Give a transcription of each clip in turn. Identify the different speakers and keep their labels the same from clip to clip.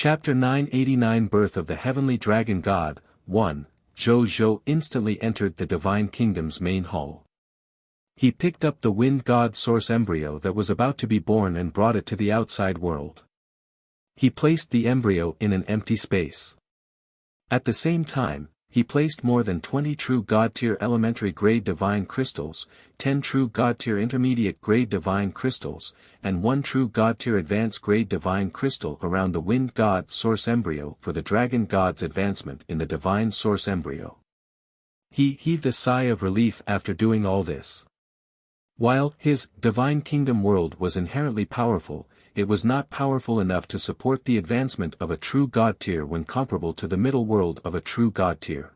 Speaker 1: Chapter 989 Birth of the Heavenly Dragon God. 1. Zhou instantly entered the Divine Kingdom's main hall. He picked up the Wind God Source embryo that was about to be born and brought it to the outside world. He placed the embryo in an empty space. At the same time, he placed more than 20 true God-tier elementary grade divine crystals, 10 true God-tier intermediate grade divine crystals, and 1 true God-tier advanced grade divine crystal around the Wind God Source embryo for the Dragon God's advancement in the divine Source embryo. He heaved a sigh of relief after doing all this. While his Divine Kingdom world was inherently powerful, it was not powerful enough to support the advancement of a true God tier when comparable to the middle world of a true God tier.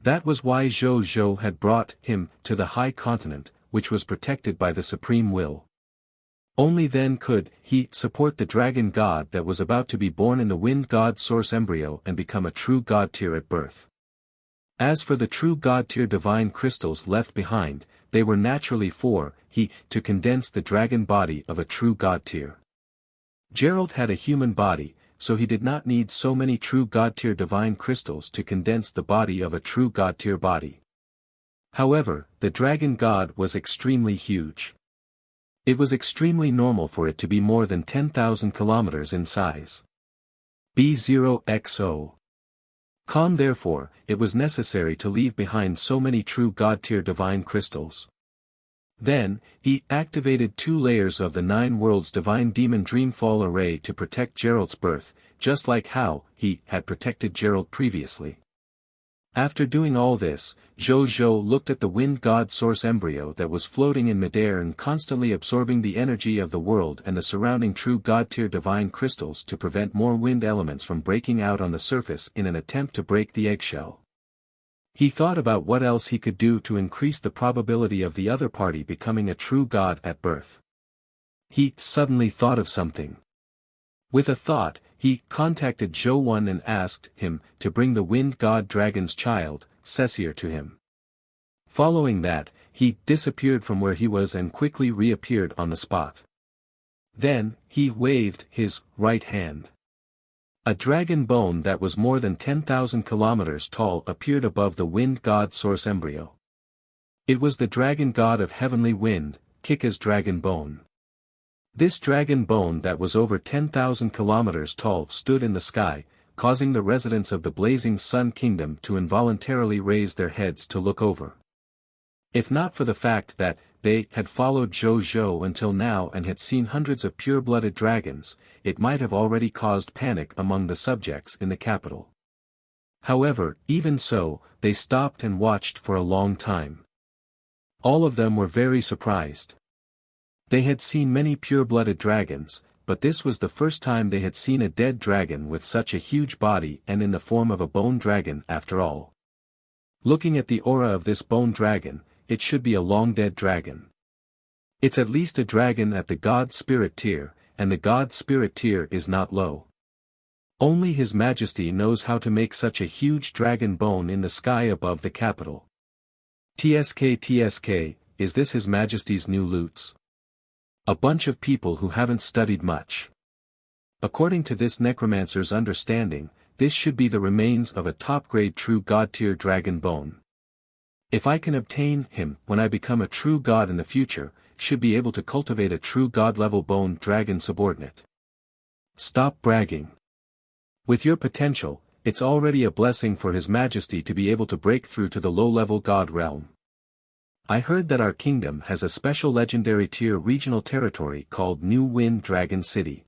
Speaker 1: That was why Zhou had brought him to the High Continent, which was protected by the Supreme Will. Only then could he support the Dragon God that was about to be born in the Wind God Source embryo and become a true God tier at birth. As for the true God tier divine crystals left behind, they were naturally to condense the dragon body of a true God tier. Gerald had a human body, so he did not need so many true God tier divine crystals to condense the body of a true God tier body. However, the Dragon God was extremely huge. It was extremely normal for it to be more than 10,000 kilometers in size. B0XO. Therefore, it was necessary to leave behind so many true God-tier divine crystals. Then, he activated 2 layers of the 9 Worlds Divine Demon Dreamfall Array to protect Gerald's birth, just like how he had protected Gerald previously. After doing all this, Zhou looked at the Wind God Source embryo that was floating in midair and constantly absorbing the energy of the world and the surrounding true God-tier divine crystals to prevent more wind elements from breaking out on the surface in an attempt to break the eggshell. He thought about what else he could do to increase the probability of the other party becoming a true god at birth. He suddenly thought of something. With a thought, he contacted Zhou and asked him to bring the Wind God Dragon's child, Cecir, to him. Following that, he disappeared from where he was and quickly reappeared on the spot. Then, he waved his right hand. A dragon bone that was more than 10,000 kilometers tall appeared above the Wind God Source embryo. It was the Dragon God of Heavenly Wind, Kika's dragon bone. This dragon bone that was over 10,000 kilometers tall stood in the sky, causing the residents of the Blazing Sun Kingdom to involuntarily raise their heads to look over. If not for the fact that they had followed Zhou until now and had seen hundreds of pure-blooded dragons, it might have already caused panic among the subjects in the capital. However, even so, they stopped and watched for a long time. All of them were very surprised. They had seen many pure-blooded dragons, but this was the first time they had seen a dead dragon with such a huge body and in the form of a bone dragon after all. Looking at the aura of this bone dragon, it should be a long-dead dragon. It's at least a dragon at the God Spirit tier, and the God Spirit tier is not low. Only His Majesty knows how to make such a huge dragon bone in the sky above the capital. TSK, is this His Majesty's new loots? A bunch of people who haven't studied much. According to this necromancer's understanding, this should be the remains of a top-grade true god-tier dragon bone. If I can obtain him when I become a true god in the future, should be able to cultivate a true god-level bone dragon subordinate. Stop bragging. With your potential, it's already a blessing for His Majesty to be able to break through to the low-level god realm. I heard that our kingdom has a special legendary tier regional territory called New Wind Dragon City.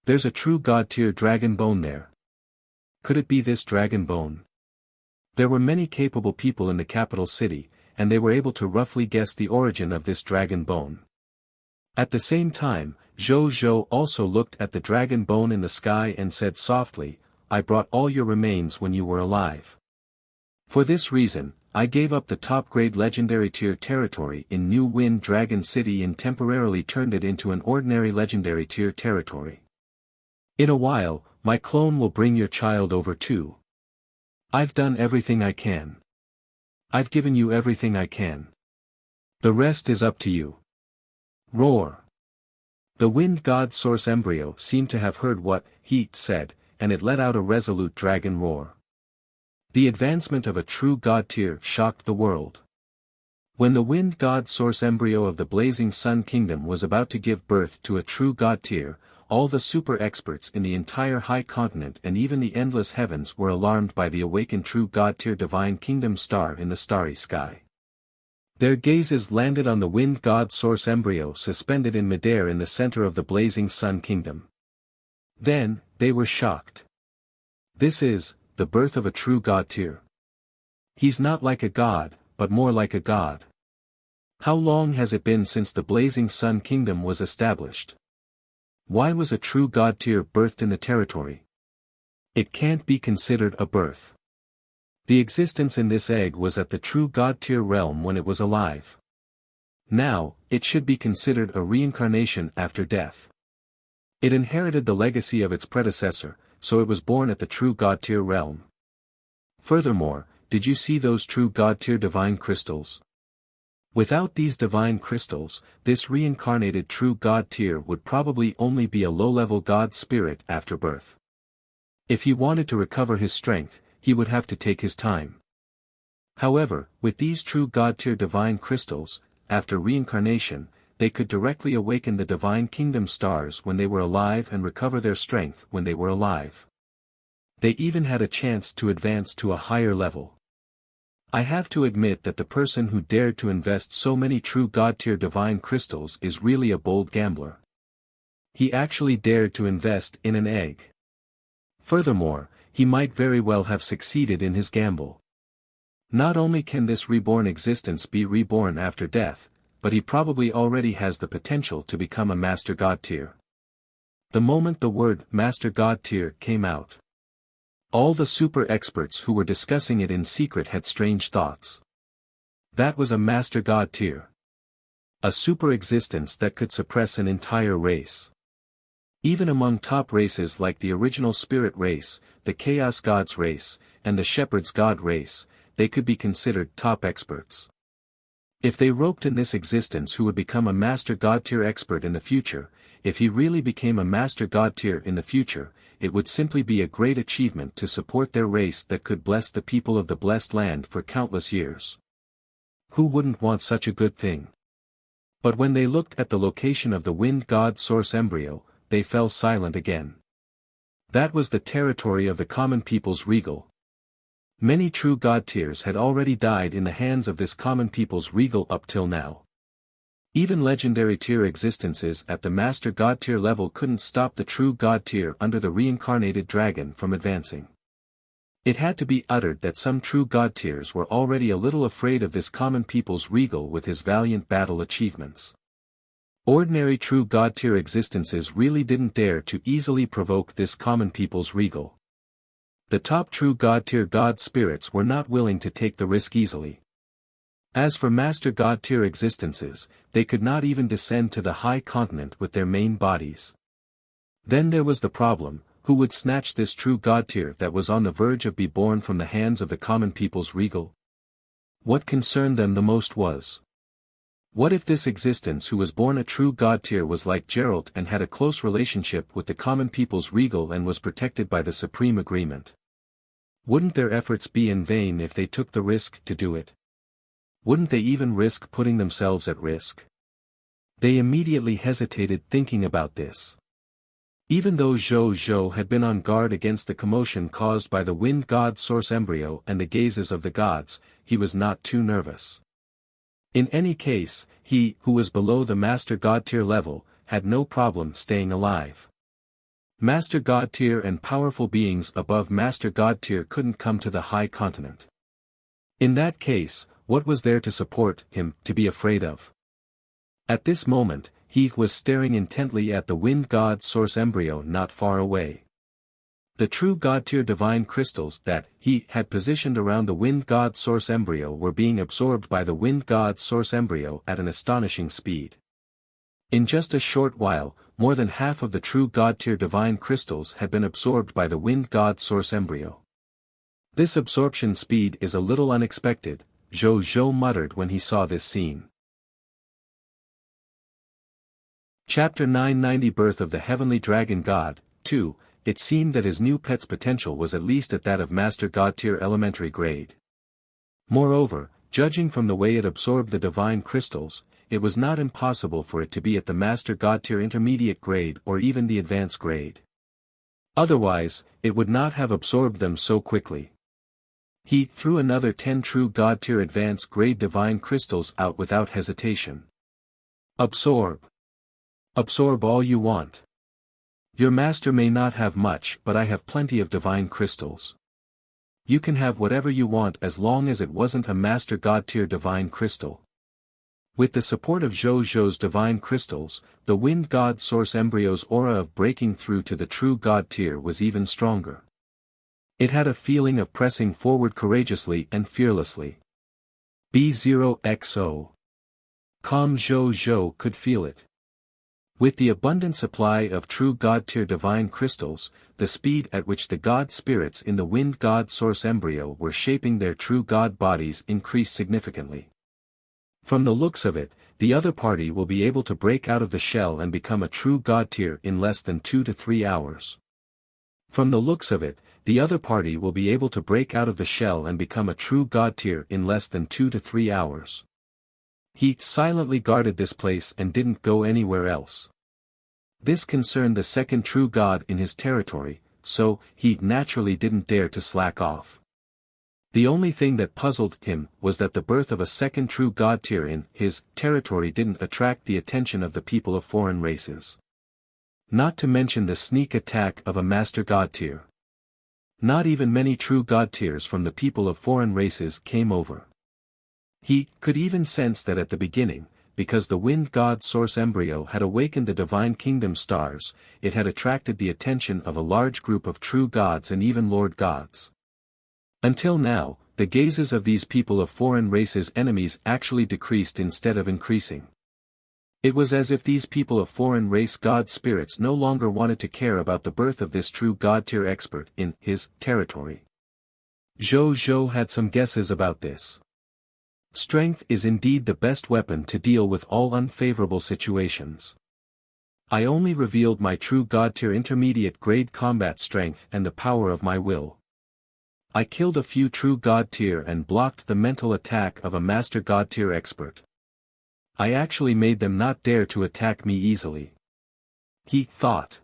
Speaker 1: There's a true god-tier dragon bone there. Could it be this dragon bone? There were many capable people in the capital city, and they were able to roughly guess the origin of this dragon bone. At the same time, Zhou also looked at the dragon bone in the sky and said softly, "I brought all your remains when you were alive. For this reason, I gave up the top-grade legendary tier territory in New Wind Dragon City and temporarily turned it into an ordinary legendary tier territory. In a while, my clone will bring your child over too. I've done everything I can. I've given you everything I can. The rest is up to you." Roar. The wind god source embryo seemed to have heard what he said, and it let out a resolute dragon roar. The advancement of a true god tier shocked the world. When the wind god source embryo of the blazing sun kingdom was about to give birth to a true god tier, all the super experts in the entire high continent and even the endless heavens were alarmed by the awakened true god tier divine kingdom star in the starry sky. Their gazes landed on the wind god source embryo suspended in midair in the center of the blazing sun kingdom. Then, they were shocked. This is the birth of a true god tier. He's not like a god, but more like a god. How long has it been since the blazing sun kingdom was established? Why was a true god tier birthed in the territory? It can't be considered a birth. The existence in this egg was at the true god tier realm when it was alive. Now, it should be considered a reincarnation after death. It inherited the legacy of its predecessor, so it was born at the true god tier realm. Furthermore, did you see those true god tier divine crystals? Without these divine crystals, this reincarnated true god tier would probably only be a low-level god spirit after birth. If he wanted to recover his strength, he would have to take his time. However, with these true god tier divine crystals, after reincarnation, they could directly awaken the divine kingdom stars when they were alive and recover their strength when they were alive. They even had a chance to advance to a higher level. I have to admit that the person who dared to invest so many true god tier divine crystals is really a bold gambler. He actually dared to invest in an egg. Furthermore, he might very well have succeeded in his gamble. Not only can this reborn existence be reborn after death, but he probably already has the potential to become a master god tier. The moment the word master god tier came out, all the super experts who were discussing it in secret had strange thoughts. That was a master god tier. A super existence that could suppress an entire race. Even among top races like the original spirit race, the chaos gods race, and the shepherd's god race, they could be considered top experts. If they roped in this existence who would become a master god tier expert in the future, if he really became a master god tier in the future, it would simply be a great achievement to support their race that could bless the people of the blessed land for countless years. Who wouldn't want such a good thing? But when they looked at the location of the wind god source embryo, they fell silent again. That was the territory of the common people's regal. Many true god tiers had already died in the hands of this common people's regal up till now. Even legendary tier existences at the master god tier level couldn't stop the true god tier under the reincarnated dragon from advancing. It had to be uttered that some true god tiers were already a little afraid of this common people's regal with his valiant battle achievements. Ordinary true god tier existences really didn't dare to easily provoke this common people's regal. The top true god tier god spirits were not willing to take the risk easily. As for master god tier existences, they could not even descend to the high continent with their main bodies. Then there was the problem, who would snatch this true god tier that was on the verge of being born from the hands of the common people's regal? What concerned them the most was, what if this existence who was born a true god tier was like Geralt and had a close relationship with the common people's regal and was protected by the supreme agreement? Wouldn't their efforts be in vain if they took the risk to do it? Wouldn't they even risk putting themselves at risk? They immediately hesitated thinking about this. Even though Zhou Zhou had been on guard against the commotion caused by the wind god source embryo and the gazes of the gods, he was not too nervous. In any case, he, who was below the Master God tier level, had no problem staying alive. Master God tier and powerful beings above Master God tier couldn't come to the high continent. In that case, what was there to support him to be afraid of? At this moment, he was staring intently at the wind god source embryo not far away. The true god tier divine crystals that he had positioned around the wind god source embryo were being absorbed by the wind god source embryo at an astonishing speed. In just a short while, more than half of the true god tier divine crystals had been absorbed by the wind god source embryo. This absorption speed is a little unexpected, Zhou Zhou muttered when he saw this scene. Chapter 990 Birth of the Heavenly Dragon God. 2. It seemed that his new pet's potential was at least at that of Master God tier elementary grade. Moreover, judging from the way it absorbed the divine crystals, it was not impossible for it to be at the Master God tier intermediate grade or even the advanced grade. Otherwise, it would not have absorbed them so quickly. He threw another 10 true God tier advanced grade divine crystals out without hesitation. Absorb. Absorb all you want. Your master may not have much, but I have plenty of divine crystals. You can have whatever you want as long as it wasn't a Master God tier divine crystal. With the support of Zhou-Zhou's divine crystals, the Wind God Source Embryo's aura of breaking through to the true God tier was even stronger. It had a feeling of pressing forward courageously and fearlessly. B0XO. Calm Zhou-Zhou could feel it. With the abundant supply of true God tier divine crystals, the speed at which the God spirits in the Wind God Source Embryo were shaping their true God bodies increased significantly. From the looks of it, the other party will be able to break out of the shell and become a true God tier in less than 2 to 3 hours. From the looks of it, the other party will be able to break out of the shell and become a true God tier in less than 2 to 3 hours. He silently guarded this place and didn't go anywhere else. This concerned the second true God in his territory, so he naturally didn't dare to slack off. The only thing that puzzled him was that the birth of a second true God tier in his territory didn't attract the attention of the people of foreign races. Not to mention the sneak attack of a Master God tier. Not even many true God tiers from the people of foreign races came over. He could even sense that at the beginning, because the Wind God Source Embryo had awakened the Divine Kingdom stars, it had attracted the attention of a large group of true gods and even Lord gods. Until now, the gazes of these people of foreign races' enemies actually decreased instead of increasing. It was as if these people of foreign race god spirits no longer wanted to care about the birth of this true God tier expert in his territory. Zhou-Zhou had some guesses about this. Strength is indeed the best weapon to deal with all unfavorable situations. I only revealed my true God tier intermediate grade combat strength and the power of my will. I killed a few true God tier and blocked the mental attack of a Master God tier expert. I actually made them not dare to attack me easily. He thought.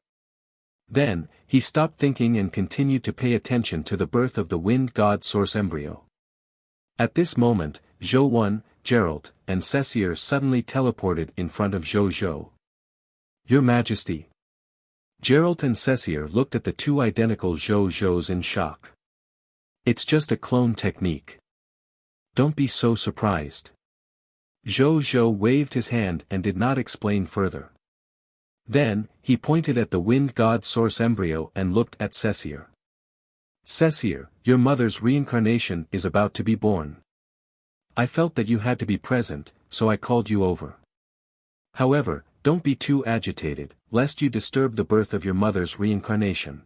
Speaker 1: Then, he stopped thinking and continued to pay attention to the birth of the Wind God Source Embryo. At this moment, Zhou-Wen, Gerald, and Cecier suddenly teleported in front of Zhou-Zhou. Your Majesty. Gerald and Cecier looked at the two identical Zhou-Zhous in shock. It's just a clone technique. Don't be so surprised. Zhou-Zhou waved his hand and did not explain further. Then, he pointed at the Wind God Source Embryo and looked at Cecier. Cecier, your mother's reincarnation is about to be born. I felt that you had to be present, so I called you over. However, don't be too agitated, lest you disturb the birth of your mother's reincarnation.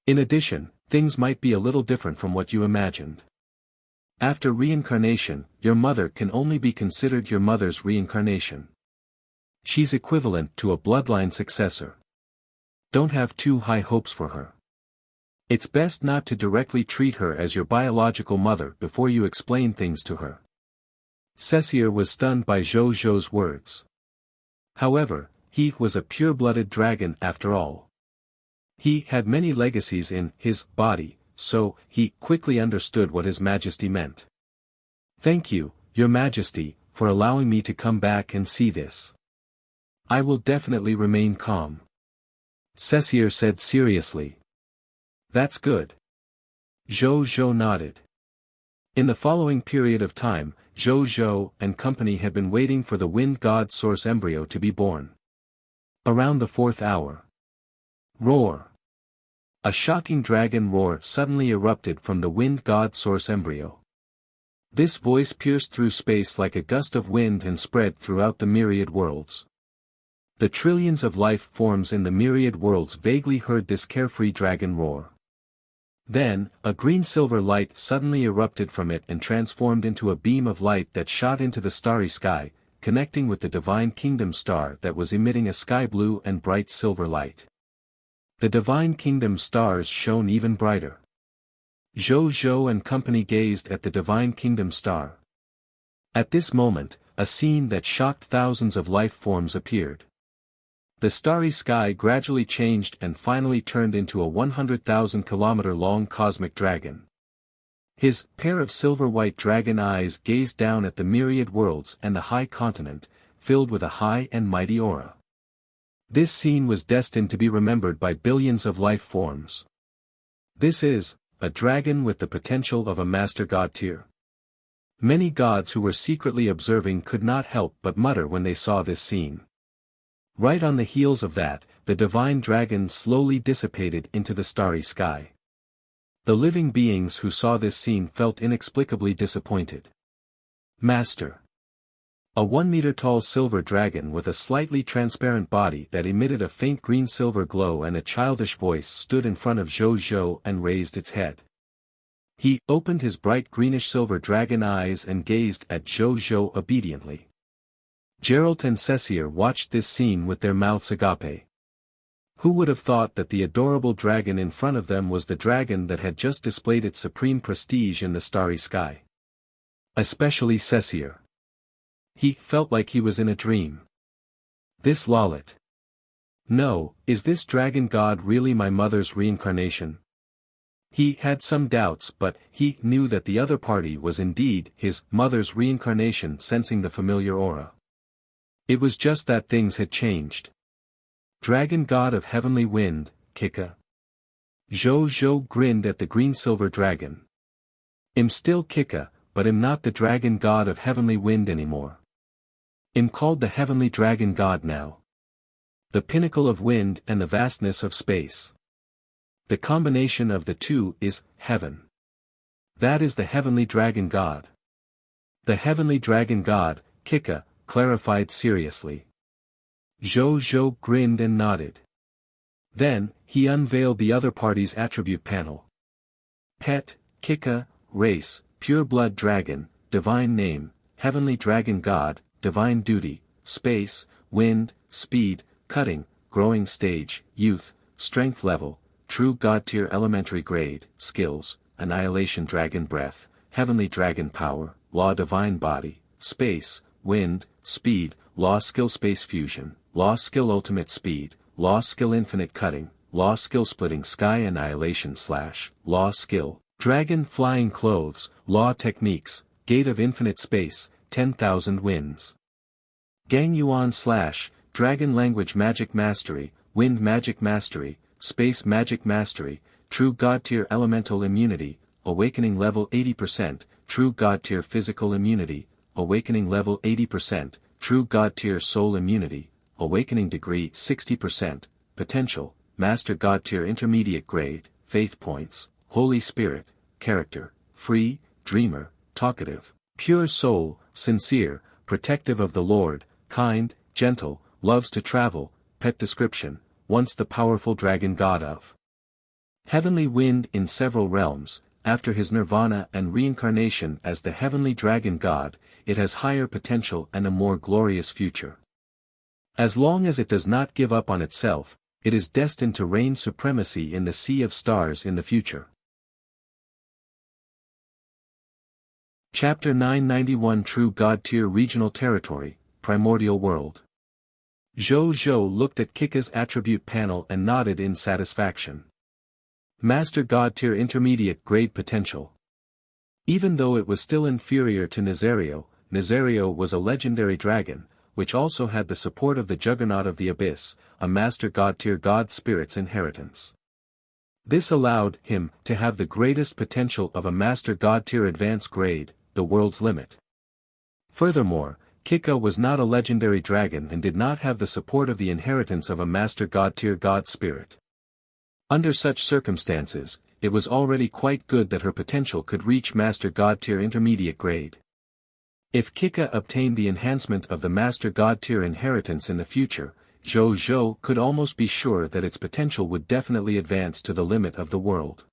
Speaker 1: In addition, things might be a little different from what you imagined. After reincarnation, your mother can only be considered your mother's reincarnation. She's equivalent to a bloodline successor. Don't have too high hopes for her. It's best not to directly treat her as your biological mother before you explain things to her. Cecier was stunned by Zhou-Zhou's words. However, he was a pure-blooded dragon after all. He had many legacies in his body, so he quickly understood what His Majesty meant. Thank you, Your Majesty, for allowing me to come back and see this. I will definitely remain calm. Cecier said seriously. That's good. Zhou-Zhou nodded. In the following period of time, Zhou-Zhou and company had been waiting for the Wind God Source Embryo to be born. Around the 4th hour. Roar. A shocking dragon roar suddenly erupted from the Wind God Source Embryo. This voice pierced through space like a gust of wind and spread throughout the myriad worlds. The trillions of life forms in the myriad worlds vaguely heard this carefree dragon roar. Then, a green-silver light suddenly erupted from it and transformed into a beam of light that shot into the starry sky, connecting with the Divine Kingdom star that was emitting a sky blue and bright silver light. The Divine Kingdom stars shone even brighter. Zhou Zhou and company gazed at the Divine Kingdom star. At this moment, a scene that shocked thousands of life forms appeared. The starry sky gradually changed and finally turned into a 100,000-kilometer-long cosmic dragon. His pair of silver-white dragon eyes gazed down at the myriad worlds and the high continent, filled with a high and mighty aura. This scene was destined to be remembered by billions of life forms. This is a dragon with the potential of a master god tier. Many gods who were secretly observing could not help but mutter when they saw this scene. Right on the heels of that, the divine dragon slowly dissipated into the starry sky. The living beings who saw this scene felt inexplicably disappointed. Master. A 1-meter-tall silver dragon with a slightly transparent body that emitted a faint green-silver glow and a childish voice stood in front of Zhou Zhou and raised its head. He opened his bright greenish-silver dragon eyes and gazed at Zhou Zhou obediently. Geralt and Cecile watched this scene with their mouths agape. Who would have thought that the adorable dragon in front of them was the dragon that had just displayed its supreme prestige in the starry sky? Especially Cecile. He felt like he was in a dream. This Lawlet. No, is this dragon god really my mother's reincarnation? He had some doubts, but he knew that the other party was indeed his mother's reincarnation, sensing the familiar aura. It was just that things had changed. Dragon god of heavenly wind, Kika. Zhou Zhou grinned at the green-silver dragon. I'm still Kika, but I'm not the dragon god of heavenly wind anymore. I'm called the heavenly dragon god now. The pinnacle of wind and the vastness of space. The combination of the two is heaven. That is the heavenly dragon god. The heavenly dragon god, Kika, clarified seriously. Zhou Zhou grinned and nodded. Then, he unveiled the other party's attribute panel. Pet, Kika, race, pure-blood dragon, divine name, heavenly dragon god, divine duty, space, wind, speed, cutting, growing stage, youth, strength level, true god tier elementary grade, skills, annihilation dragon breath, heavenly dragon power, law divine body, space, wind, speed, law skill space fusion, law skill ultimate speed, law skill infinite cutting, law skill splitting sky annihilation / law skill, dragon flying clothes, law techniques, gate of infinite space, 10,000 winds. Gang Yuan / dragon language magic mastery, wind magic mastery, space magic mastery, true god tier elemental immunity, awakening level 80%, true god tier physical immunity, awakening level 80%, true god tier soul immunity, awakening degree 60%, potential, master god tier intermediate grade, faith points, Holy Spirit, character, free, dreamer, talkative, pure soul, sincere, protective of the Lord, kind, gentle, loves to travel, pet description, once the powerful dragon god of heavenly wind in several realms. After his nirvana and reincarnation as the heavenly dragon god, it has higher potential and a more glorious future. As long as it does not give up on itself, it is destined to reign supremacy in the sea of stars in the future. Chapter 991 True God Tier Regional Territory, Primordial World. Zhou Zhou looked at Kika's attribute panel and nodded in satisfaction. Master God Tier Intermediate Grade Potential. Even though it was still inferior to Nazario, Nazario was a legendary dragon, which also had the support of the Juggernaut of the Abyss, a Master God Tier God Spirit's inheritance. This allowed him to have the greatest potential of a Master God Tier Advanced Grade, the world's limit. Furthermore, Kika was not a legendary dragon and did not have the support of the inheritance of a Master God Tier God Spirit. Under such circumstances, it was already quite good that her potential could reach Master God Tier Intermediate Grade. If Kika obtained the enhancement of the Master God Tier inheritance in the future, Zhou Zhou could almost be sure that its potential would definitely advance to the limit of the world.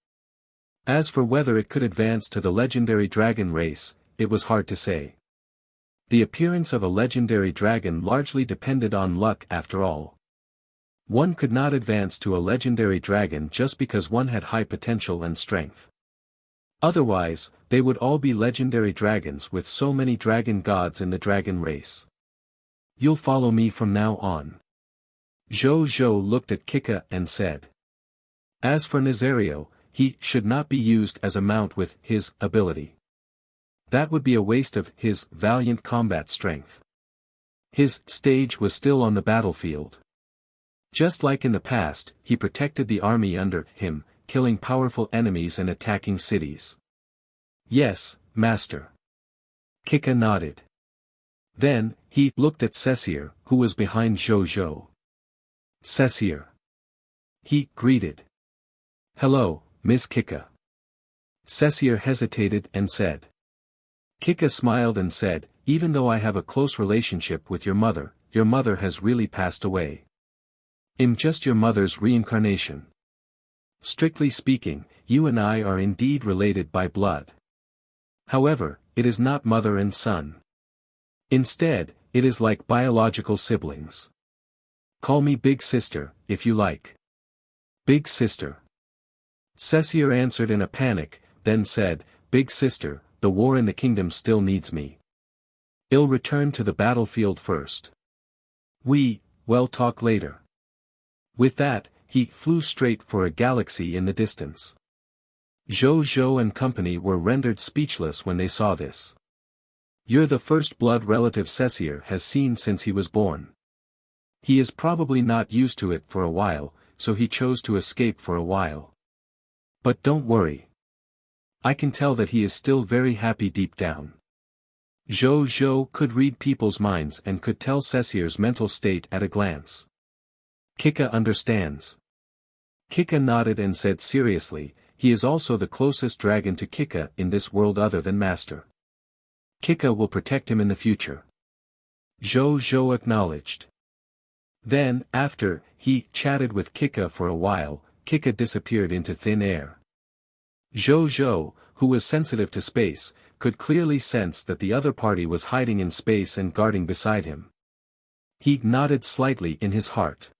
Speaker 1: As for whether it could advance to the legendary dragon race, it was hard to say. The appearance of a legendary dragon largely depended on luck after all. One could not advance to a legendary dragon just because one had high potential and strength. Otherwise, they would all be legendary dragons with so many dragon gods in the dragon race. You'll follow me from now on. Zhou Zhou looked at Kika and said. As for Nazario, he should not be used as a mount with his ability. That would be a waste of his valiant combat strength. His stage was still on the battlefield. Just like in the past, he protected the army under him, killing powerful enemies and attacking cities. Yes, master. Kika nodded. Then, he looked at Cecir, who was behind Zhou Zhou. Cecir. He greeted. Hello, Miss Kika. Cecir hesitated and said. Kika smiled and said, even though I have a close relationship with your mother has really passed away. I'm just your mother's reincarnation. Strictly speaking, you and I are indeed related by blood. However, it is not mother and son. Instead, it is like biological siblings. Call me Big Sister, if you like. Big Sister. Cecir answered in a panic, then said, Big Sister, the war in the kingdom still needs me. I'll return to the battlefield first. We'll talk later. With that, he flew straight for a galaxy in the distance. Zhou Zhou and company were rendered speechless when they saw this. You're the first blood relative Cecir has seen since he was born. He is probably not used to it for a while, so he chose to escape for a while. But don't worry. I can tell that he is still very happy deep down. Zhou Zhou could read people's minds and could tell Cecir's mental state at a glance. Kika understands. Kika nodded and said seriously, he is also the closest dragon to Kika in this world other than Master. Kika will protect him in the future. Zhou Zhou acknowledged. Then, after he chatted with Kika for a while, Kika disappeared into thin air. Zhou Zhou, who was sensitive to space, could clearly sense that the other party was hiding in space and guarding beside him. He nodded slightly in his heart.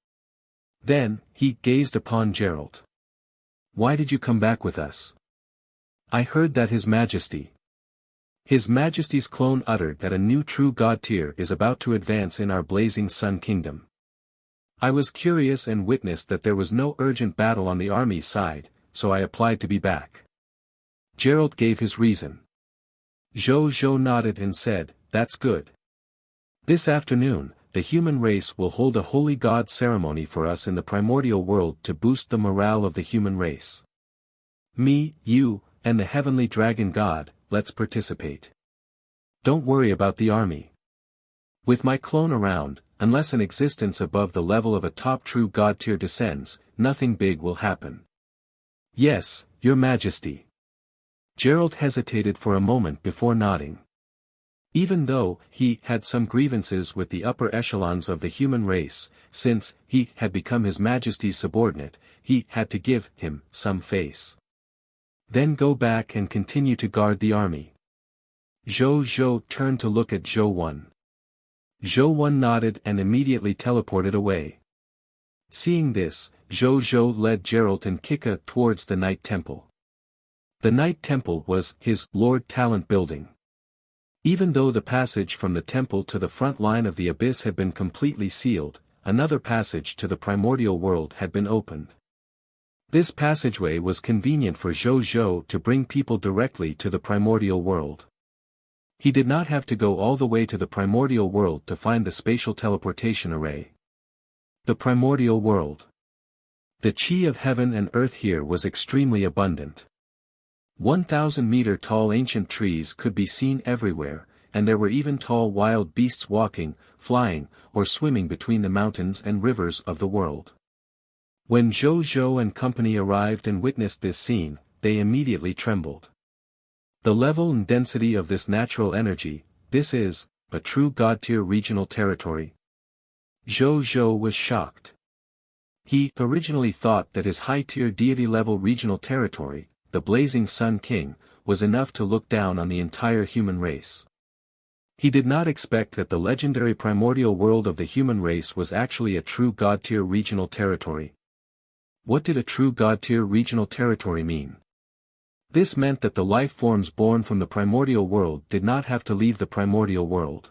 Speaker 1: Then, he gazed upon Gerald. Why did you come back with us? I heard that His Majesty. His Majesty's clone uttered that a new true god tier is about to advance in our blazing sun kingdom. I was curious and witnessed that there was no urgent battle on the army's side, so I applied to be back. Gerald gave his reason. Zhou Zhou nodded and said, that's good. This afternoon, the human race will hold a holy god ceremony for us in the primordial world to boost the morale of the human race. Me, you, and the heavenly dragon god, let's participate. Don't worry about the army. With my clone around, unless an existence above the level of a top true god tier descends, nothing big will happen. Yes, Your Majesty. Gerald hesitated for a moment before nodding. Even though he had some grievances with the upper echelons of the human race, since he had become His Majesty's subordinate, he had to give him some face. Then go back and continue to guard the army. Zhou Zhou turned to look at Zhou Wen. Zhou Wen nodded and immediately teleported away. Seeing this, Zhou Zhou led Gerald and Kika towards the Night Temple. The Night Temple was his Lord Talent building. Even though the passage from the temple to the front line of the abyss had been completely sealed, another passage to the primordial world had been opened. This passageway was convenient for Zhou Zhou to bring people directly to the primordial world. He did not have to go all the way to the primordial world to find the spatial teleportation array. The primordial world. The chi of heaven and earth here was extremely abundant. 1,000-meter tall ancient trees could be seen everywhere, and there were even tall wild beasts walking, flying, or swimming between the mountains and rivers of the world. When Zhou Zhou and company arrived and witnessed this scene, they immediately trembled. The level and density of this natural energy, this is, a true god-tier regional territory. Zhou Zhou was shocked. He originally thought that his high-tier deity-level regional territory, the Blazing Sun King, was enough to look down on the entire human race. He did not expect that the legendary primordial world of the human race was actually a true God-tier regional territory. What did a true God-tier regional territory mean? This meant that the life forms born from the primordial world did not have to leave the primordial world.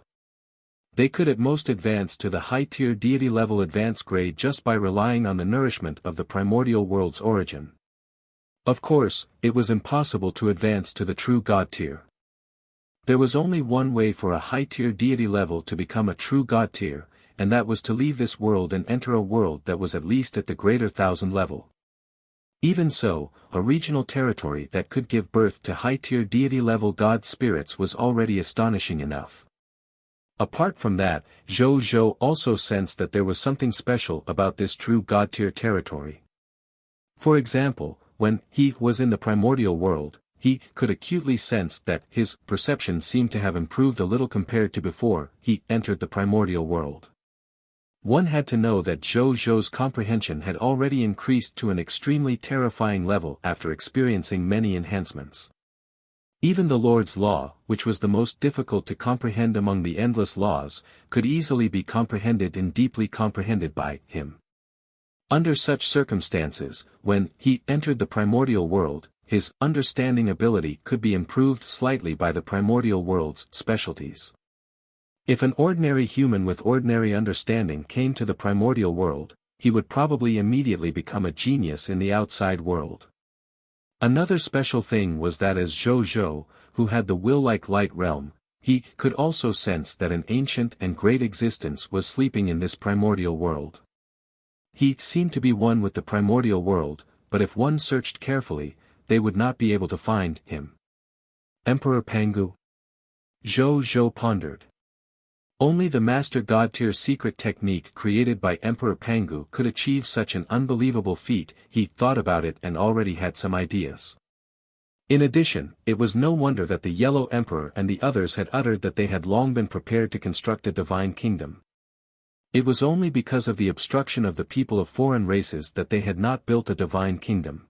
Speaker 1: They could at most advance to the high-tier deity level advance grade just by relying on the nourishment of the primordial world's origin. Of course, it was impossible to advance to the true God tier. There was only one way for a high-tier deity level to become a true God tier, and that was to leave this world and enter a world that was at least at the greater 1000 level. Even so, a regional territory that could give birth to high-tier deity-level god spirits was already astonishing enough. Apart from that, Zhou Zhou also sensed that there was something special about this true god-tier territory. For example, when he was in the primordial world, he could acutely sense that his perception seemed to have improved a little compared to before he entered the primordial world. One had to know that Zhou Zhou's comprehension had already increased to an extremely terrifying level after experiencing many enhancements. Even the Lord's law, which was the most difficult to comprehend among the endless laws, could easily be comprehended and deeply comprehended by him. Under such circumstances, when he entered the primordial world, his understanding ability could be improved slightly by the primordial world's specialties. If an ordinary human with ordinary understanding came to the primordial world, he would probably immediately become a genius in the outside world. Another special thing was that as Zhou Zhou, who had the will-like light realm, he could also sense that an ancient and great existence was sleeping in this primordial world. He seemed to be one with the primordial world, but if one searched carefully, they would not be able to find him. Emperor Pangu? Zhou Zhou pondered. Only the Master God-tier secret technique created by Emperor Pangu could achieve such an unbelievable feat. He thought about it and already had some ideas. In addition, it was no wonder that the Yellow Emperor and the others had uttered that they had long been prepared to construct a divine kingdom. It was only because of the obstruction of the people of foreign races that they had not built a divine kingdom.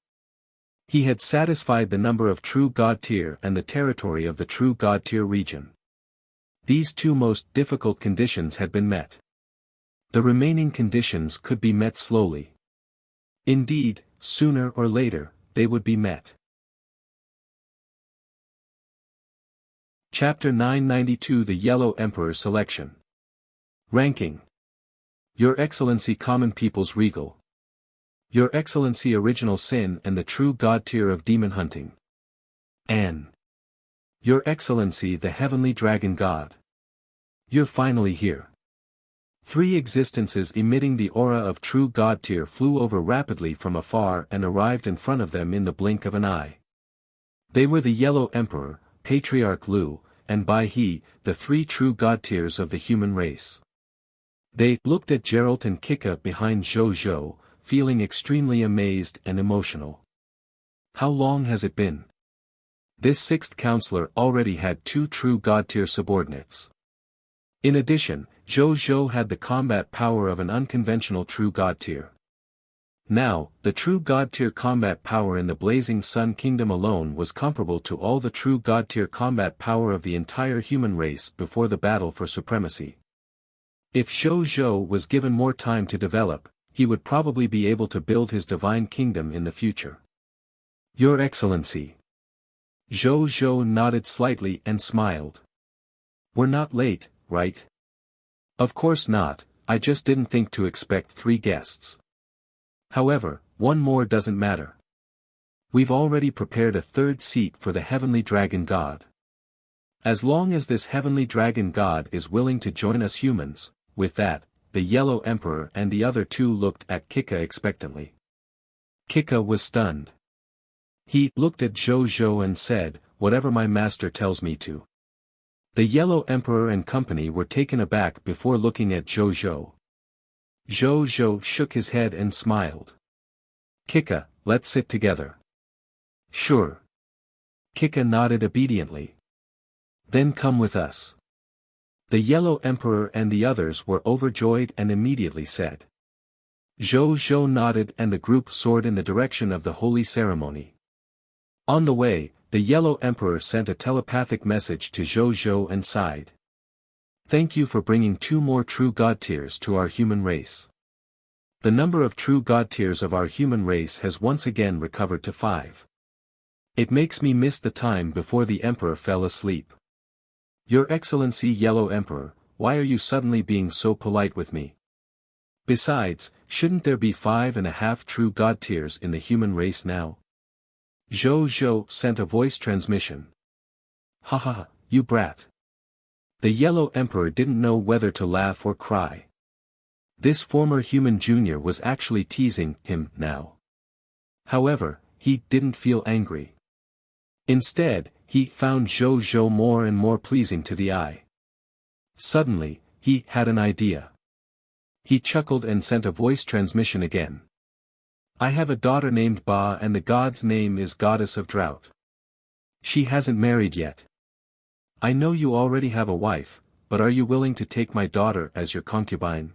Speaker 1: He had satisfied the number of true God-tier and the territory of the true God-tier region. These two most difficult conditions had been met. The remaining conditions could be met slowly. Indeed, sooner or later, they would be met. Chapter 992 The Yellow Emperor Selection. Ranking. Your Excellency Common People's Regal. Your Excellency Original Sin and the True God Tier of Demon Hunting. An. Your Excellency the Heavenly Dragon God. You're finally here. 3 existences emitting the aura of true God tier flew over rapidly from afar and arrived in front of them in the blink of an eye. They were the Yellow Emperor, Patriarch Lu, and Bai He, the 3 true God tiers of the human race. They looked at Geralt and Kika behind Zhou Zhou, feeling extremely amazed and emotional. How long has it been? This 6th counselor already had 2 true God tier subordinates. In addition, Zhou Zhou had the combat power of an unconventional true God tier. Now, the true God tier combat power in the Blazing Sun Kingdom alone was comparable to all the true God tier combat power of the entire human race before the battle for supremacy. If Zhou Zhou was given more time to develop, he would probably be able to build his divine kingdom in the future. Your Excellency. Zhou Zhou nodded slightly and smiled. We're not late, right? Of course not, I just didn't think to expect 3 guests. However, one more doesn't matter. We've already prepared a 3rd seat for the Heavenly Dragon God. As long as this Heavenly Dragon God is willing to join us humans, with that, the Yellow Emperor and the other 2 looked at Kika expectantly. Kika was stunned. He looked at Zhou Zhou and said, whatever my master tells me to. The Yellow Emperor and company were taken aback before looking at Zhou Zhou. Zhou Zhou shook his head and smiled. Kika, let's sit together. Sure. Kika nodded obediently. Then come with us. The Yellow Emperor and the others were overjoyed and immediately said. Zhou Zhou nodded and the group soared in the direction of the holy ceremony. On the way, the Yellow Emperor sent a telepathic message to Zhou Zhou and sighed. Thank you for bringing 2 more true God tiers to our human race. The number of true God tiers of our human race has once again recovered to 5. It makes me miss the time before the Emperor fell asleep. Your Excellency Yellow Emperor, why are you suddenly being so polite with me? Besides, shouldn't there be 5.5 true God tiers in the human race now? Zhou sent a voice transmission. Haha, you brat. The Yellow Emperor didn't know whether to laugh or cry. This former human junior was actually teasing him now. However, he didn't feel angry. Instead, he found Zhou more and more pleasing to the eye. Suddenly, he had an idea. He chuckled and sent a voice transmission again. I have a daughter named Ba and the god's name is Goddess of Drought. She hasn't married yet. I know you already have a wife, but are you willing to take my daughter as your concubine?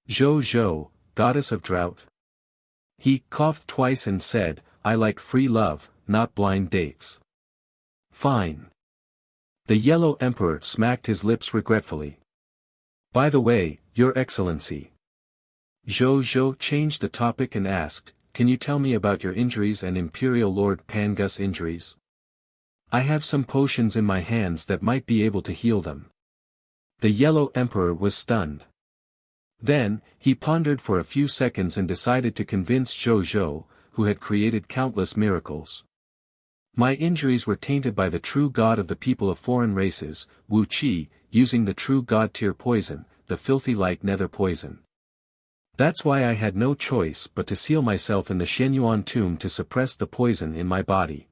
Speaker 1: Zhou, Goddess of Drought. He coughed twice and said, I like free love, not blind dates. Fine. The Yellow Emperor smacked his lips regretfully. By the way, Your Excellency. Zhou changed the topic and asked, can you tell me about your injuries and Imperial Lord Pangus' injuries? I have some potions in my hands that might be able to heal them. The Yellow Emperor was stunned. Then, he pondered for a few seconds and decided to convince Zhou, who had created countless miracles. My injuries were tainted by the true god of the people of foreign races, Wuxia, using the true god tier poison, the filthy light nether poison. That's why I had no choice but to seal myself in the Shenyuan tomb to suppress the poison in my body.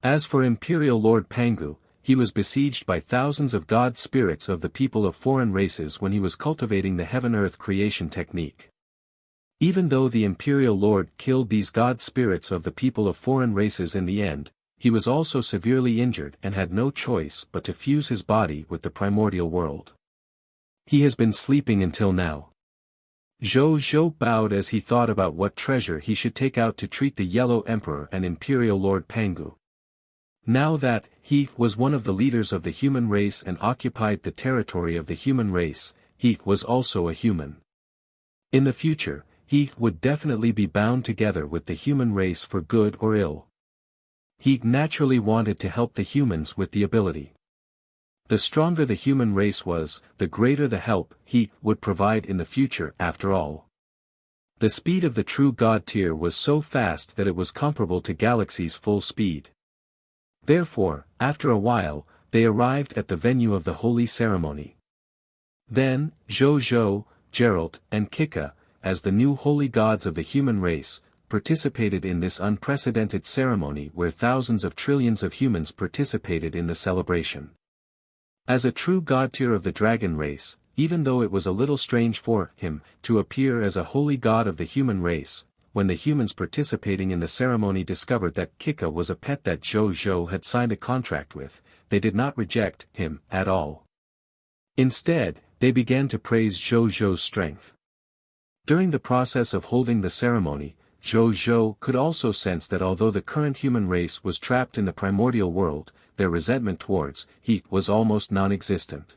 Speaker 1: As for Imperial Lord Pangu, he was besieged by thousands of god spirits of the people of foreign races when he was cultivating the heaven-earth creation technique. Even though the Imperial Lord killed these god spirits of the people of foreign races in the end, he was also severely injured and had no choice but to fuse his body with the primordial world. He has been sleeping until now. Zhou bowed as he thought about what treasure he should take out to treat the Yellow Emperor and Imperial Lord Pangu. Now that he was one of the leaders of the human race and occupied the territory of the human race, he was also a human. In the future, he would definitely be bound together with the human race for good or ill. He naturally wanted to help the humans with the ability. The stronger the human race was, the greater the help he would provide in the future after all. The speed of the true god tier was so fast that it was comparable to Galaxy's full speed. Therefore, after a while, they arrived at the venue of the holy ceremony. Then, Zhou, Geralt, and Kika, as the new holy gods of the human race, participated in this unprecedented ceremony where thousands of trillions of humans participated in the celebration. As a true god tier of the dragon race, even though it was a little strange for him to appear as a holy god of the human race, when the humans participating in the ceremony discovered that Kika was a pet that Zhou had signed a contract with, they did not reject him at all. Instead, they began to praise Zhou's strength. During the process of holding the ceremony, Zhou could also sense that although the current human race was trapped in the primordial world, their resentment towards he was almost non-existent.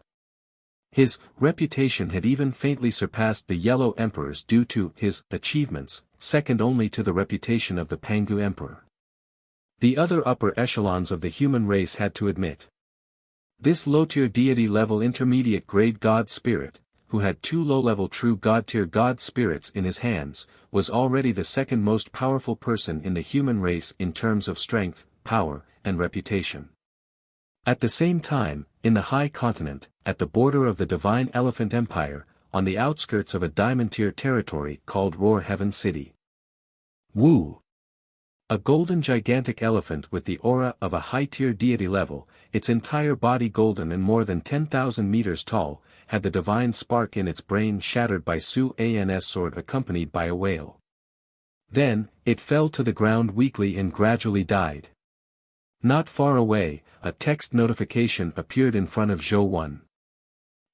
Speaker 1: His reputation had even faintly surpassed the Yellow Emperor's due to his achievements, second only to the reputation of the Pangu Emperor. The other upper echelons of the human race had to admit. This low-tier deity-level intermediate-grade god spirit, who had 2 low-level true god-tier god spirits in his hands, was already the second most powerful person in the human race in terms of strength, power, and reputation. At the same time, in the High Continent, at the border of the Divine Elephant Empire, on the outskirts of a diamond-tier territory called Roar Heaven City. Wu! A golden gigantic elephant with the aura of a high-tier deity level, its entire body golden and more than 10,000 meters tall, had the divine spark in its brain shattered by Su-An's sword accompanied by a wail. Then, it fell to the ground weakly and gradually died. Not far away, a text notification appeared in front of Zhou 1.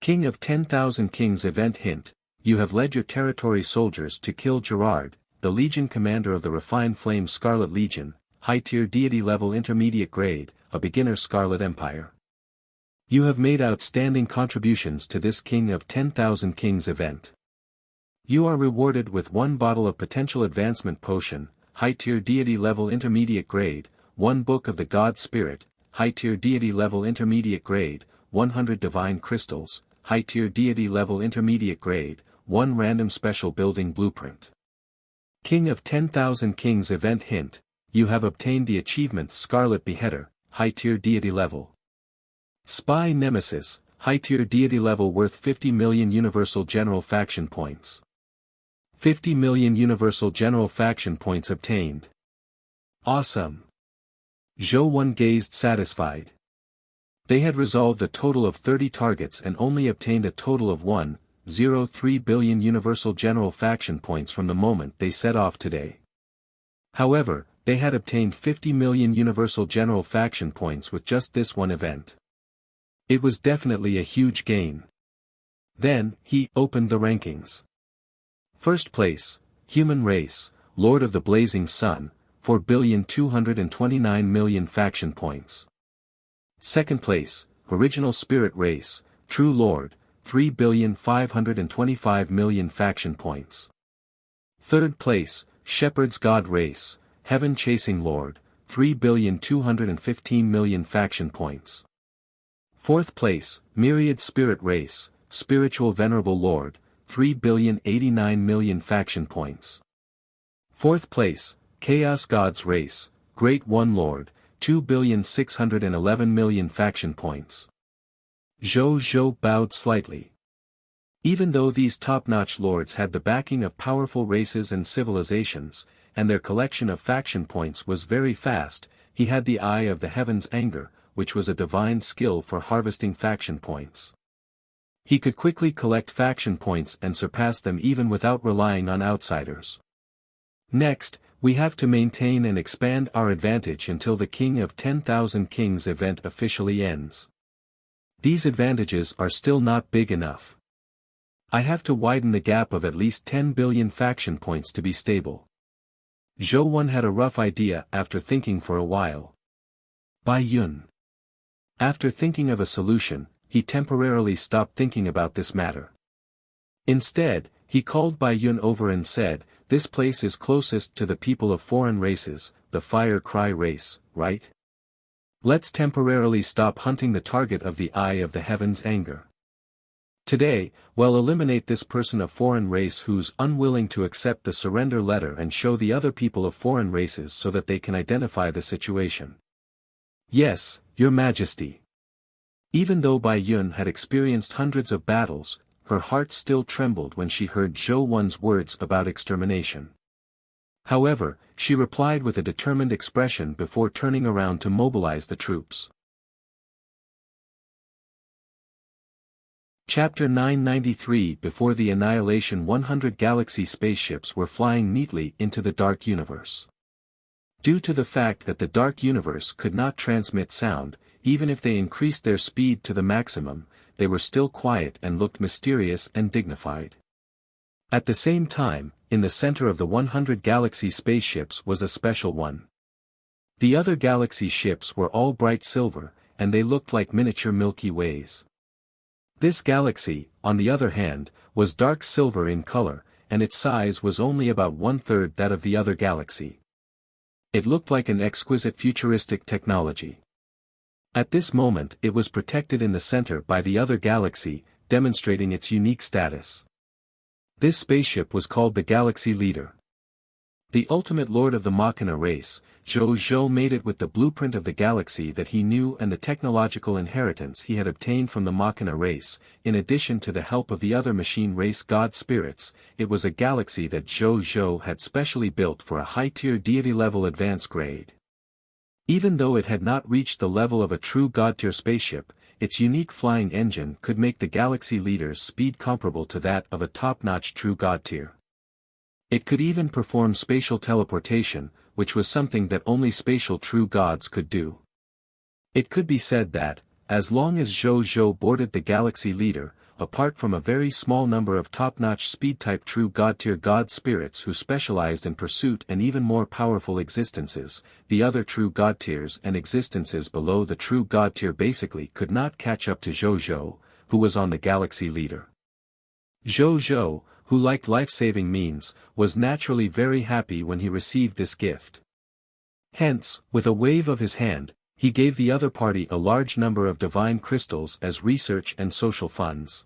Speaker 1: King of 10,000 Kings event hint, you have led your territory soldiers to kill Gerard, the Legion commander of the Refined Flame Scarlet Legion, high-tier deity level intermediate grade, a beginner Scarlet Empire. You have made outstanding contributions to this King of 10,000 Kings event. You are rewarded with 1 bottle of Potential Advancement Potion, High-Tier Deity Level Intermediate Grade, 1 Book of the God Spirit, High-Tier Deity Level Intermediate Grade, 100 Divine Crystals, High-Tier Deity Level Intermediate Grade, 1 Random Special Building Blueprint. King of 10,000 Kings event hint, you have obtained the achievement Scarlet Beheader, High-Tier Deity Level. Spy Nemesis, High-Tier Deity Level worth 50 million Universal General Faction Points. 50 million Universal General Faction Points obtained. Awesome. Zhou 1 gazed satisfied. They had resolved a total of 30 targets and only obtained a total of 1.03 billion Universal General Faction Points from the moment they set off today. However, they had obtained 50 million Universal General Faction Points with just this one event. It was definitely a huge gain. Then, he opened the rankings. First place, Human Race, Lord of the Blazing Sun, 4,229,000,000 faction points. Second place, Original Spirit Race, True Lord, 3,525,000,000 faction points. Third place, Shepherd's God Race, Heaven Chasing Lord, 3,215,000,000 faction points. Fourth place, Myriad Spirit Race, Spiritual Venerable Lord, 3,089,000,000 faction points. Fourth place, Chaos Gods Race, Great One Lord, 2,611,000,000 faction points. Zhou bowed slightly. Even though these top-notch lords had the backing of powerful races and civilizations, and their collection of faction points was very fast, he had the Eye of the Heaven's Anger, which was a divine skill for harvesting faction points. He could quickly collect faction points and surpass them even without relying on outsiders. Next, we have to maintain and expand our advantage until the King of 10,000 Kings event officially ends. These advantages are still not big enough. I have to widen the gap of at least 10 billion faction points to be stable. Zhou 1 had a rough idea after thinking for a while. Bai Yun. After thinking of a solution, he temporarily stopped thinking about this matter. Instead, he called Bai Yun over and said, "This place is closest to the people of foreign races, the Fire Cry race, right? Let's temporarily stop hunting the target of the Eye of the Heaven's Anger. Today, we'll eliminate this person of foreign race who's unwilling to accept the surrender letter and show the other people of foreign races so that they can identify the situation." "Yes, Your Majesty." Even though Bai Yun had experienced hundreds of battles, her heart still trembled when she heard Zhou 1's words about extermination. However, she replied with a determined expression before turning around to mobilize the troops. Chapter 993 Before the annihilation 100 Galaxy spaceships were flying neatly into the Dark Universe. Due to the fact that the Dark Universe could not transmit sound, even if they increased their speed to the maximum, they were still quiet and looked mysterious and dignified. At the same time, in the center of the 100 Galaxy spaceships was a special one. The other Galaxy ships were all bright silver, and they looked like miniature Milky Ways. This galaxy, on the other hand, was dark silver in color, and its size was only about 1/3 that of the other galaxy. It looked like an exquisite futuristic technology. At this moment it was protected in the center by the other galaxy, demonstrating its unique status. This spaceship was called the Galaxy Leader. The ultimate lord of the Machina race, Zhou made it with the blueprint of the galaxy that he knew and the technological inheritance he had obtained from the Machina race. In addition to the help of the other machine race god spirits, it was a galaxy that Zhou had specially built for a high-tier deity-level advanced grade. Even though it had not reached the level of a true god-tier spaceship, its unique flying engine could make the Galaxy Leader's speed comparable to that of a top-notch true god-tier. It could even perform spatial teleportation, which was something that only spatial true gods could do. It could be said that, as long as Zhou boarded the Galaxy Leader, apart from a very small number of top-notch speed-type true god-tier god spirits who specialized in pursuit and even more powerful existences, the other true god-tiers and existences below the true god-tier basically could not catch up to Zhou, who was on the galaxy leader. Zhou, who liked life-saving means, was naturally very happy when he received this gift. Hence, with a wave of his hand, he gave the other party a large number of divine crystals as research and social funds.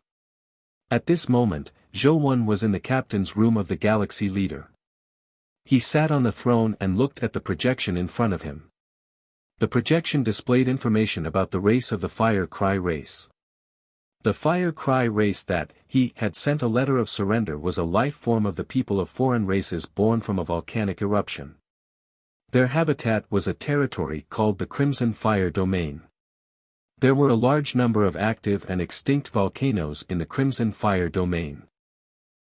Speaker 1: At this moment, Zhou was in the captain's room of the galaxy leader. He sat on the throne and looked at the projection in front of him. The projection displayed information about the race of the Fire Cry race. The Fire Cry race that he had sent a letter of surrender was a life form of the people of foreign races born from a volcanic eruption. Their habitat was a territory called the Crimson Fire Domain. There were a large number of active and extinct volcanoes in the Crimson Fire Domain.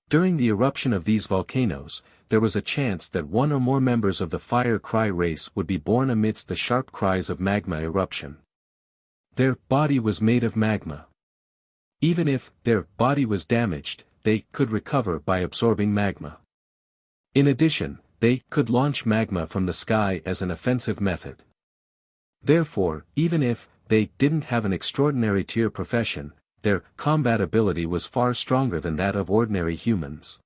Speaker 1: During the eruption of these volcanoes, there was a chance that one or more members of the Fire Cry race would be born amidst the sharp cries of magma eruption. Their body was made of magma. Even if their body was damaged, they could recover by absorbing magma. In addition, they could launch magma from the sky as an offensive method. Therefore, even if they didn't have an extraordinary tier profession, their combat ability was far stronger than that of ordinary humans.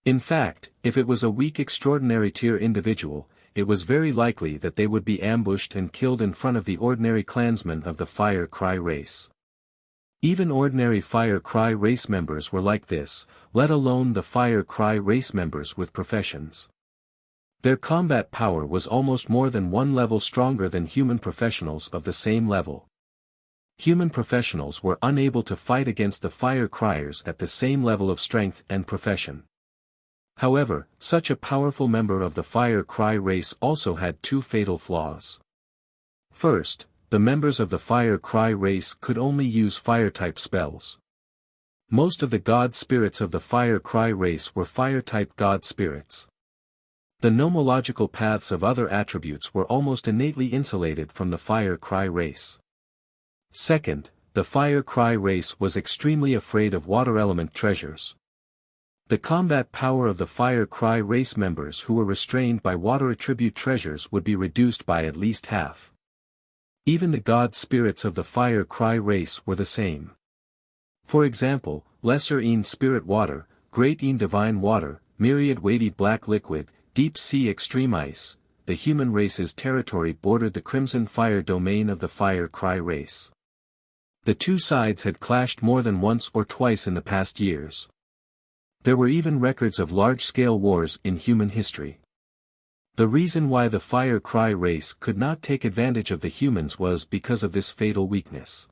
Speaker 1: In fact, if it was a weak extraordinary tier individual, it was very likely that they would be ambushed and killed in front of the ordinary clansmen of the Fire Cry race. Even ordinary Fire Cry race members were like this, let alone the Fire Cry race members with professions. Their combat power was almost more than one level stronger than human professionals of the same level. Human professionals were unable to fight against the Fire Criers at the same level of strength and profession. However, such a powerful member of the Fire Cry race also had two fatal flaws. First, the members of the Fire Cry race could only use fire-type spells. Most of the god spirits of the Fire Cry race were fire-type god spirits. The nomological paths of other attributes were almost innately insulated from the Fire Cry race. Second, the Fire Cry race was extremely afraid of water element treasures. The combat power of the Fire Cry race members who were restrained by water attribute treasures would be reduced by at least half. Even the god spirits of the Fire Cry race were the same. For example, Lesser Een Spirit Water, Great Een Divine Water, Myriad Weighty Black Liquid, Deep Sea Extreme Ice, the human race's territory bordered the Crimson Fire Domain of the Fire Cry race. The two sides had clashed more than once or twice in the past years. There were even records of large-scale wars in human history. The reason why the Fire Cry race could not take advantage of the humans was because of this fatal weakness.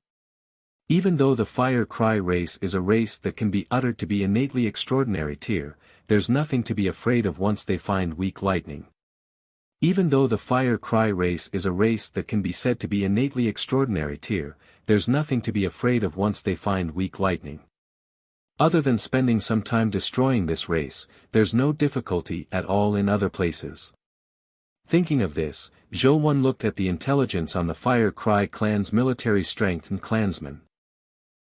Speaker 1: Even though the Fire Cry race is a race that can be uttered to be innately extraordinary tier, there's nothing to be afraid of once they find weak lightning. Even though the Fire Cry race is a race that can be said to be innately extraordinary tier, there's nothing to be afraid of once they find weak lightning. Other than spending some time destroying this race, there's no difficulty at all in other places. Thinking of this, Zhou looked at the intelligence on the Fire Cry clan's military strength and clansmen.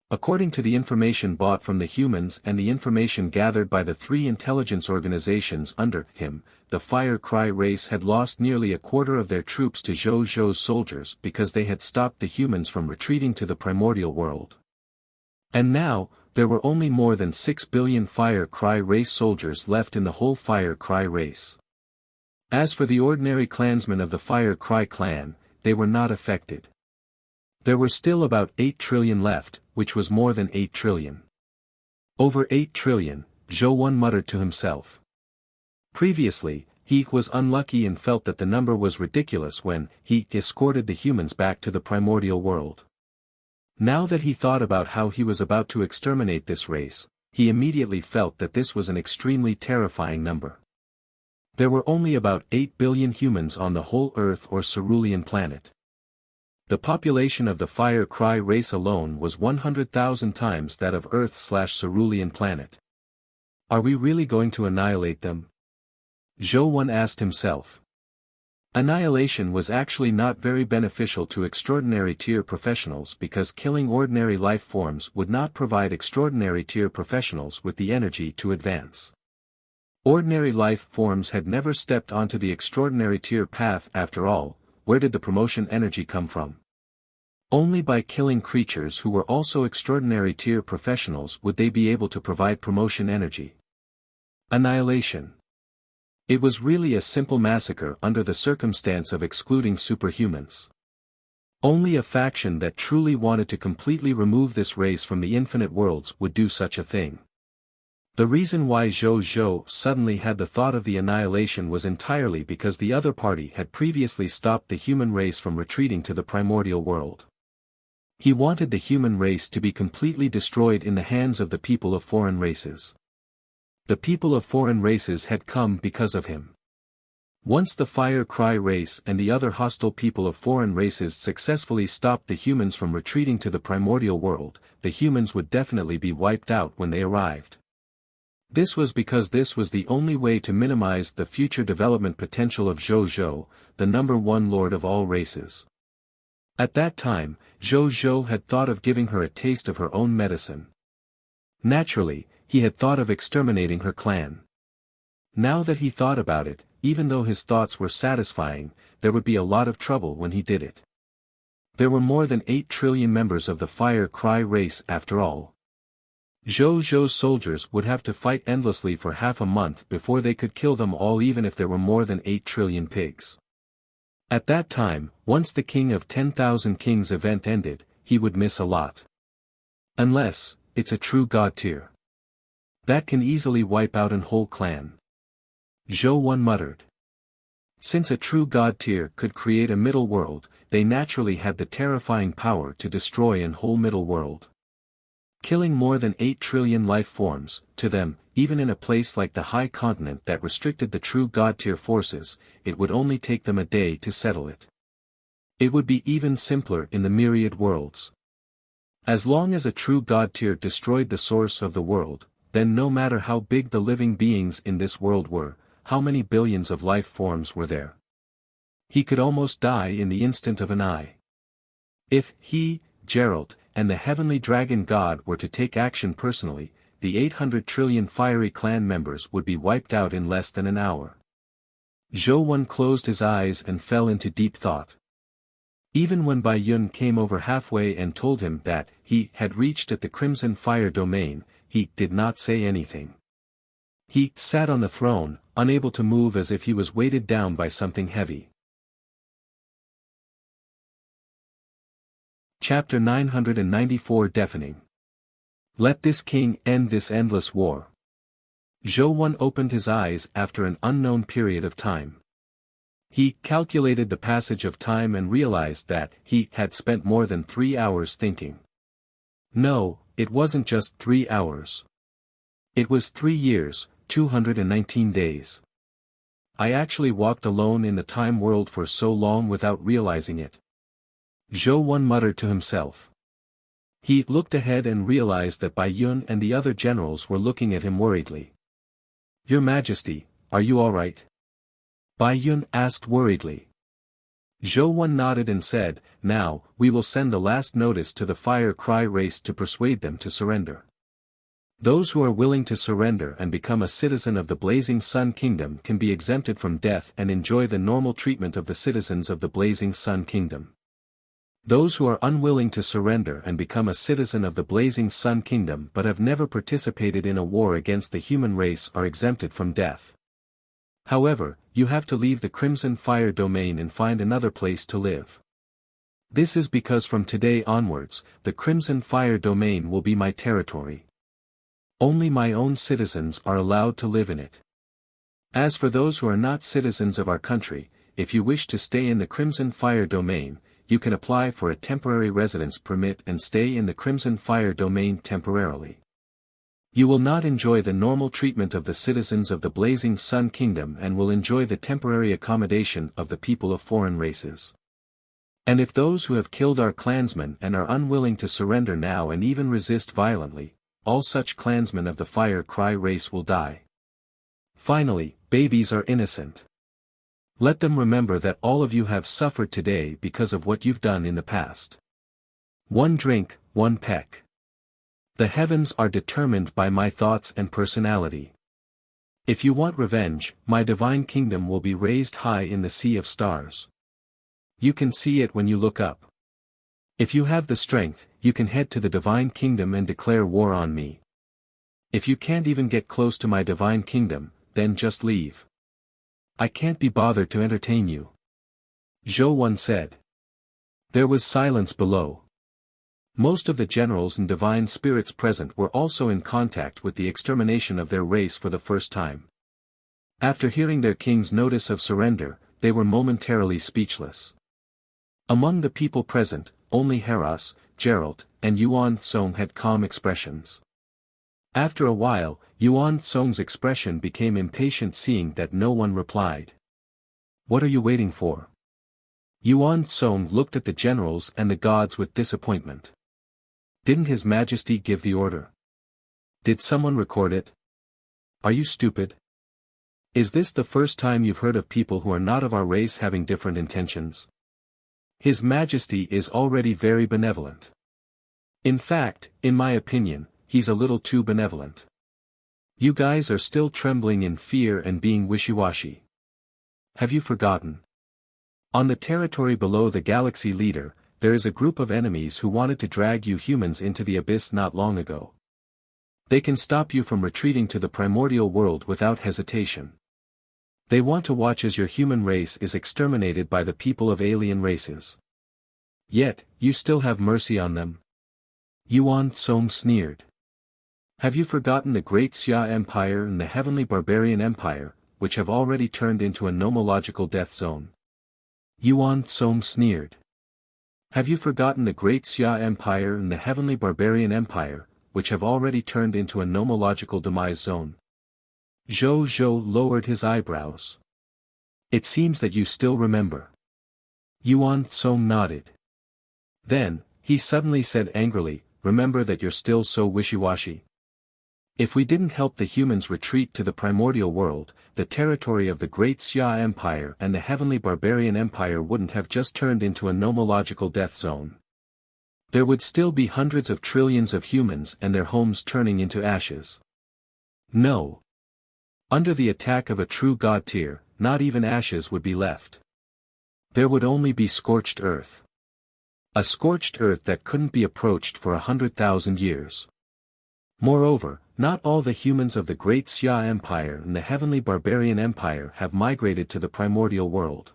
Speaker 1: According to the information bought from the humans and the information gathered by the three intelligence organizations under him, the Fire Cry race had lost nearly a quarter of their troops to Zhou's soldiers because they had stopped the humans from retreating to the primordial world. And now, there were only more than 6 billion Fire Cry race soldiers left in the whole Fire Cry race. As for the ordinary clansmen of the Fire Cry clan, they were not affected. There were still about 8 trillion left, which was more than 8 trillion. Over 8 trillion, Zhou muttered to himself. Previously, he was unlucky and felt that the number was ridiculous when he escorted the humans back to the primordial world. Now that he thought about how he was about to exterminate this race, he immediately felt that this was an extremely terrifying number. There were only about 8 billion humans on the whole Earth or cerulean planet. The population of the Fire Cry race alone was 100,000 times that of Earth/cerulean planet. Are we really going to annihilate them? Zhou asked himself. Annihilation was actually not very beneficial to extraordinary tier professionals because killing ordinary life forms would not provide extraordinary tier professionals with the energy to advance. Ordinary life forms had never stepped onto the extraordinary tier path after all. Where did the promotion energy come from? Only by killing creatures who were also extraordinary tier professionals would they be able to provide promotion energy. Annihilation. It was really a simple massacre under the circumstance of excluding superhumans. Only a faction that truly wanted to completely remove this race from the infinite worlds would do such a thing. The reason why Zhou Zhou suddenly had the thought of the annihilation was entirely because the other party had previously stopped the human race from retreating to the primordial world. He wanted the human race to be completely destroyed in the hands of the people of foreign races. The people of foreign races had come because of him. Once the Fire Cry race and the other hostile people of foreign races successfully stopped the humans from retreating to the primordial world, the humans would definitely be wiped out when they arrived. This was because this was the only way to minimize the future development potential of Zhou Zhou, the number one lord of all races. At that time, Zhou Zhou had thought of giving her a taste of her own medicine. Naturally, he had thought of exterminating her clan. Now that he thought about it, even though his thoughts were satisfying, there would be a lot of trouble when he did it. There were more than 8 trillion members of the Fire Cry race after all. Zhou Zhou's soldiers would have to fight endlessly for half a month before they could kill them all, even if there were more than 8 trillion pigs. At that time, once the King of 10,000 Kings event ended, he would miss a lot. Unless, it's a true god tier. That can easily wipe out an whole clan. Zhou Wen muttered. Since a true god tier could create a middle world, they naturally had the terrifying power to destroy an whole middle world. Killing more than 8 trillion life forms, to them, even in a place like the High Continent that restricted the true god tier forces, it would only take them a day to settle it. It would be even simpler in the myriad worlds. As long as a true god tier destroyed the source of the world, then no matter how big the living beings in this world were, how many billions of life forms were there, he could almost die in the instant of an eye. If he, Geralt, and the heavenly dragon god were to take action personally, the 800 trillion fiery clan members would be wiped out in less than an hour. Zhou Wen closed his eyes and fell into deep thought. Even when Bai Yun came over halfway and told him that he had reached at the Crimson Fire domain, he did not say anything. He sat on the throne, unable to move, as if he was weighted down by something heavy. Chapter 994 Deafening. Let this king end this endless war. Zhou Wen opened his eyes after an unknown period of time. He calculated the passage of time and realized that he had spent more than 3 hours thinking. No, it wasn't just 3 hours. It was 3 years, 219 days. I actually walked alone in the time world for so long without realizing it. Zhou Wen muttered to himself. He looked ahead and realized that Bai Yun and the other generals were looking at him worriedly. Your Majesty, are you all right? Bai Yun asked worriedly. Zhou Wen nodded and said, now, we will send the last notice to the Fire Cry race to persuade them to surrender. Those who are willing to surrender and become a citizen of the Blazing Sun Kingdom can be exempted from death and enjoy the normal treatment of the citizens of the Blazing Sun Kingdom. Those who are unwilling to surrender and become a citizen of the Blazing Sun Kingdom but have never participated in a war against the human race are exempted from death. However, you have to leave the Crimson Fire domain and find another place to live. This is because from today onwards, the Crimson Fire domain will be my territory. Only my own citizens are allowed to live in it. As for those who are not citizens of our country, if you wish to stay in the Crimson Fire domain, you can apply for a temporary residence permit and stay in the Crimson Fire domain temporarily. You will not enjoy the normal treatment of the citizens of the Blazing Sun Kingdom and will enjoy the temporary accommodation of the people of foreign races. And if those who have killed our clansmen and are unwilling to surrender now and even resist violently, all such clansmen of the Fire Cry race will die. Finally, babies are innocent. Let them remember that all of you have suffered today because of what you've done in the past. One drink, one peck. The heavens are determined by my thoughts and personality. If you want revenge, my divine kingdom will be raised high in the sea of stars. You can see it when you look up. If you have the strength, you can head to the divine kingdom and declare war on me. If you can't even get close to my divine kingdom, then just leave. I can't be bothered to entertain you. Zhou Wan said. There was silence below. Most of the generals and divine spirits present were also in contact with the extermination of their race for the first time. After hearing their king's notice of surrender, they were momentarily speechless. Among the people present, only Heras, Gerald, and Yuan Song had calm expressions. After a while, Yuan Song's expression became impatient, seeing that no one replied. What are you waiting for? Yuan Song looked at the generals and the gods with disappointment. Didn't His Majesty give the order? Did someone record it? Are you stupid? Is this the first time you've heard of people who are not of our race having different intentions? His Majesty is already very benevolent. In fact, in my opinion, he's a little too benevolent. You guys are still trembling in fear and being wishy-washy. Have you forgotten? On the territory below the galaxy leader, there is a group of enemies who wanted to drag you humans into the abyss not long ago. They can stop you from retreating to the primordial world without hesitation. They want to watch as your human race is exterminated by the people of alien races. Yet, you still have mercy on them? Yuan Song sneered. Have you forgotten the great Xia Empire and the heavenly barbarian empire, which have already turned into a nomological death zone? Yuan Song sneered. Have you forgotten the great Xia Empire and the heavenly barbarian empire, which have already turned into a nomological demise zone? Zhou lowered his eyebrows. It seems that you still remember. Yuan Song nodded. Then, he suddenly said angrily, remember that you're still so wishy-washy? If we didn't help the humans retreat to the primordial world, the territory of the great Xia Empire and the heavenly barbarian empire wouldn't have just turned into a nomological death zone. There would still be hundreds of trillions of humans and their homes turning into ashes. No. Under the attack of a true god tier, not even ashes would be left. There would only be scorched earth. A scorched earth that couldn't be approached for 100,000 years. Moreover, not all the humans of the great Xia Empire and the heavenly barbarian empire have migrated to the primordial world.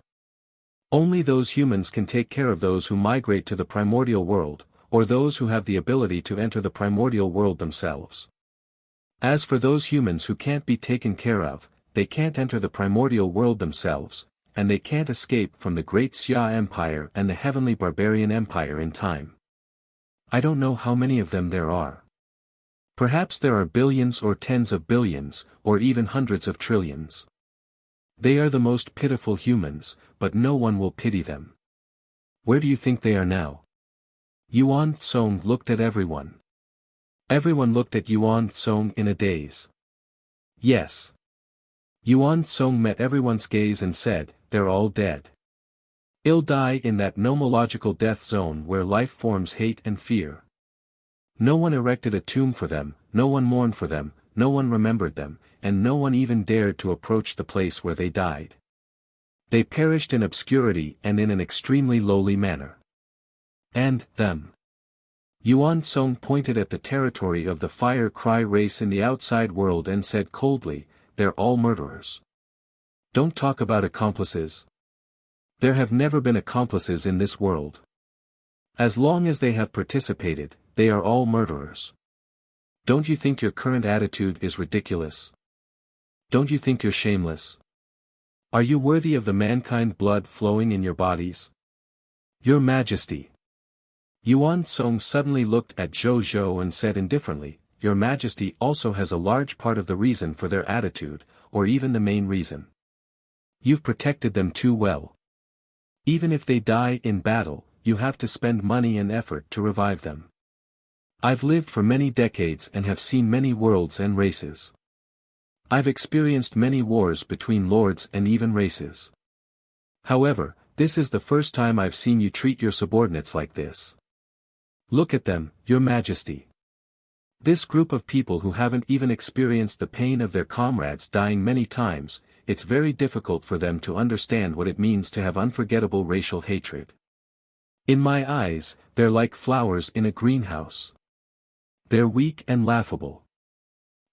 Speaker 1: Only those humans can take care of those who migrate to the primordial world, or those who have the ability to enter the primordial world themselves. As for those humans who can't be taken care of, they can't enter the primordial world themselves, and they can't escape from the great Xia Empire and the heavenly barbarian empire in time. I don't know how many of them there are. Perhaps there are billions or tens of billions, or even hundreds of trillions. They are the most pitiful humans, but no one will pity them. Where do you think they are now? Yuan Song looked at everyone. Everyone looked at Yuan Song in a daze. Yes. Yuan Song met everyone's gaze and said, they're all dead. They'll die in that nomological death zone where life forms hate and fear. No one erected a tomb for them, no one mourned for them, no one remembered them, and no one even dared to approach the place where they died. They perished in obscurity and in an extremely lowly manner. And, them. Yuan Song pointed at the territory of the Fire Cry race in the outside world and said coldly, they're all murderers. Don't talk about accomplices. There have never been accomplices in this world. As long as they have participated, they are all murderers. Don't you think your current attitude is ridiculous? Don't you think you're shameless? Are you worthy of the mankind blood flowing in your bodies? Your Majesty. Yuan Song suddenly looked at Zhou and said indifferently, Your Majesty also has a large part of the reason for their attitude, or even the main reason. You've protected them too well. Even if they die in battle, you have to spend money and effort to revive them. I've lived for many decades and have seen many worlds and races. I've experienced many wars between lords and even races. However, this is the first time I've seen you treat your subordinates like this. Look at them, your majesty. This group of people who haven't even experienced the pain of their comrades dying many times, it's very difficult for them to understand what it means to have unforgettable racial hatred. In my eyes, they're like flowers in a greenhouse. They're weak and laughable.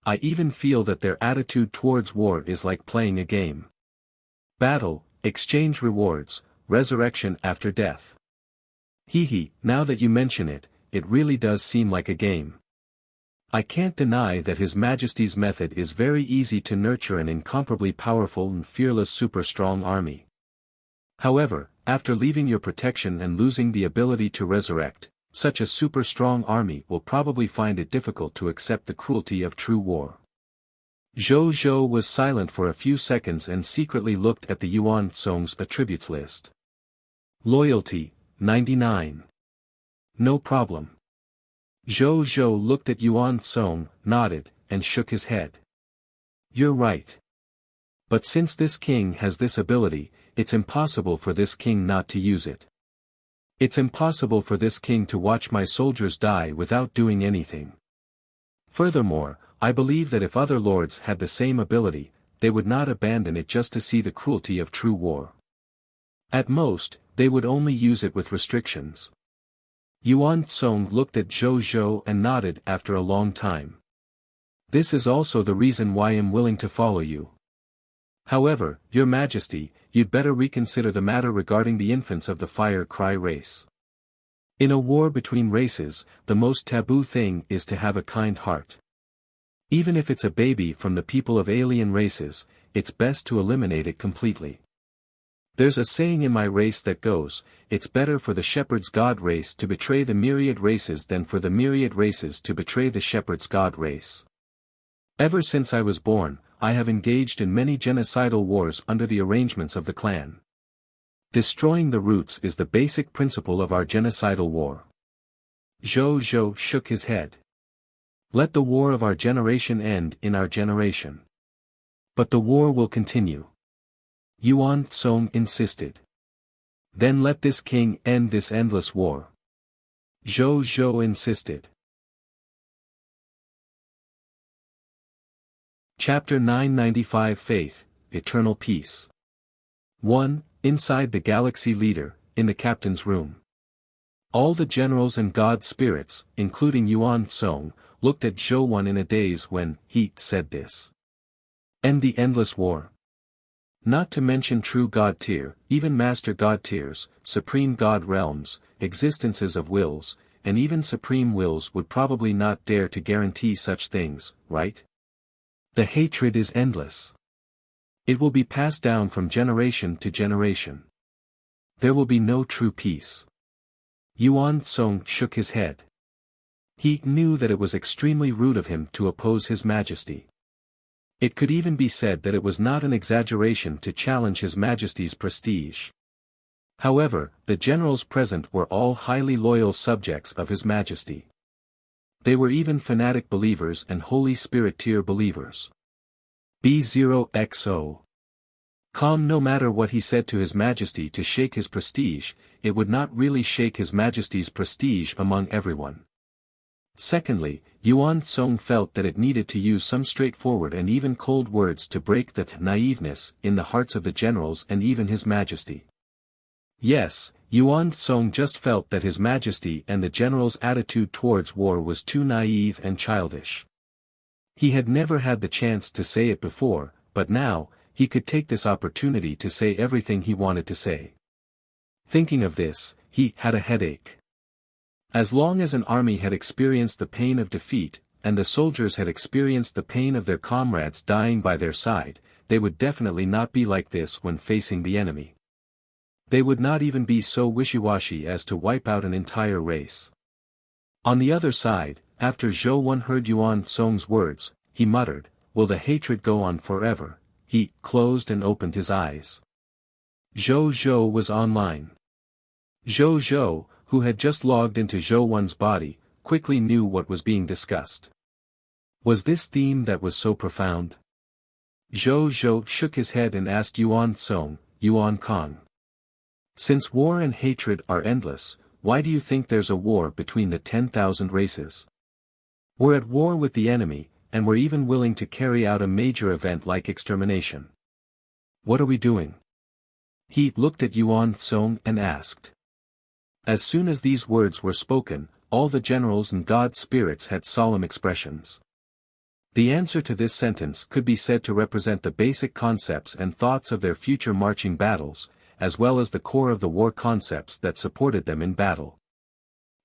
Speaker 1: I even feel that their attitude towards war is like playing a game. Battle, exchange rewards, resurrection after death. Now that you mention it, it really does seem like a game. I can't deny that His Majesty's method is very easy to nurture an incomparably powerful and fearless super-strong army. However, after leaving your protection and losing the ability to resurrect, such a super-strong army will probably find it difficult to accept the cruelty of true war. Zhou Zhou was silent for a few seconds and secretly looked at the Yuan Song's attributes list. Loyalty, 99. No problem. Zhou Zhou looked at Yuan Song, nodded, and shook his head. You're right. But since this king has this ability, it's impossible for this king not to use it. It's impossible for this king to watch my soldiers die without doing anything. Furthermore, I believe that if other lords had the same ability, they would not abandon it just to see the cruelty of true war. At most, they would only use it with restrictions. Yuan Song looked at Zhou Zhou and nodded after a long time. This is also the reason why I'm willing to follow you. However, Your Majesty, you'd better reconsider the matter regarding the infants of the Fire Cry race. In a war between races, the most taboo thing is to have a kind heart. Even if it's a baby from the people of alien races, it's best to eliminate it completely. There's a saying in my race that goes, it's better for the shepherd's god race to betray the myriad races than for the myriad races to betray the shepherd's god race. Ever since I was born, I have engaged in many genocidal wars under the arrangements of the clan. Destroying the roots is the basic principle of our genocidal war. Zhou Zhou shook his head. Let the war of our generation end in our generation. But the war will continue. Yuan Song insisted. Then let this king end this endless war. Zhou Zhou insisted. Chapter 995 Faith, Eternal Peace. 1. Inside the Galaxy Leader, in the captain's room. All the generals and god spirits, including Yuan Song, looked at Zhou Wan in a daze when he said this. End the endless war. Not to mention true god tier, even master god tiers, supreme god realms, existences of wills, and even supreme wills would probably not dare to guarantee such things, right? The hatred is endless. It will be passed down from generation to generation. There will be no true peace. Yuan Song shook his head. He knew that it was extremely rude of him to oppose His Majesty. It could even be said that it was not an exaggeration to challenge His Majesty's prestige. However, the generals present were all highly loyal subjects of His Majesty. They were even fanatic believers and Holy Spirit tier believers. B0XO. No matter what he said to His Majesty to shake his prestige, it would not really shake His Majesty's prestige among everyone. Secondly, Yuan Song felt that it needed to use some straightforward and even cold words to break the naiveness in the hearts of the generals and even His Majesty. Yes, Yuan Song just felt that His Majesty and the generals' attitude towards war was too naive and childish. He had never had the chance to say it before, but now, he could take this opportunity to say everything he wanted to say. Thinking of this, he had a headache. As long as an army had experienced the pain of defeat, and the soldiers had experienced the pain of their comrades dying by their side, they would definitely not be like this when facing the enemy. They would not even be so wishy-washy as to wipe out an entire race. On the other side, after Zhou Wan heard Yuan Song's words, he muttered, "Will the hatred go on forever?" He closed and opened his eyes. Zhou Zhou was online. Zhou Zhou, who had just logged into Zhou Wan's body, quickly knew what was being discussed. Was this theme that was so profound? Zhou Zhou shook his head and asked Yuan Song, "Yuan Kong. Since war and hatred are endless, why do you think there's a war between the 10,000 races? We're at war with the enemy, and we're even willing to carry out a major event like extermination. What are we doing? He looked at Yuan Tsong and asked. As soon as these words were spoken, all the generals and god spirits had solemn expressions. The answer to this sentence could be said to represent the basic concepts and thoughts of their future marching battles, as well as the core of the war concepts that supported them in battle.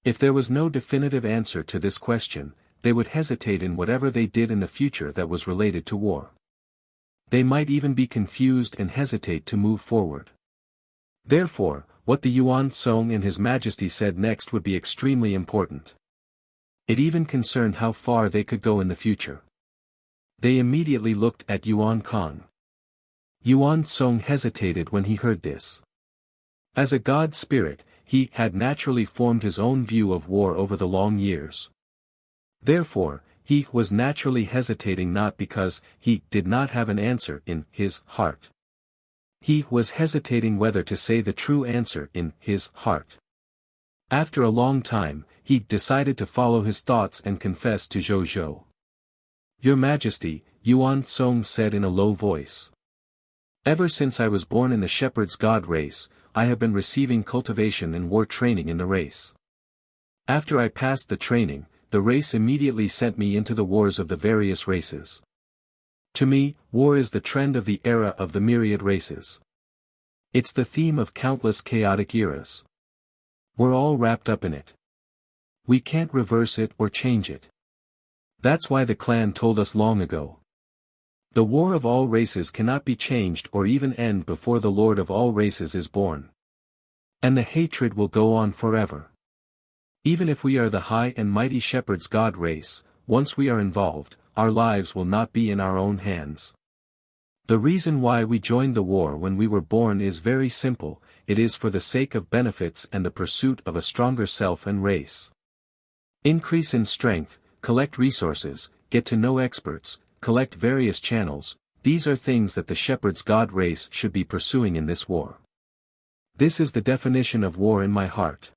Speaker 1: If there was no definitive answer to this question, they would hesitate in whatever they did in the future that was related to war. They might even be confused and hesitate to move forward. Therefore, what the Yuan Tsong and His Majesty said next would be extremely important. It even concerned how far they could go in the future. They immediately looked at Yuan Kong. Yuan Tsong hesitated when he heard this. As a god spirit, he had naturally formed his own view of war over the long years. Therefore, he was naturally hesitating not because he did not have an answer in his heart. He was hesitating whether to say the true answer in his heart. After a long time, he decided to follow his thoughts and confess to Zhou Zhou. Your Majesty, Yuan Tsong said in a low voice. Ever since I was born in the shepherd's god race, I have been receiving cultivation and war training in the race. After I passed the training, the race immediately sent me into the wars of the various races. To me, war is the trend of the era of the myriad races. It's the theme of countless chaotic eras. We're all wrapped up in it. We can't reverse it or change it. That's why the clan told us long ago. The war of all races cannot be changed or even end before the Lord of all races is born. And the hatred will go on forever. Even if we are the high and mighty shepherd's god race, once we are involved, our lives will not be in our own hands. The reason why we joined the war when we were born is very simple, it is for the sake of benefits and the pursuit of a stronger self and race. Increase in strength, collect resources, get to know experts, collect various channels, these are things that the shepherd's god race should be pursuing in this war. This is the definition of war in my heart.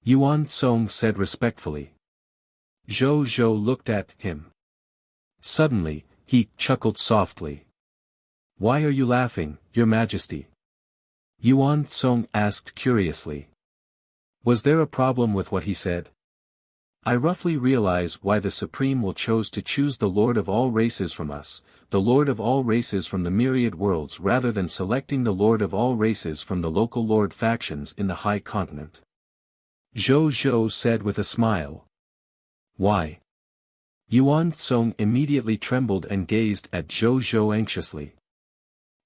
Speaker 1: Yuan Tsong said respectfully. Zhou Zhou looked at him. Suddenly, he chuckled softly. Why are you laughing, Your Majesty? Yuan Tsong asked curiously. Was there a problem with what he said? I roughly realize why the Supreme will chose to choose the Lord of all races from us, the Lord of all races from the myriad worlds rather than selecting the Lord of all races from the local Lord factions in the High Continent. Zhou Zhou said with a smile. Why? Yuan Tsong immediately trembled and gazed at Zhou Zhou anxiously.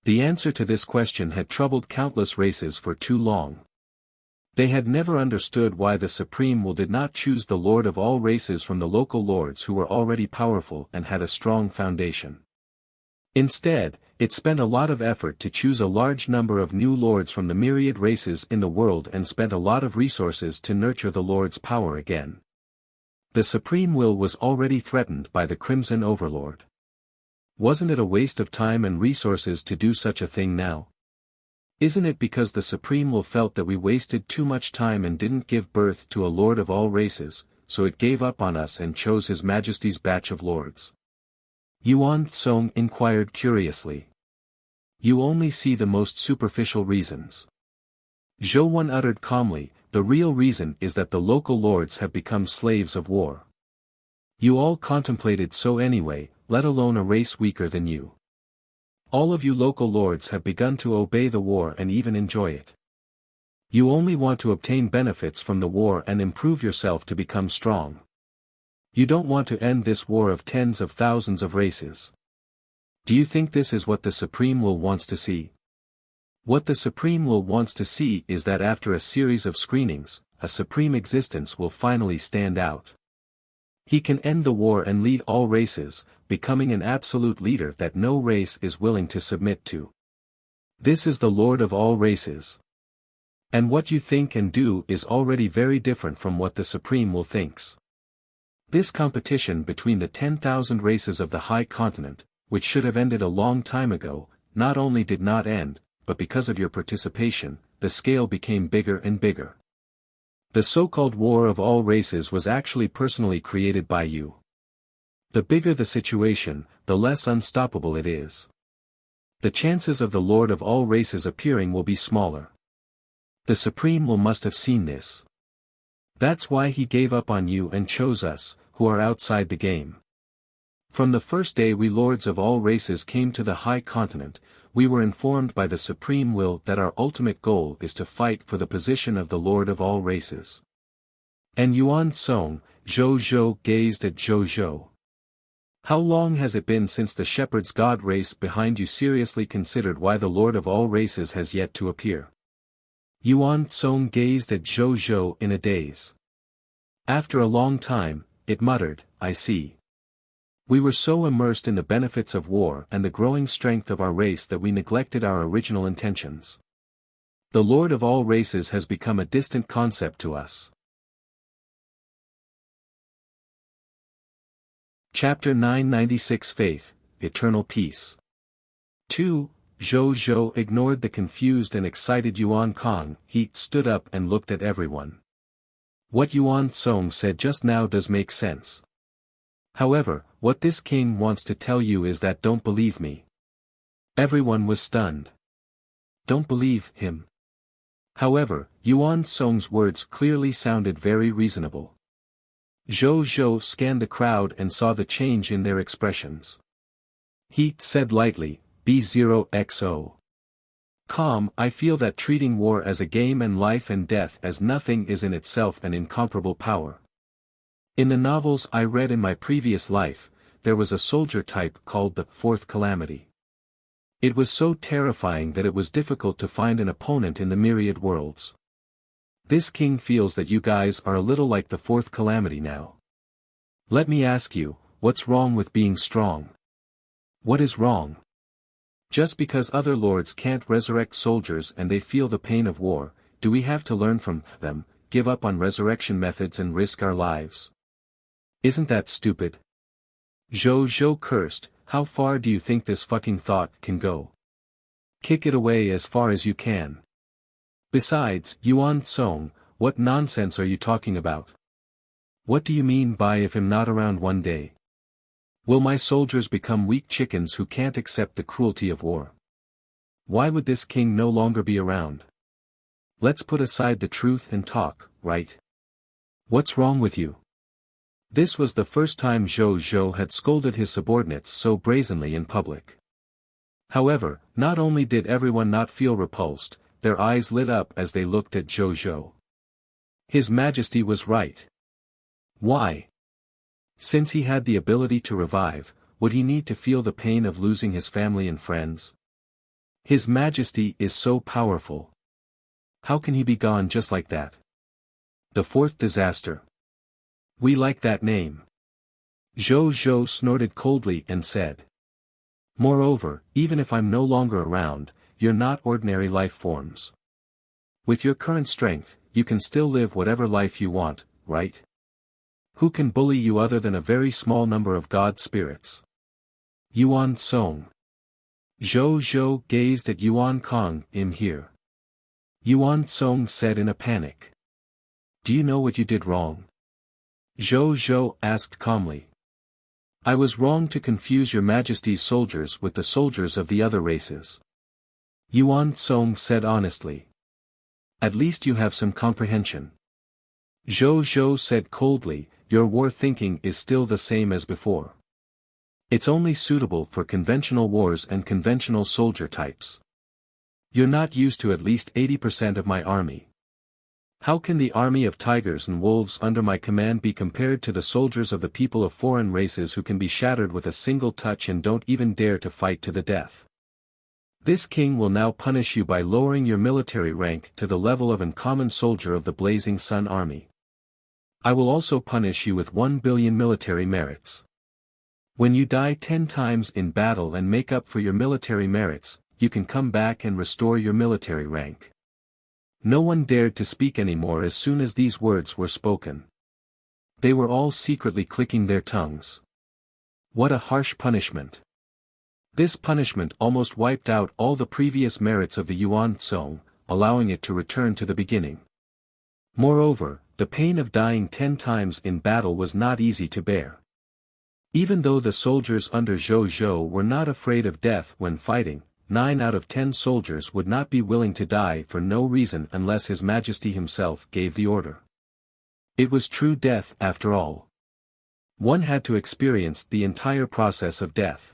Speaker 1: The answer to this question had troubled countless races for too long. They had never understood why the Supreme Will did not choose the Lord of all races from the local lords who were already powerful and had a strong foundation. Instead, it spent a lot of effort to choose a large number of new lords from the myriad races in the world and spent a lot of resources to nurture the Lord's power again. The Supreme Will was already threatened by the Crimson Overlord. Wasn't it a waste of time and resources to do such a thing now? Isn't it because the Supreme Will felt that we wasted too much time and didn't give birth to a Lord of all races, so it gave up on us and chose His Majesty's batch of lords? Yuan Tsong inquired curiously. You only see the most superficial reasons. Zhou Wen uttered calmly, the real reason is that the local lords have become slaves of war. You all contemplated so anyway, let alone a race weaker than you. All of you local lords have begun to obey the war and even enjoy it. You only want to obtain benefits from the war and improve yourself to become strong. You don't want to end this war of tens of thousands of races. Do you think this is what the Supreme Will wants to see? What the Supreme Will wants to see is that after a series of screenings, a supreme existence will finally stand out. He can end the war and lead all races, becoming an absolute leader that no race is willing to submit to. This is the Lord of all races. And what you think and do is already very different from what the Supreme Will thinks. This competition between the 10,000 races of the High Continent, which should have ended a long time ago, not only did not end, but because of your participation, the scale became bigger and bigger. The so-called war of all races was actually personally created by you. The bigger the situation, the less unstoppable it is. The chances of the Lord of all races appearing will be smaller. The Supreme will must have seen this. That's why he gave up on you and chose us, who are outside the game. From the first day we lords of all races came to the high continent, we were informed by the Supreme Will that our ultimate goal is to fight for the position of the Lord of all races. And Yuan Tsong, Zhou Zhou gazed at Zhou Zhou. How long has it been since the shepherd's god race behind you seriously considered why the Lord of all races has yet to appear? Yuan Tsong gazed at Zhou Zhou in a daze. After a long time, it muttered, I see. We were so immersed in the benefits of war and the growing strength of our race that we neglected our original intentions. The Lord of all races has become a distant concept to us. Chapter 996 Faith, Eternal Peace. 2. Zhou Zhou ignored the confused and excited Yuan Kong. He stood up and looked at everyone. What Yuan Tsong said just now does make sense. However, what this king wants to tell you is that don't believe me. Everyone was stunned. Don't believe him. However, Yuan Tsong's words clearly sounded very reasonable. Zhou Zhou scanned the crowd and saw the change in their expressions. He said lightly, B0XO. Calm, I feel that treating war as a game and life and death as nothing is in itself an incomparable power. In the novels I read in my previous life, there was a soldier type called the Fourth Calamity. It was so terrifying that it was difficult to find an opponent in the myriad worlds. This king feels that you guys are a little like the Fourth Calamity now. Let me ask you, what's wrong with being strong? What is wrong? Just because other lords can't resurrect soldiers and they feel the pain of war, do we have to learn from them, give up on resurrection methods and risk our lives? Isn't that stupid? Zhou Zhou cursed, how far do you think this fucking thought can go? Kick it away as far as you can. Besides, Yuan Tsong, what nonsense are you talking about? What do you mean by if I'm not around one day? Will my soldiers become weak chickens who can't accept the cruelty of war? Why would this king no longer be around? Let's put aside the truth and talk, right? What's wrong with you? This was the first time Zhou Zhou had scolded his subordinates so brazenly in public. However, not only did everyone not feel repulsed, their eyes lit up as they looked at Zhou Zhou. His Majesty was right. Why? Since he had the ability to revive, would he need to feel the pain of losing his family and friends? His Majesty is so powerful. How can he be gone just like that? The fourth disaster. We like that name. Zhou Zhou snorted coldly and said. Moreover, even if I'm no longer around, you're not ordinary life forms. With your current strength, you can still live whatever life you want, right? Who can bully you other than a very small number of god spirits? Yuan Tsong. Zhou Zhou gazed at Yuan Kong. Here. Yuan Tsong said in a panic. Do you know what you did wrong? Zhou Zhou asked calmly. I was wrong to confuse your Majesty's soldiers with the soldiers of the other races. Yuan Tsong said honestly. At least you have some comprehension. Zhou Zhou said coldly, your war thinking is still the same as before. It's only suitable for conventional wars and conventional soldier types. You're not used to at least 80% of my army. How can the army of tigers and wolves under my command be compared to the soldiers of the people of foreign races who can be shattered with a single touch and don't even dare to fight to the death? This king will now punish you by lowering your military rank to the level of an common soldier of the Blazing Sun Army. I will also punish you with 1 billion military merits. When you die 10 times in battle and make up for your military merits, you can come back and restore your military rank. No one dared to speak anymore as soon as these words were spoken. They were all secretly clicking their tongues. What a harsh punishment. This punishment almost wiped out all the previous merits of the Yuan Tsong, allowing it to return to the beginning. Moreover, the pain of dying 10 times in battle was not easy to bear. Even though the soldiers under Zhou Zhou were not afraid of death when fighting, 9 out of 10 soldiers would not be willing to die for no reason unless His Majesty himself gave the order. It was true death after all. One had to experience the entire process of death.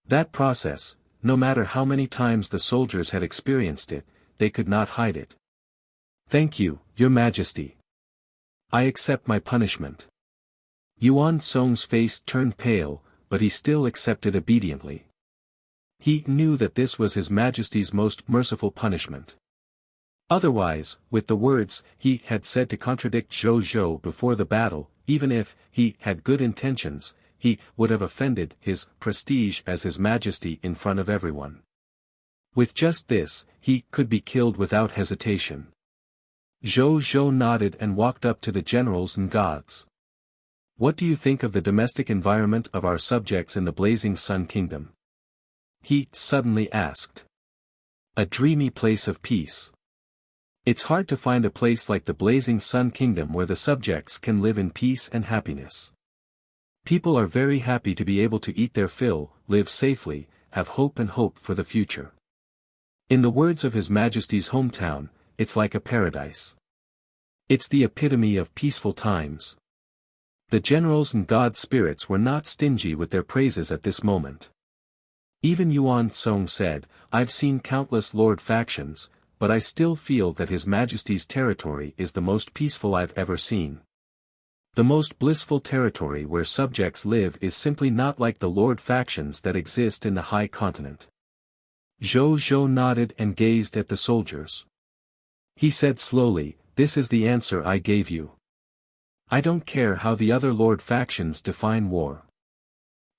Speaker 1: That process, no matter how many times the soldiers had experienced it, they could not hide it. "Thank you, Your Majesty. I accept my punishment." Yuan Song's face turned pale, but he still accepted obediently. He knew that this was His Majesty's most merciful punishment. Otherwise, with the words he had said to contradict Zhou Zhou before the battle, even if he had good intentions, he would have offended his prestige as His Majesty in front of everyone. With just this, he could be killed without hesitation. Zhou Zhou nodded and walked up to the generals and gods. "What do you think of the domestic environment of our subjects in the Blazing Sun Kingdom?" he suddenly asked. "A dreamy place of peace. It's hard to find a place like the Blazing Sun Kingdom where the subjects can live in peace and happiness. People are very happy to be able to eat their fill, live safely, have hope and hope for the future. In the words of His Majesty's hometown, it's like a paradise. It's the epitome of peaceful times." The generals and god spirits were not stingy with their praises at this moment. Even Yuan Song said, "I've seen countless lord factions, but I still feel that His Majesty's territory is the most peaceful I've ever seen. The most blissful territory where subjects live is simply not like the lord factions that exist in the high continent." Zhou Zhou nodded and gazed at the soldiers. He said slowly, "This is the answer I gave you. I don't care how the other lord factions define war.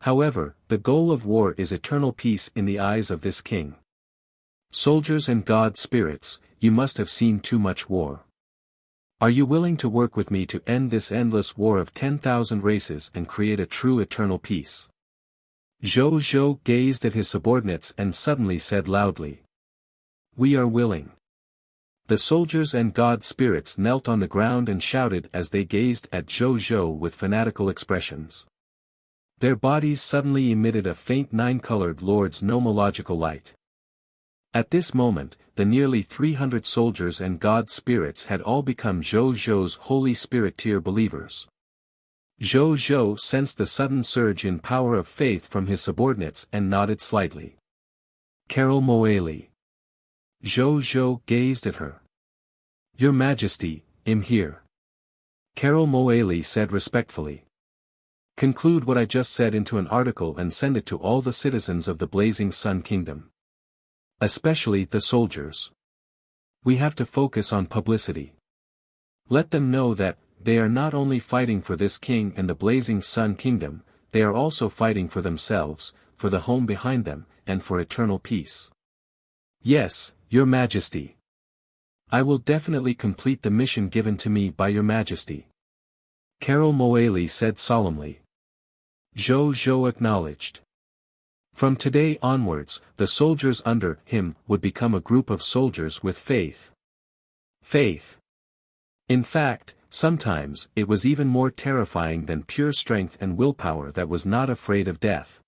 Speaker 1: However, the goal of war is eternal peace in the eyes of this king. Soldiers and god spirits, you must have seen too much war. Are you willing to work with me to end this endless war of 10,000 races and create a true eternal peace?" Zhou Zhou gazed at his subordinates and suddenly said loudly, "We are willing." The soldiers and god spirits knelt on the ground and shouted as they gazed at Zhou Zhou with fanatical expressions. Their bodies suddenly emitted a faint 9-colored Lord's nomological light. At this moment, the nearly 300 soldiers and god spirits had all become Zhou Zhou's Holy Spirit tier believers. Zhou Zhou sensed the sudden surge in power of faith from his subordinates and nodded slightly. "Carol Moeli." Zhou Zhou gazed at her. "Your Majesty, I'm here." Carol Moeli said respectfully. "Conclude what I just said into an article and send it to all the citizens of the Blazing Sun Kingdom. Especially the soldiers. We have to focus on publicity. Let them know that, they are not only fighting for this king and the Blazing Sun Kingdom, they are also fighting for themselves, for the home behind them, and for eternal peace." "Yes, Your Majesty. I will definitely complete the mission given to me by Your Majesty," Carol Moeli said solemnly. Zhou Zhou acknowledged. From today onwards, the soldiers under him would become a group of soldiers with faith. Faith. In fact, sometimes it was even more terrifying than pure strength and willpower that was not afraid of death.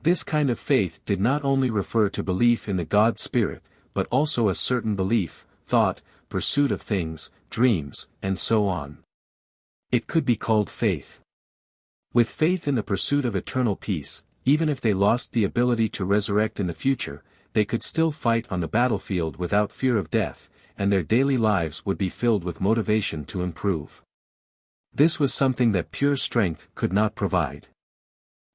Speaker 1: This kind of faith did not only refer to belief in the God Spirit, but also a certain belief, thought, pursuit of things, dreams, and so on. It could be called faith. With faith in the pursuit of eternal peace, even if they lost the ability to resurrect in the future, they could still fight on the battlefield without fear of death, and their daily lives would be filled with motivation to improve. This was something that pure strength could not provide.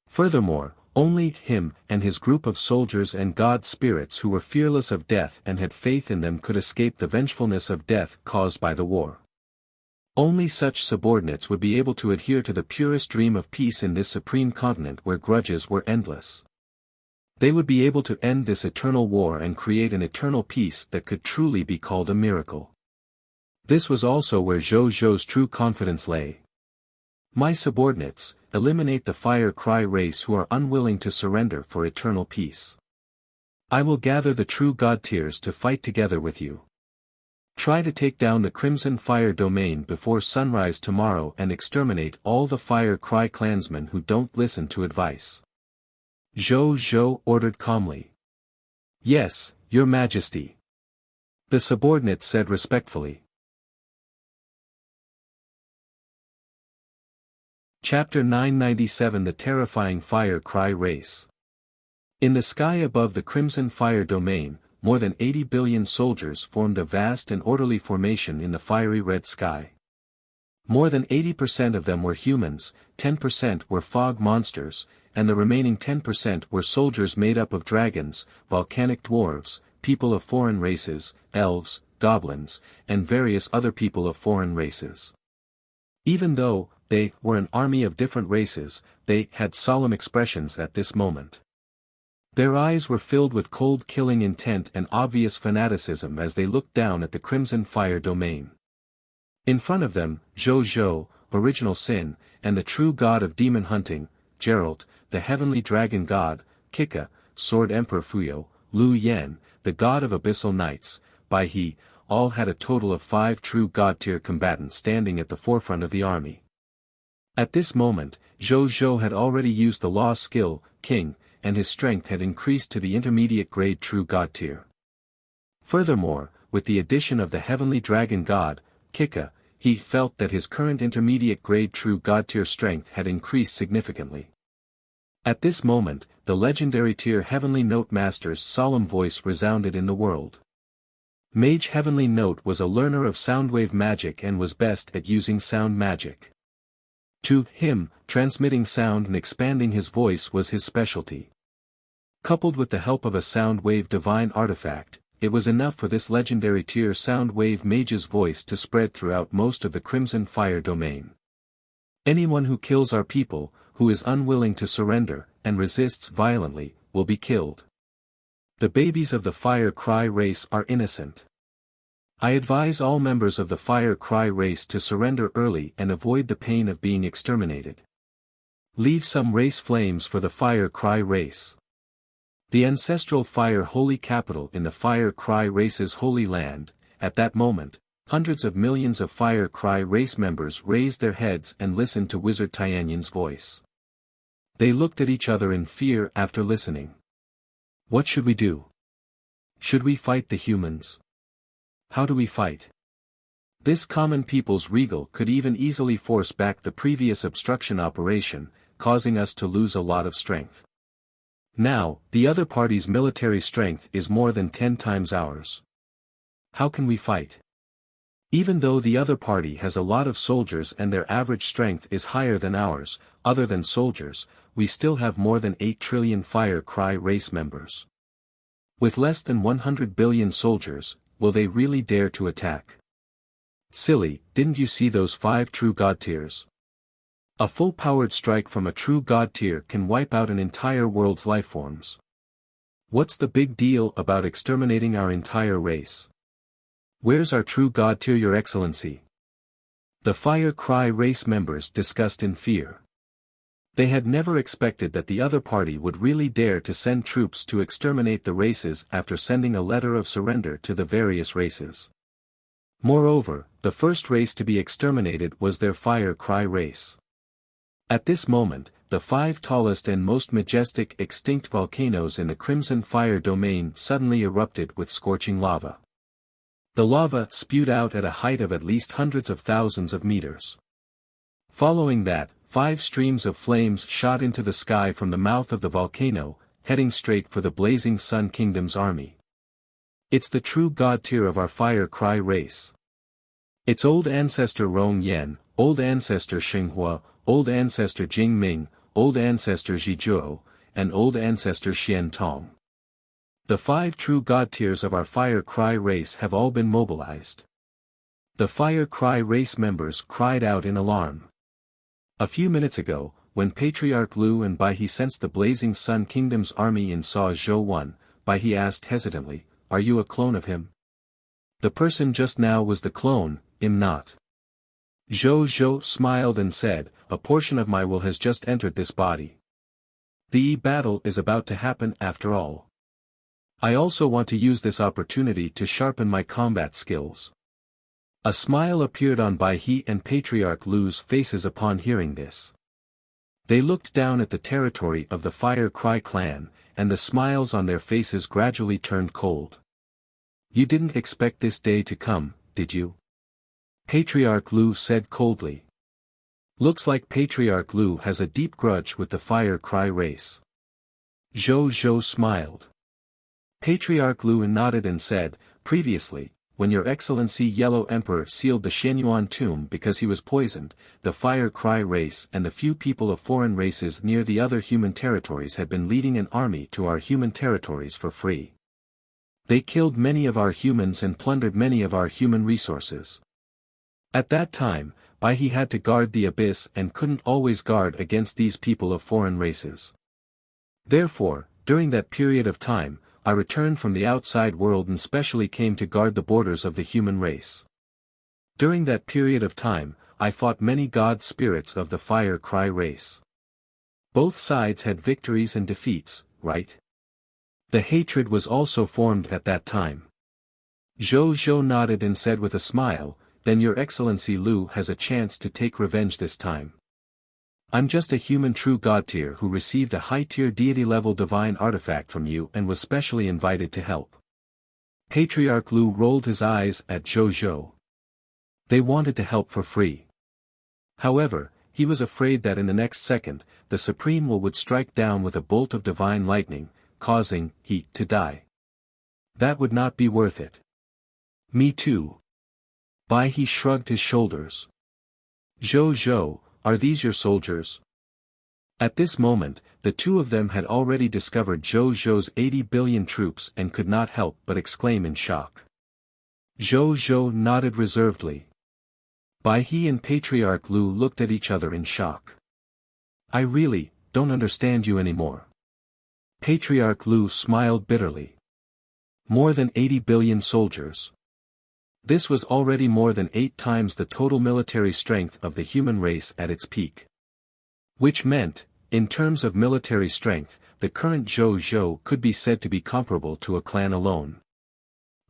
Speaker 1: Furthermore, only him and his group of soldiers and God spirits who were fearless of death and had faith in them could escape the vengefulness of death caused by the war. Only such subordinates would be able to adhere to the purest dream of peace in this supreme continent where grudges were endless. They would be able to end this eternal war and create an eternal peace that could truly be called a miracle. This was also where Zhou Zhou's true confidence lay. My subordinates, eliminate the fire cry race who are unwilling to surrender for eternal peace. I will gather the true God tiers to fight together with you. Try to take down the Crimson Fire domain before sunrise tomorrow and exterminate all the Fire Cry clansmen who don't listen to advice. Zhou Zhou ordered calmly. Yes, Your Majesty. The subordinate said respectfully. Chapter 997 The Terrifying Fire Cry Race. In the sky above the Crimson Fire domain, more than 80 billion soldiers formed a vast and orderly formation in the fiery red sky. More than 80% of them were humans, 10% were fog monsters, and the remaining 10% were soldiers made up of dragons, volcanic dwarves, people of foreign races, elves, goblins, and various other people of foreign races. Even though they were an army of different races, they had solemn expressions at this moment. Their eyes were filled with cold killing intent and obvious fanaticism as they looked down at the Crimson Fire domain. In front of them, Zhou Zhou, original sin, and the true god of demon hunting, Geralt, the heavenly dragon god, Kika, sword emperor Fuyo, Lu Yan, the god of abyssal knights, Bai He, all had a total of 5 true god-tier combatants standing at the forefront of the army. At this moment, Zhou Zhou had already used the law skill, King, and his strength had increased to the intermediate grade true god tier. Furthermore, with the addition of the heavenly dragon god, Kika, he felt that his current intermediate grade true god tier strength had increased significantly. At this moment, the legendary tier Heavenly Note Master's solemn voice resounded in the world. Mage Heavenly Note was a learner of soundwave magic and was best at using sound magic. To him, transmitting sound and expanding his voice was his specialty. Coupled with the help of a sound wave divine artifact, it was enough for this legendary tier sound wave mage's voice to spread throughout most of the Crimson Fire domain. Anyone who kills our people, who is unwilling to surrender, and resists violently, will be killed. The babies of the Fire Cry race are innocent. I advise all members of the Fire Cry race to surrender early and avoid the pain of being exterminated. Leave some race flames for the Fire Cry race. The ancestral fire holy capital in the Fire Cry race's holy land, at that moment, hundreds of millions of Fire Cry race members raised their heads and listened to Wizard Tianyan's voice. They looked at each other in fear after listening. What should we do? Should we fight the humans? How do we fight? This common people's regal could even easily force back the previous obstruction operation, causing us to lose a lot of strength. Now, the other party's military strength is more than 10 times ours. How can we fight? Even though the other party has a lot of soldiers and their average strength is higher than ours, other than soldiers, we still have more than 8 trillion Fire Cry race members. With less than 100 billion soldiers, will they really dare to attack? Silly, didn't you see those 5 true god tiers? A full-powered strike from a true god tier can wipe out an entire world's lifeforms. What's the big deal about exterminating our entire race? Where's our true god tier, Your Excellency? The Fire Cry race members discussed in fear. They had never expected that the other party would really dare to send troops to exterminate the races after sending a letter of surrender to the various races. Moreover, the first race to be exterminated was their Fire Cry race. At this moment, the 5 tallest and most majestic extinct volcanoes in the Crimson Fire domain suddenly erupted with scorching lava. The lava spewed out at a height of at least hundreds of thousands of meters. Following that, 5 streams of flames shot into the sky from the mouth of the volcano, heading straight for the Blazing Sun Kingdom's army. It's the true god tier of our Fire Cry race. It's old ancestor Rong Yan, old ancestor Xinghua, old ancestor Jing Ming, old ancestor Zhizhuo, and old ancestor Xian Tong. The 5 true god tiers of our Fire Cry race have all been mobilized. The Fire Cry race members cried out in alarm. A few minutes ago, when Patriarch Lu and Bai He sensed the Blazing Sun Kingdom's army in Saw Zhou 1, Bai He asked hesitantly, "Are you a clone of him?" The person just now was the clone, I'm not. Zhou Zhou smiled and said, "A portion of my will has just entered this body. The battle is about to happen after all. I also want to use this opportunity to sharpen my combat skills. A smile appeared on Bai He and Patriarch Lu's faces upon hearing this. They looked down at the territory of the Fire Cry clan, and the smiles on their faces gradually turned cold. You didn't expect this day to come, did you? Patriarch Lu said coldly. Looks like Patriarch Lu has a deep grudge with the Fire Cry race. Zhou Zhou smiled. Patriarch Lu nodded and said, previously, when Your Excellency Yellow Emperor sealed the Shenyuan tomb because he was poisoned, the Fire Cry race and the few people of foreign races near the other human territories had been leading an army to our human territories for free. They killed many of our humans and plundered many of our human resources. At that time, Bai He had to guard the abyss and couldn't always guard against these people of foreign races. Therefore, during that period of time, I returned from the outside world and specially came to guard the borders of the human race. During that period of time, I fought many god spirits of the Fire Cry race. Both sides had victories and defeats, right? The hatred was also formed at that time. Zhou Zhou nodded and said with a smile, then Your Excellency Lu has a chance to take revenge this time. I'm just a human true god tier who received a high-tier deity-level divine artifact from you and was specially invited to help. Patriarch Lu rolled his eyes at Zhou Zhou. They wanted to help for free. However, he was afraid that in the next second, the Supreme Will would strike down with a bolt of divine lightning, causing he to die. That would not be worth it. Me too. Bai He shrugged his shoulders. Zhou Zhou, are these your soldiers? At this moment, the two of them had already discovered Zhou Zhou's 80 billion troops and could not help but exclaim in shock. Zhou Zhou nodded reservedly. Bai He and Patriarch Lu looked at each other in shock. I really don't understand you anymore. Patriarch Lu smiled bitterly. More than 80 billion soldiers. This was already more than 8 times the total military strength of the human race at its peak. Which meant, in terms of military strength, the current Zhou Zhou could be said to be comparable to a clan alone.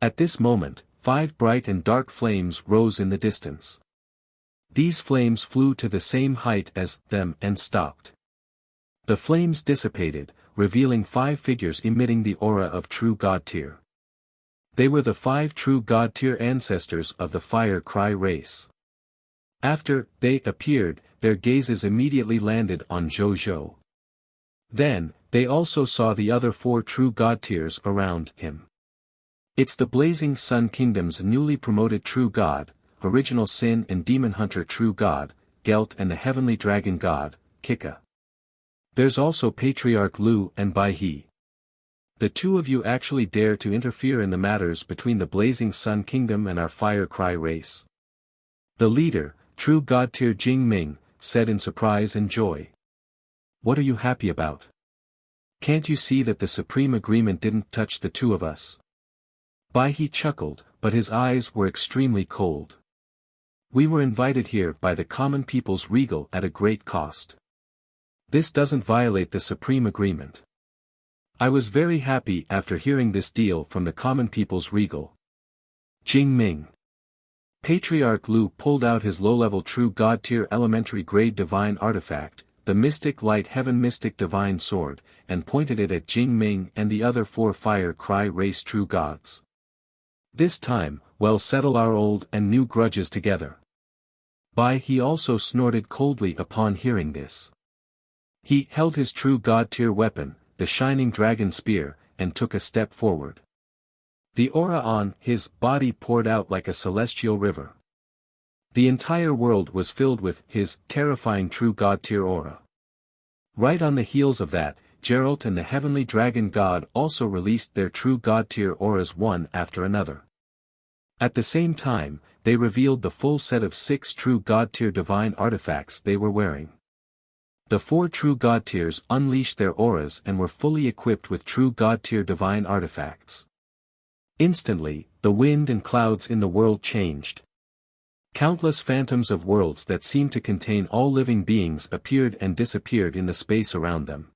Speaker 1: At this moment, 5 bright and dark flames rose in the distance. These flames flew to the same height as them and stopped. The flames dissipated, revealing 5 figures emitting the aura of true god tier. They were the 5 true god-tier ancestors of the Fire Cry race. After they appeared, their gazes immediately landed on Zhou Zhou. Then, they also saw the other 4 true god-tiers around him. It's the Blazing Sun Kingdom's newly promoted true god, Original Sin and Demon Hunter true god, Gelt and the Heavenly Dragon god, Kika. There's also Patriarch Lu and Bai He. The two of you actually dare to interfere in the matters between the Blazing Sun Kingdom and our Fire Cry race. The leader, true god tier Jing Ming, said in surprise and joy. What are you happy about? Can't you see that the supreme agreement didn't touch the two of us? Bai He chuckled, but his eyes were extremely cold. We were invited here by the common people's regal at a great cost. This doesn't violate the supreme agreement. I was very happy after hearing this deal from the common people's regal. Jing Ming. Patriarch Lu pulled out his low-level true god-tier elementary grade divine artifact, the Mystic Light Heaven Mystic Divine Sword, and pointed it at Jing Ming and the other 4 Fire Cry race true gods. This time, we'll settle our old and new grudges together. Bai He also snorted coldly upon hearing this. He held his true god-tier weapon, the Shining Dragon Spear, and took a step forward. The aura on his body poured out like a celestial river. The entire world was filled with his terrifying true god-tier aura. Right on the heels of that, Geralt and the Heavenly Dragon God also released their true god-tier auras one after another. At the same time, they revealed the full set of 6 true god-tier divine artifacts they were wearing. The 4 true god tiers unleashed their auras and were fully equipped with true god tier divine artifacts. Instantly, the wind and clouds in the world changed. Countless phantoms of worlds that seemed to contain all living beings appeared and disappeared in the space around them.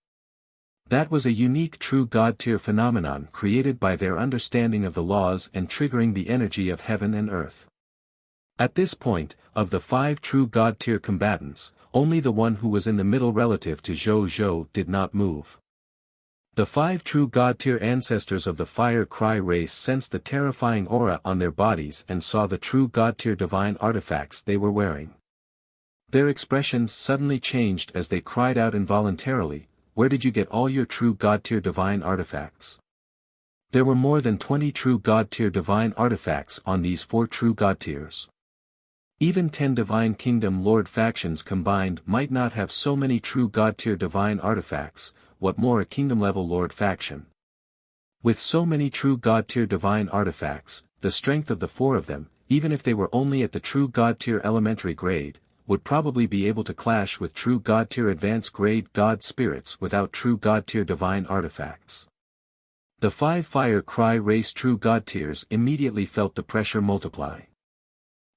Speaker 1: That was a unique true God-tier phenomenon created by their understanding of the laws and triggering the energy of heaven and earth. At this point, of the 5 true God-tier combatants, only the one who was in the middle relative to Zhou Zhou did not move. The 5 true God-tier ancestors of the Fire Cry race sensed the terrifying aura on their bodies and saw the true God-tier divine artifacts they were wearing. Their expressions suddenly changed as they cried out involuntarily, "Where did you get all your true God-tier divine artifacts?" There were more than 20 true God-tier divine artifacts on these 4 true God-tiers. Even 10 Divine Kingdom Lord factions combined might not have so many true God-tier divine artifacts, what more a Kingdom-level Lord faction. With so many true God-tier divine artifacts, the strength of the 4 of them, even if they were only at the true God-tier elementary grade, would probably be able to clash with true God-tier advanced grade God spirits without true God-tier divine artifacts. The 5 Fire Cry race true God-tiers immediately felt the pressure multiply.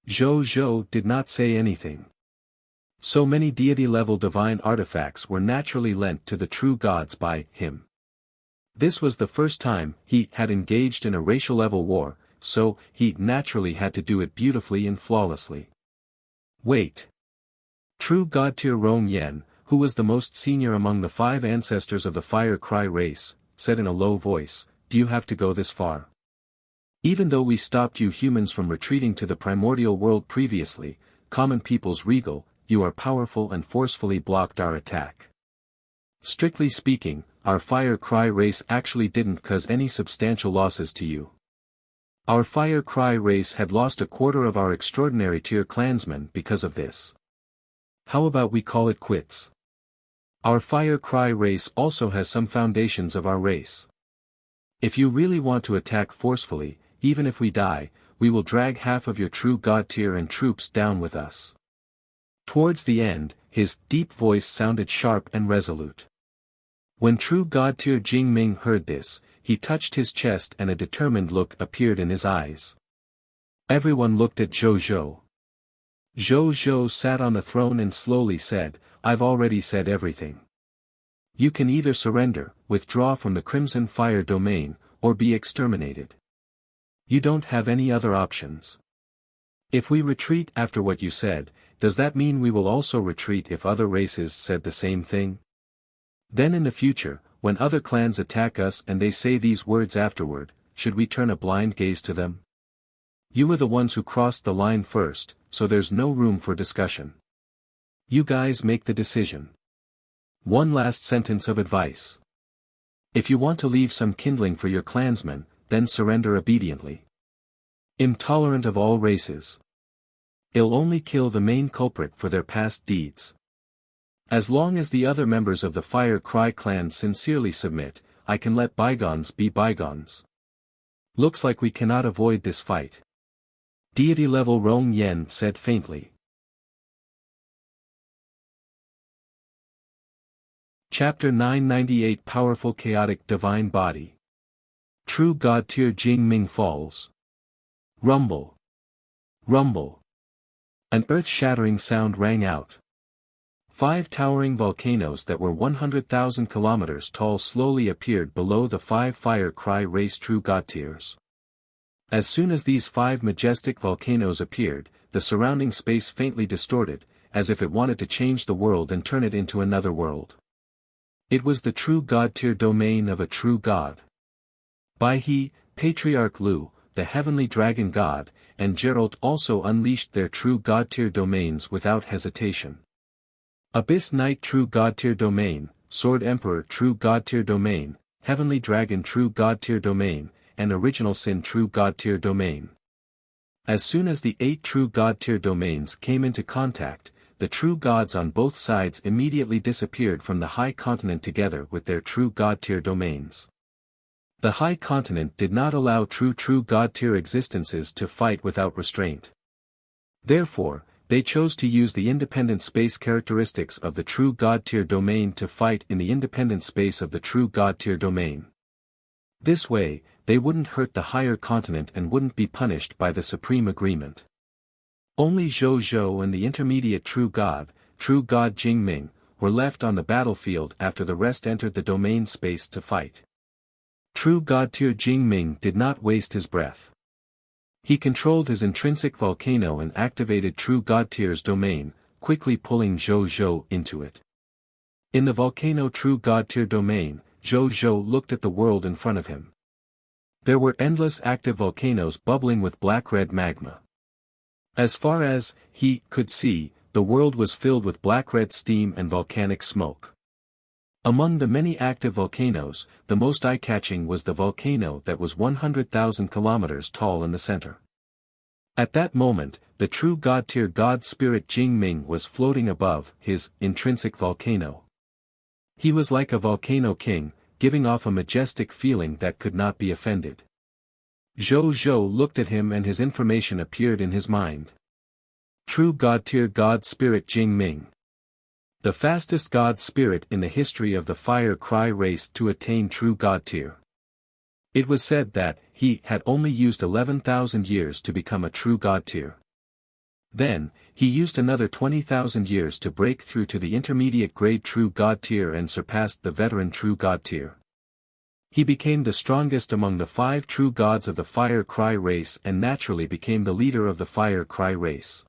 Speaker 1: Zhou Zhou did not say anything. So many deity-level divine artifacts were naturally lent to the true gods by him. This was the first time he had engaged in a racial-level war, so he naturally had to do it beautifully and flawlessly. Wait. True God-tier Rong Yen, who was the most senior among the 5 ancestors of the Fire Cry race, said in a low voice, "Do you have to go this far? Even though we stopped you humans from retreating to the primordial world previously, common people's regal, you are powerful and forcefully blocked our attack. Strictly speaking, our Fire Cry race actually didn't cause any substantial losses to you. Our Fire Cry race had lost a quarter of our extraordinary tier clansmen because of this. How about we call it quits? Our Fire Cry race also has some foundations of our race. If you really want to attack forcefully, even if we die, we will drag half of your true God tier and troops down with us." Towards the end, his deep voice sounded sharp and resolute. When true God tier Jing Ming heard this, he touched his chest and a determined look appeared in his eyes. Everyone looked at Zhou Zhou. Zhou Zhou sat on the throne and slowly said, "I've already said everything. You can either surrender, withdraw from the Crimson Fire domain, or be exterminated. You don't have any other options. If we retreat after what you said, does that mean we will also retreat if other races said the same thing? Then in the future, when other clans attack us and they say these words afterward, should we turn a blind gaze to them? You were the ones who crossed the line first, so there's no room for discussion. You guys make the decision. One last sentence of advice. If you want to leave some kindling for your clansmen, then surrender obediently. Intolerant of all races. It'll only kill the main culprit for their past deeds. As long as the other members of the Fire Cry clan sincerely submit, I can let bygones be bygones. Looks like we cannot avoid this fight." Deity-level Rong Yen said faintly. Chapter 998 Powerful Chaotic Divine Body. True God tier Jing Ming falls. Rumble. Rumble. An earth-shattering sound rang out. 5 towering volcanoes that were 100,000 kilometers tall slowly appeared below the 5 Fire Cry race true God tiers. As soon as these 5 majestic volcanoes appeared, the surrounding space faintly distorted, as if it wanted to change the world and turn it into another world. It was the true God tier domain of a true God. Bai He, Patriarch Lu, the heavenly dragon god, and Geralt also unleashed their true God tier domains without hesitation. Abyss Knight true God tier domain, Sword Emperor true God tier domain, Heavenly Dragon true God tier domain, and Original Sin true God tier domain. As soon as the 8 true God tier domains came into contact, the true gods on both sides immediately disappeared from the High Continent together with their true God tier domains. The High Continent did not allow true God tier existences to fight without restraint. Therefore, they chose to use the independent space characteristics of the true God tier domain to fight in the independent space of the true God tier domain. This way, they wouldn't hurt the higher continent and wouldn't be punished by the Supreme Agreement. Only Zhou Zhou and the intermediate true God Jing Ming, were left on the battlefield after the rest entered the domain space to fight. True God Tier Jingming did not waste his breath. He controlled his intrinsic volcano and activated True God Tier's domain, quickly pulling Zhou Zhou into it. In the volcano True God Tier domain, Zhou Zhou looked at the world in front of him. There were endless active volcanoes bubbling with black-red magma. As far as he could see, the world was filled with black-red steam and volcanic smoke. Among the many active volcanoes, the most eye-catching was the volcano that was 100,000 kilometers tall in the center. At that moment, the True God Tier God Spirit Jingming was floating above his intrinsic volcano. He was like a volcano king, giving off a majestic feeling that could not be offended. Zhou Zhou looked at him and his information appeared in his mind. True God Tier God Spirit Jingming. The fastest God Spirit in the history of the Fire Cry race to attain True God Tier. It was said that he had only used 11,000 years to become a True God Tier. Then, he used another 20,000 years to break through to the intermediate grade True God Tier and surpassed the veteran True God Tier. He became the strongest among the 5 true gods of the Fire Cry race and naturally became the leader of the Fire Cry race.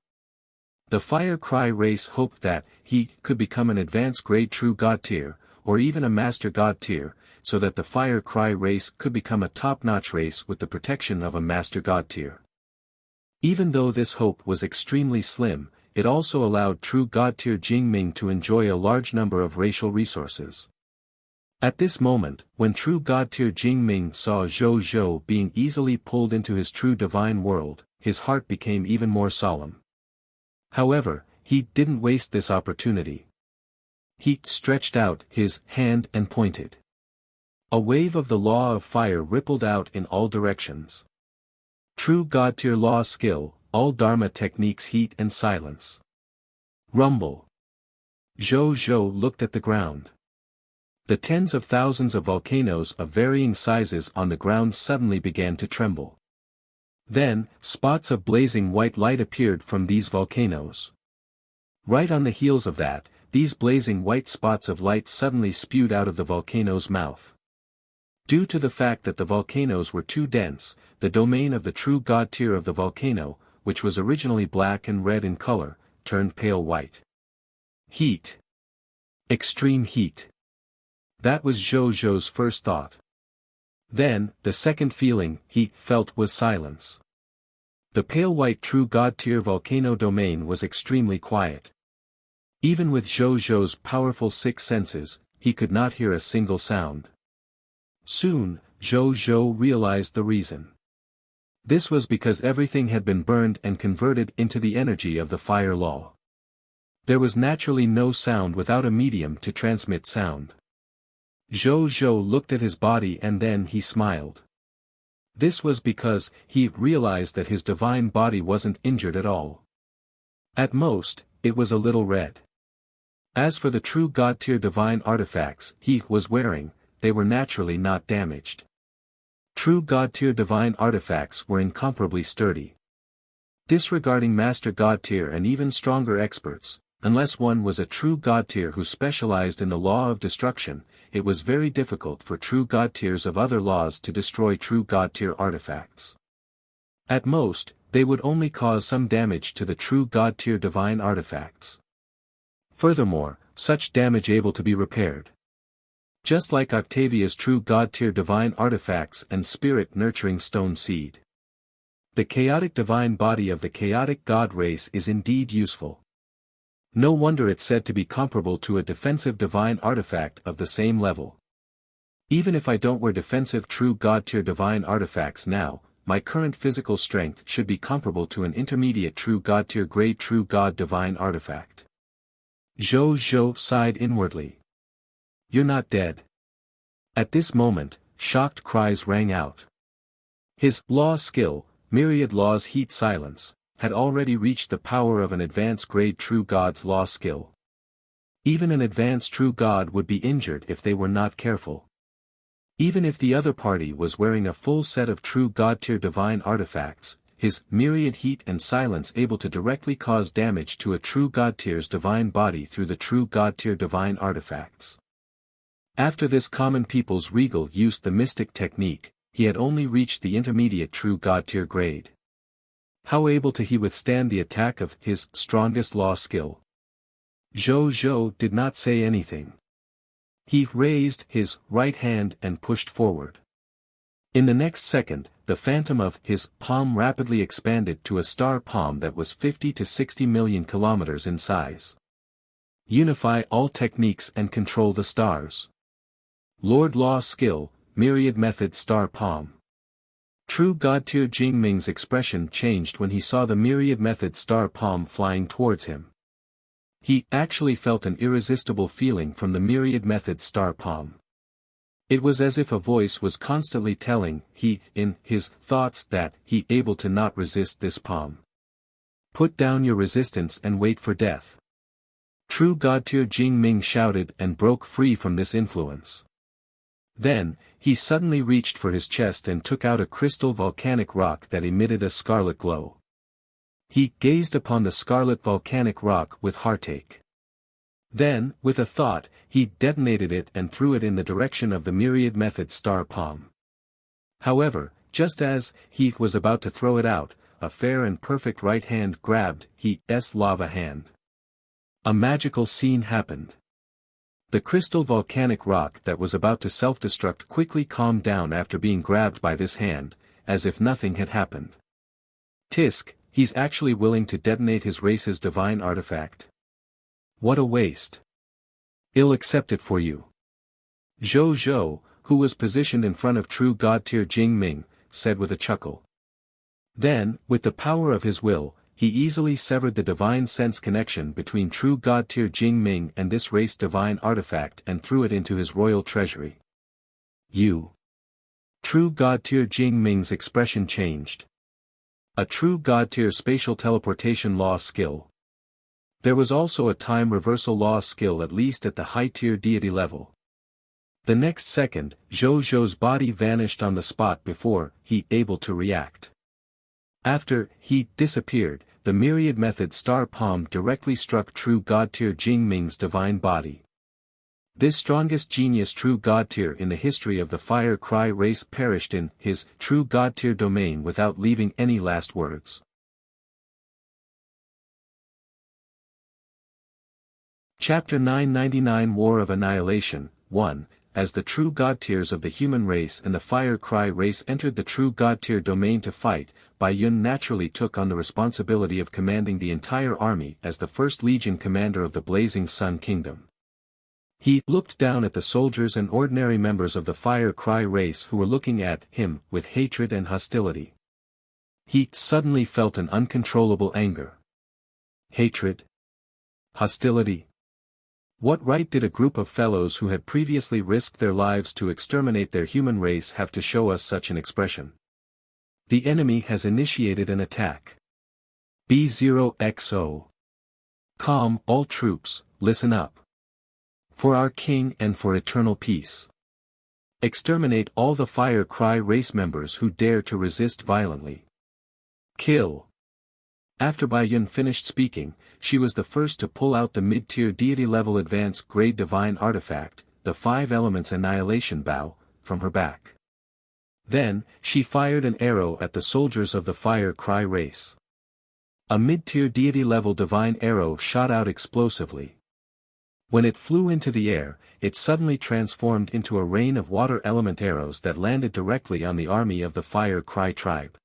Speaker 1: The Fire Cry race hoped that he could become an advanced grade True God Tier, or even a Master God Tier, so that the Fire Cry race could become a top-notch race with the protection of a Master God Tier. Even though this hope was extremely slim, it also allowed True God Tier Jingming to enjoy a large number of racial resources. At this moment, when True God Tier Jingming saw Zhou Zhou being easily pulled into his true divine world, his heart became even more solemn. However, he didn't waste this opportunity. He stretched out his hand and pointed. A wave of the law of fire rippled out in all directions. True God Tier law skill, all Dharma techniques heat and silence. Rumble. Zhou Zhou looked at the ground. The tens of thousands of volcanoes of varying sizes on the ground suddenly began to tremble. Then, spots of blazing white light appeared from these volcanoes. Right on the heels of that, these blazing white spots of light suddenly spewed out of the volcano's mouth. Due to the fact that the volcanoes were too dense, the domain of the True God Tier of the volcano, which was originally black and red in color, turned pale white. Heat. Extreme heat. That was Zhou Zhou's first thought. Then, the second feeling he felt was silence. The pale white True God Tier volcano domain was extremely quiet. Even with Zhou Zhou's powerful 6 senses, he could not hear a single sound. Soon, Zhou Zhou realized the reason. This was because everything had been burned and converted into the energy of the fire law. There was naturally no sound without a medium to transmit sound. Zhou Zhou looked at his body and then he smiled. This was because he realized that his divine body wasn't injured at all. At most, it was a little red. As for the True God Tier divine artifacts he was wearing, they were naturally not damaged. True God Tier divine artifacts were incomparably sturdy. Disregarding Master God Tier and even stronger experts, unless one was a True God Tier who specialized in the law of destruction, it was very difficult for True God Tiers of other laws to destroy True God Tier artifacts. At most, they would only cause some damage to the True God Tier divine artifacts. Furthermore, such damage able to be repaired. Just like Octavia's True God Tier divine artifacts and spirit nurturing stone seed. The chaotic divine body of the chaotic god race is indeed useful. No wonder it's said to be comparable to a defensive divine artifact of the same level. Even if I don't wear defensive True God Tier divine artifacts now, my current physical strength should be comparable to an intermediate True God Tier grade True God divine artifact. Zhou Zhou sighed inwardly. You're not dead. At this moment, shocked cries rang out. His law skill, myriad laws heat silence, had already reached the power of an advanced grade True God's law skill. Even an advanced True God would be injured if they were not careful. Even if the other party was wearing a full set of True God Tier divine artifacts, his myriad heat and silence able to directly cause damage to a true God tier's divine body through the true God tier divine artifacts. After this common people's regal used the mystic technique, he had only reached the intermediate true God tier grade. How able to he withstand the attack of his strongest law skill? Zhou did not say anything. He raised his right hand and pushed forward. In the next second, the phantom of his palm rapidly expanded to a star palm that was 50 to 60 million kilometers in size. Unify all techniques and control the stars. Lord Law skill, myriad method star palm. True God tier Jing Ming's expression changed when he saw the myriad method star palm flying towards him. He actually felt an irresistible feeling from the myriad method star palm. It was as if a voice was constantly telling he, in his thoughts, that he able to not resist this palm. Put down your resistance and wait for death. True God tier Jing Ming shouted and broke free from this influence. Then, he suddenly reached for his chest and took out a crystal volcanic rock that emitted a scarlet glow. He gazed upon the scarlet volcanic rock with heartache. Then, with a thought, he detonated it and threw it in the direction of the myriad method star palm. However, just as he was about to throw it out, a fair and perfect right hand grabbed his lava hand. A magical scene happened. The crystal volcanic rock that was about to self-destruct quickly calmed down after being grabbed by this hand, as if nothing had happened. Tisk, he's actually willing to detonate his race's divine artifact. What a waste. I'll accept it for you. Zhou, who was positioned in front of true God tier Jing Ming, said with a chuckle. Then, with the power of his will, he easily severed the divine sense connection between true God tier Jing Ming and this race divine artifact and threw it into his royal treasury. You. True God tier Jing Ming's expression changed. A true God tier spatial teleportation law skill. There was also a time reversal law skill at least at the high tier deity level. The next second, Zhou's body vanished on the spot before he able to react. After he disappeared, the myriad method star palm directly struck true God tier Jing Ming's divine body. This strongest genius true God tier in the history of the Fire Cry race perished in his true God tier domain without leaving any last words. Chapter 999 War of Annihilation 1. As the true God tiers of the human race and the Fire Cry race entered the true God tier domain to fight, Bai Yun naturally took on the responsibility of commanding the entire army as the first legion commander of the Blazing Sun Kingdom. He looked down at the soldiers and ordinary members of the Fire Cry race who were looking at him with hatred and hostility. He suddenly felt an uncontrollable anger. Hatred? Hostility? What right did a group of fellows who had previously risked their lives to exterminate their human race have to show us such an expression? The enemy has initiated an attack. B0XO. Calm, all troops, listen up. For our king and for eternal peace. Exterminate all the Fire Cry race members who dare to resist violently. Kill. After Bai Yun finished speaking, she was the first to pull out the mid-tier deity-level advanced grade divine artifact, the 5 Elements Annihilation Bow, from her back. Then, she fired an arrow at the soldiers of the Fire Cry race. A mid-tier deity-level divine arrow shot out explosively. When it flew into the air, it suddenly transformed into a rain of water element arrows that landed directly on the army of the Fire Cry tribe.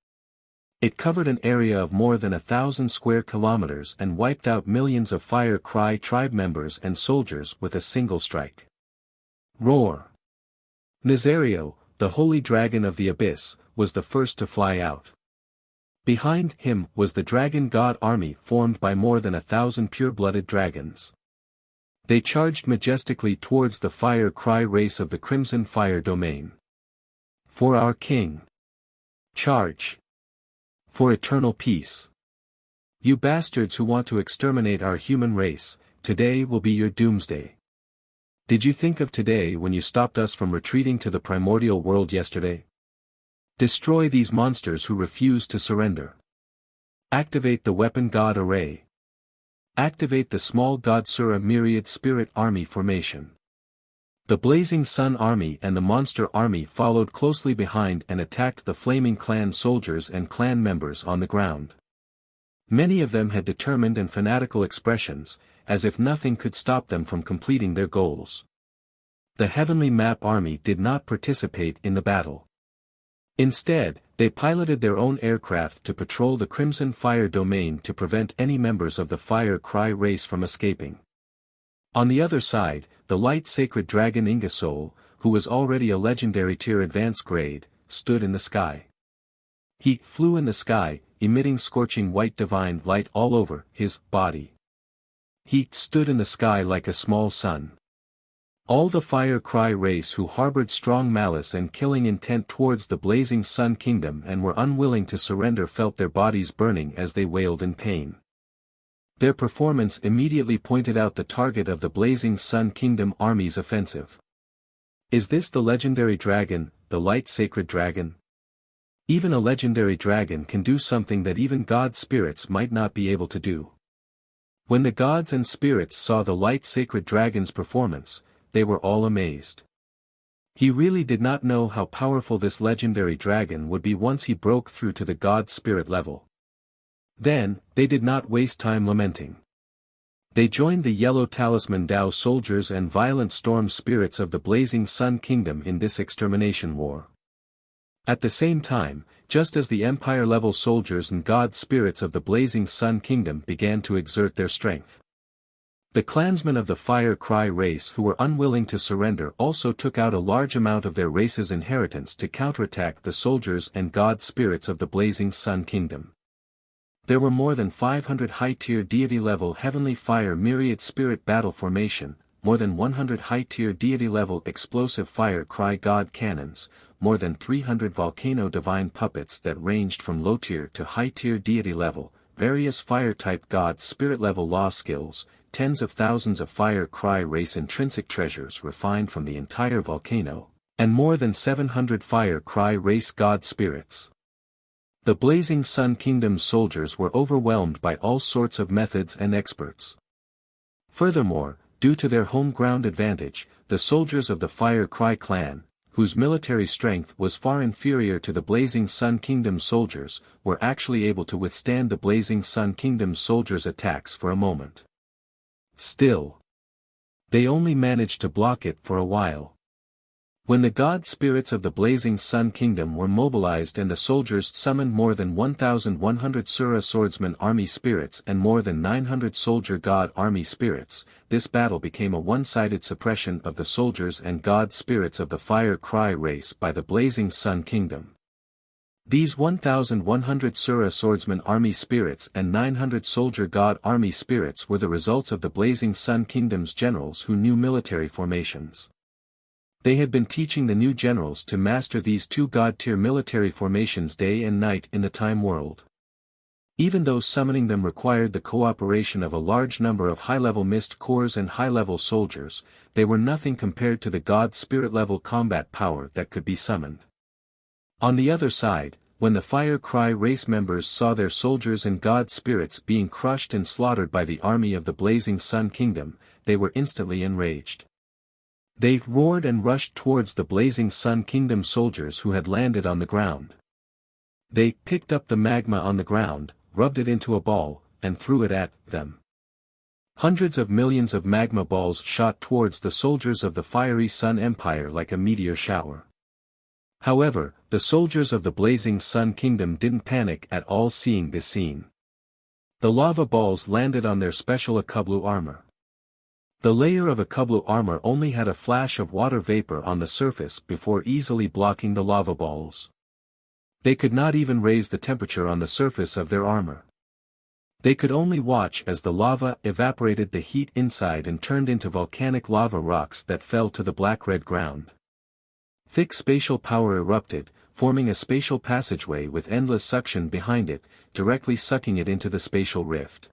Speaker 1: It covered an area of more than 1,000 square kilometers and wiped out millions of Fire Cry tribe members and soldiers with a single strike. Roar! Nazario, the holy dragon of the abyss, was the first to fly out. Behind him was the dragon god army formed by more than 1,000 pure-blooded dragons. They charged majestically towards the Fire Cry race of the Crimson Fire domain. For our king. Charge! For eternal peace. You bastards who want to exterminate our human race, today will be your doomsday. Did you think of today when you stopped us from retreating to the primordial world yesterday? Destroy these monsters who refuse to surrender. Activate the Weapon God Array. Activate the Small God Sura Myriad Spirit Army formation. The Blazing Sun Army and the Monster Army followed closely behind and attacked the flaming clan soldiers and clan members on the ground. Many of them had determined and fanatical expressions, as if nothing could stop them from completing their goals. The Heavenly Map Army did not participate in the battle. Instead, they piloted their own aircraft to patrol the Crimson Fire domain to prevent any members of the Fire Cry race from escaping. On the other side, the Light Sacred Dragon Ingersoll, who was already a legendary tier advance grade, stood in the sky. He flew in the sky, emitting scorching white divine light all over his body. He stood in the sky like a small sun. All the Fire Cry race who harbored strong malice and killing intent towards the Blazing Sun Kingdom and were unwilling to surrender felt their bodies burning as they wailed in pain. Their performance immediately pointed out the target of the Blazing Sun Kingdom army's offensive. Is this the legendary dragon, the Light Sacred Dragon? Even a legendary dragon can do something that even god spirits might not be able to do. When the gods and spirits saw the Light Sacred Dragon's performance, they were all amazed. He really did not know how powerful this legendary dragon would be once he broke through to the god spirit level. Then, they did not waste time lamenting. They joined the Yellow Talisman Dao soldiers and violent storm spirits of the Blazing Sun Kingdom in this extermination war. At the same time, just as the Empire-level soldiers and god spirits of the Blazing Sun Kingdom began to exert their strength, the clansmen of the Fire Cry race who were unwilling to surrender also took out a large amount of their race's inheritance to counterattack the soldiers and god spirits of the Blazing Sun Kingdom. There were more than 500 high-tier deity-level Heavenly Fire Myriad Spirit Battle Formation, more than 100 high-tier deity-level Explosive Fire Cry God Cannons, more than 300 Volcano Divine Puppets that ranged from low-tier to high-tier deity level, various Fire-type God Spirit-level law skills, tens of thousands of Fire Cry race intrinsic treasures refined from the entire volcano, and more than 700 Fire Cry race God spirits. The Blazing Sun Kingdom's soldiers were overwhelmed by all sorts of methods and experts. Furthermore, due to their home ground advantage, the soldiers of the Fire Cry clan, whose military strength was far inferior to the Blazing Sun Kingdom soldiers, were actually able to withstand the Blazing Sun Kingdom soldiers' attacks for a moment. Still, they only managed to block it for a while. When the god spirits of the Blazing Sun Kingdom were mobilized and the soldiers summoned more than 1,100 Sura swordsman army spirits and more than 900 soldier god army spirits, this battle became a one-sided suppression of the soldiers and god spirits of the Fire Cry race by the Blazing Sun Kingdom. These 1,100 Sura swordsman army spirits and 900 soldier god army spirits were the results of the Blazing Sun Kingdom's generals who knew military formations. They had been teaching the new generals to master these two god-tier military formations day and night in the Time World. Even though summoning them required the cooperation of a large number of high-level mist cores and high-level soldiers, they were nothing compared to the god spirit-level combat power that could be summoned. On the other side, when the Fire Cry race members saw their soldiers and god spirits being crushed and slaughtered by the army of the Blazing Sun Kingdom, they were instantly enraged. They roared and rushed towards the Blazing Sun Kingdom soldiers who had landed on the ground. They picked up the magma on the ground, rubbed it into a ball, and threw it at them. Hundreds of millions of magma balls shot towards the soldiers of the Fiery Sun Empire like a meteor shower. However, the soldiers of the Blazing Sun Kingdom didn't panic at all seeing this scene. The lava balls landed on their special Akublu armor. The layer of Akublu armor only had a flash of water vapor on the surface before easily blocking the lava balls. They could not even raise the temperature on the surface of their armor. They could only watch as the lava evaporated the heat inside and turned into volcanic lava rocks that fell to the black-red ground. Thick spatial power erupted, forming a spatial passageway with endless suction behind it, directly sucking it into the spatial rift.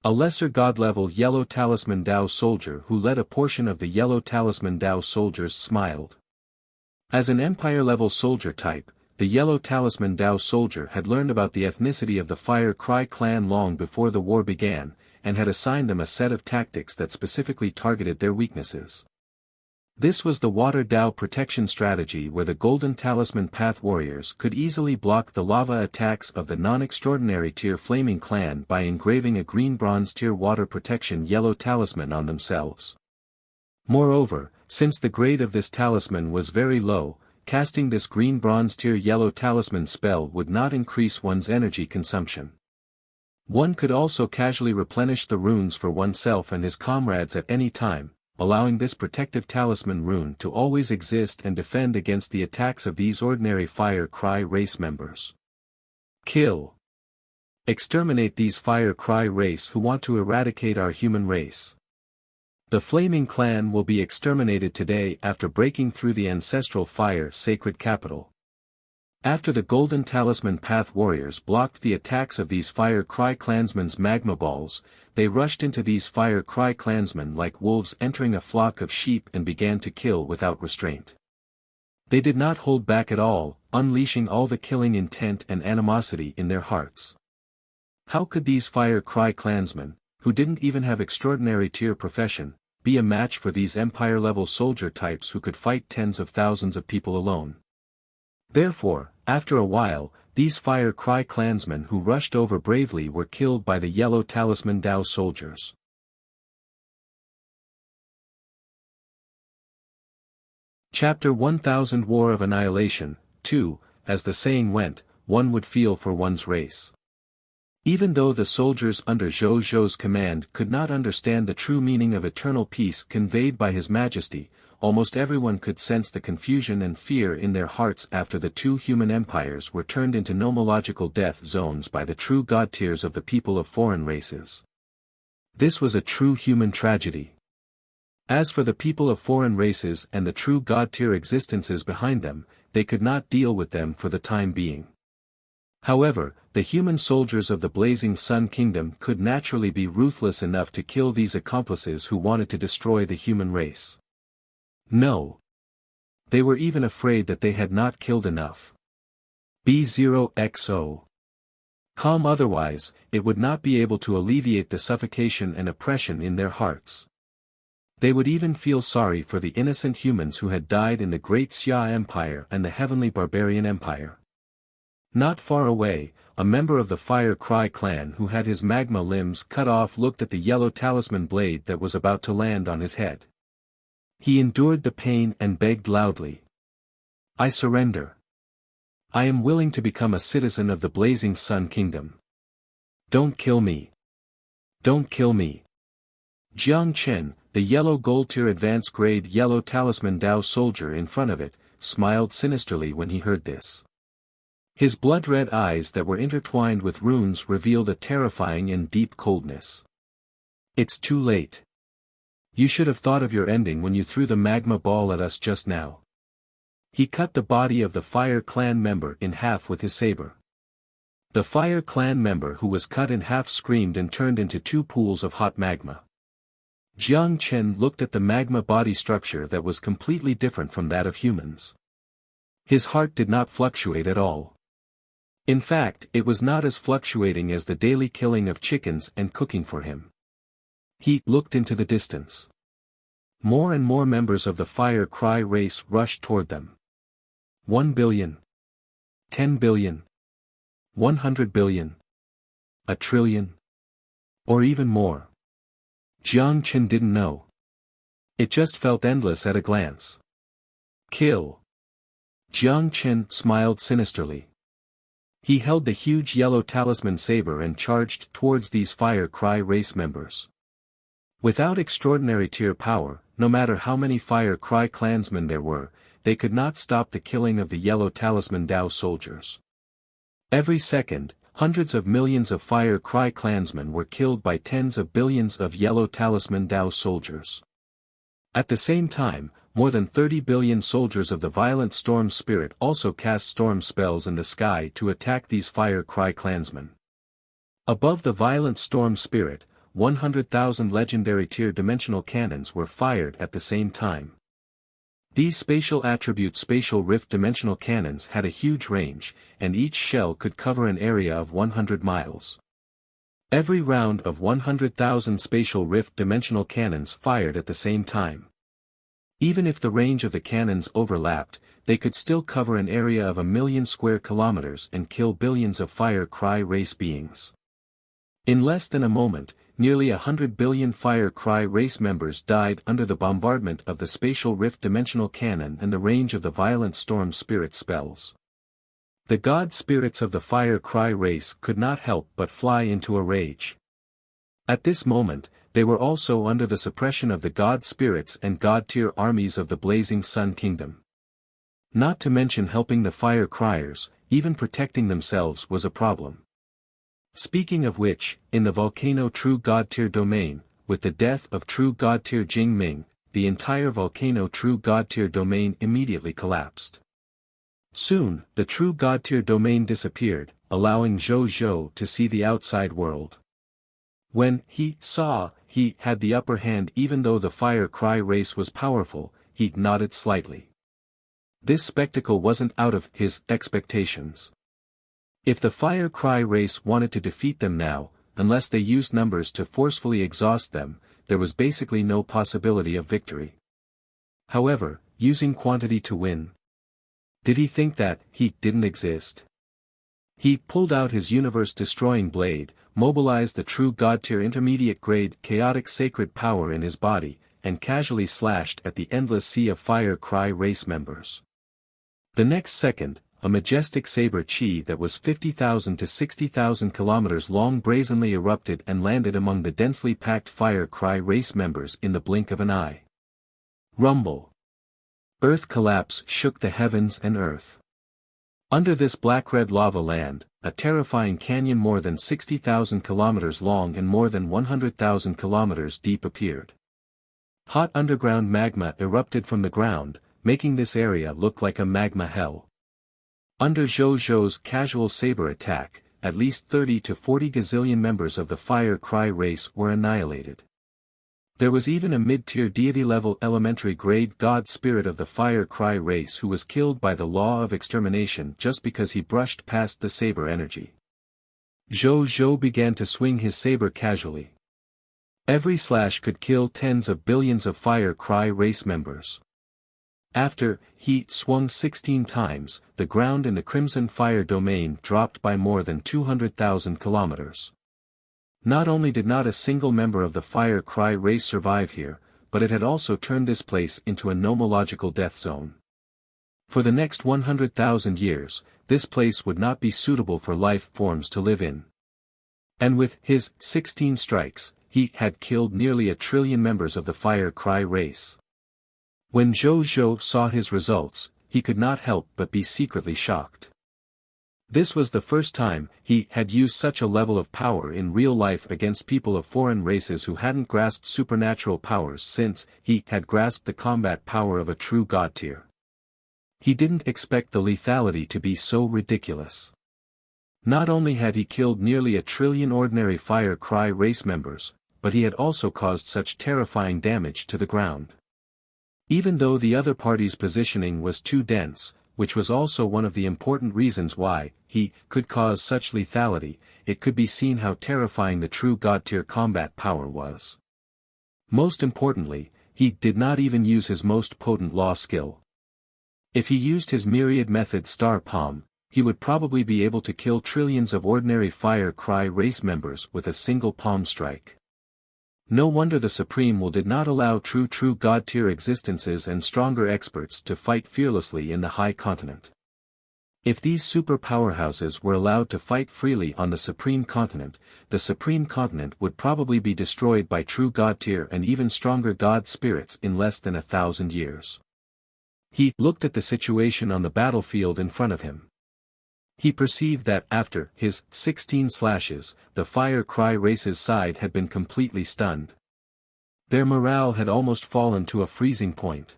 Speaker 1: A lesser god-level Yellow Talisman Dao soldier who led a portion of the Yellow Talisman Dao soldiers smiled. As an Empire-level soldier type, the Yellow Talisman Dao soldier had learned about the ethnicity of the Fire Cry clan long before the war began, and had assigned them a set of tactics that specifically targeted their weaknesses. This was the Water Dao protection strategy where the Golden Talisman Path warriors could easily block the lava attacks of the non-extraordinary tier Flaming clan by engraving a green bronze tier water protection yellow talisman on themselves. Moreover, since the grade of this talisman was very low, casting this green bronze tier yellow talisman spell would not increase one's energy consumption. One could also casually replenish the runes for oneself and his comrades at any time, allowing this protective talisman rune to always exist and defend against the attacks of these ordinary Fire Cry race members. Kill. Exterminate these Fire Cry race who want to eradicate our human race. The Flaming clan will be exterminated today after breaking through the ancestral fire sacred capital. After the Golden Talisman Path warriors blocked the attacks of these Fire Cry clansmen's magma balls, they rushed into these Fire Cry clansmen like wolves entering a flock of sheep and began to kill without restraint. They did not hold back at all, unleashing all the killing intent and animosity in their hearts. How could these Fire Cry clansmen, who didn't even have extraordinary tier profession, be a match for these empire-level soldier types who could fight tens of thousands of people alone? Therefore, after a while, these Fire Cry clansmen who rushed over bravely were killed by the Yellow Talisman Dao soldiers. Chapter 1000 War of Annihilation. 2. As the saying went, one would feel for one's race. Even though the soldiers under Zhou Zhou's command could not understand the true meaning of eternal peace conveyed by His Majesty, almost everyone could sense the confusion and fear in their hearts after the two human empires were turned into nomological death zones by the true god tiers of the people of foreign races. This was a true human tragedy. As for the people of foreign races and the true god tier existences behind them, they could not deal with them for the time being. However, the human soldiers of the Blazing Sun Kingdom could naturally be ruthless enough to kill these accomplices who wanted to destroy the human race. No. They were even afraid that they had not killed enough. B0XO. Calm otherwise, it would not be able to alleviate the suffocation and oppression in their hearts. They would even feel sorry for the innocent humans who had died in the Great Xia Empire and the Heavenly Barbarian Empire. Not far away, a member of the Fire Cry clan who had his magma limbs cut off looked at the yellow talisman blade that was about to land on his head. He endured the pain and begged loudly. I surrender. I am willing to become a citizen of the Blazing Sun Kingdom. Don't kill me. Don't kill me. Jiang Chen, the yellow gold tier advanced grade yellow talisman Dao soldier in front of it, smiled sinisterly when he heard this. His blood-red eyes that were intertwined with runes revealed a terrifying and deep coldness. It's too late. You should have thought of your ending when you threw the magma ball at us just now. He cut the body of the Fire Clan member in half with his saber. The Fire Clan member who was cut in half screamed and turned into two pools of hot magma. Jiang Chen looked at the magma body structure that was completely different from that of humans. His heart did not fluctuate at all. In fact, it was not as fluctuating as the daily killing of chickens and cooking for him. He looked into the distance. More and more members of the Fire Cry race rushed toward them. 1 billion. 10 billion. 100 billion. A trillion. Or even more. Jiang Chen didn't know. It just felt endless at a glance. Kill. Jiang Chen smiled sinisterly. He held the huge yellow talisman saber and charged towards these Fire Cry race members. Without extraordinary tier power, no matter how many Fire Cry clansmen there were, they could not stop the killing of the Yellow Talisman Dao soldiers. Every second, hundreds of millions of Fire Cry clansmen were killed by tens of billions of Yellow Talisman Dao soldiers. At the same time, more than 30 billion soldiers of the Violent Storm Spirit also cast storm spells in the sky to attack these Fire Cry clansmen. Above the Violent Storm Spirit, 100,000 legendary tier dimensional cannons were fired at the same time. These spatial attribute spatial rift dimensional cannons had a huge range, and each shell could cover an area of 100 miles. Every round of 100,000 spatial rift dimensional cannons fired at the same time. Even if the range of the cannons overlapped, they could still cover an area of 1,000,000 square kilometers and kill billions of Fire Cry race beings. In less than a moment, nearly 100 billion Fire Cry race members died under the bombardment of the spatial rift dimensional cannon and the range of the violent storm spirit spells. The god spirits of the Fire Cry race could not help but fly into a rage. At this moment, they were also under the suppression of the god spirits and god-tier armies of the Blazing Sun Kingdom. Not to mention helping the Fire Criers, even protecting themselves was a problem. Speaking of which, in the volcano True God-tier domain, with the death of True God-tier Jing Ming, the entire volcano True God-tier domain immediately collapsed. Soon, the True God-tier domain disappeared, allowing Zhou Zhou to see the outside world. When he saw he had the upper hand even though the Fire Cry race was powerful, he nodded slightly. This spectacle wasn't out of his expectations. If the Fire Cry race wanted to defeat them now, unless they used numbers to forcefully exhaust them, there was basically no possibility of victory. However, using quantity to win. Did he think that he didn't exist? He pulled out his universe-destroying blade, mobilized the True God-tier intermediate-grade chaotic sacred power in his body, and casually slashed at the endless sea of Fire Cry race members. The next second, a majestic saber chi that was 50,000 to 60,000 kilometers long brazenly erupted and landed among the densely packed Fire Cry race members in the blink of an eye. Rumble. Earth collapse shook the heavens and earth. Under this black-red lava land, a terrifying canyon more than 60,000 kilometers long and more than 100,000 kilometers deep appeared. Hot underground magma erupted from the ground, making this area look like a magma hell. Under Zhou Zhou's casual saber attack, at least 30 to 40 gazillion members of the Fire Cry race were annihilated. There was even a mid-tier deity-level elementary-grade god spirit of the Fire Cry race who was killed by the law of extermination just because he brushed past the saber energy. Zhou Zhou began to swing his saber casually. Every slash could kill tens of billions of Fire Cry race members. After he swung 16 times, the ground in the Crimson Fire domain dropped by more than 200,000 kilometers. Not only did not a single member of the Fire Cry race survive here, but it had also turned this place into a nomological death zone. For the next 100,000 years, this place would not be suitable for life forms to live in. And with his 16 strikes, he had killed nearly 1 trillion members of the Fire Cry race. When Zhou Zhou saw his results, he could not help but be secretly shocked. This was the first time he had used such a level of power in real life against people of foreign races who hadn't grasped supernatural powers since he had grasped the combat power of a true god tier. He didn't expect the lethality to be so ridiculous. Not only had he killed nearly 1 trillion ordinary Fire Cry race members, but he had also caused such terrifying damage to the ground. Even though the other party's positioning was too dense, which was also one of the important reasons why he could cause such lethality, it could be seen how terrifying the true god-tier combat power was. Most importantly, he did not even use his most potent law skill. If he used his myriad method Star Palm, he would probably be able to kill trillions of ordinary Fire Cry race members with a single palm strike. No wonder the Supreme Will did not allow true god-tier existences and stronger experts to fight fearlessly in the High Continent. If these super powerhouses were allowed to fight freely on the Supreme Continent, the Supreme Continent would probably be destroyed by true god-tier and even stronger god spirits in less than 1,000 years. He looked at the situation on the battlefield in front of him. He perceived that after his 16 slashes, the Fire Cry race's side had been completely stunned. Their morale had almost fallen to a freezing point.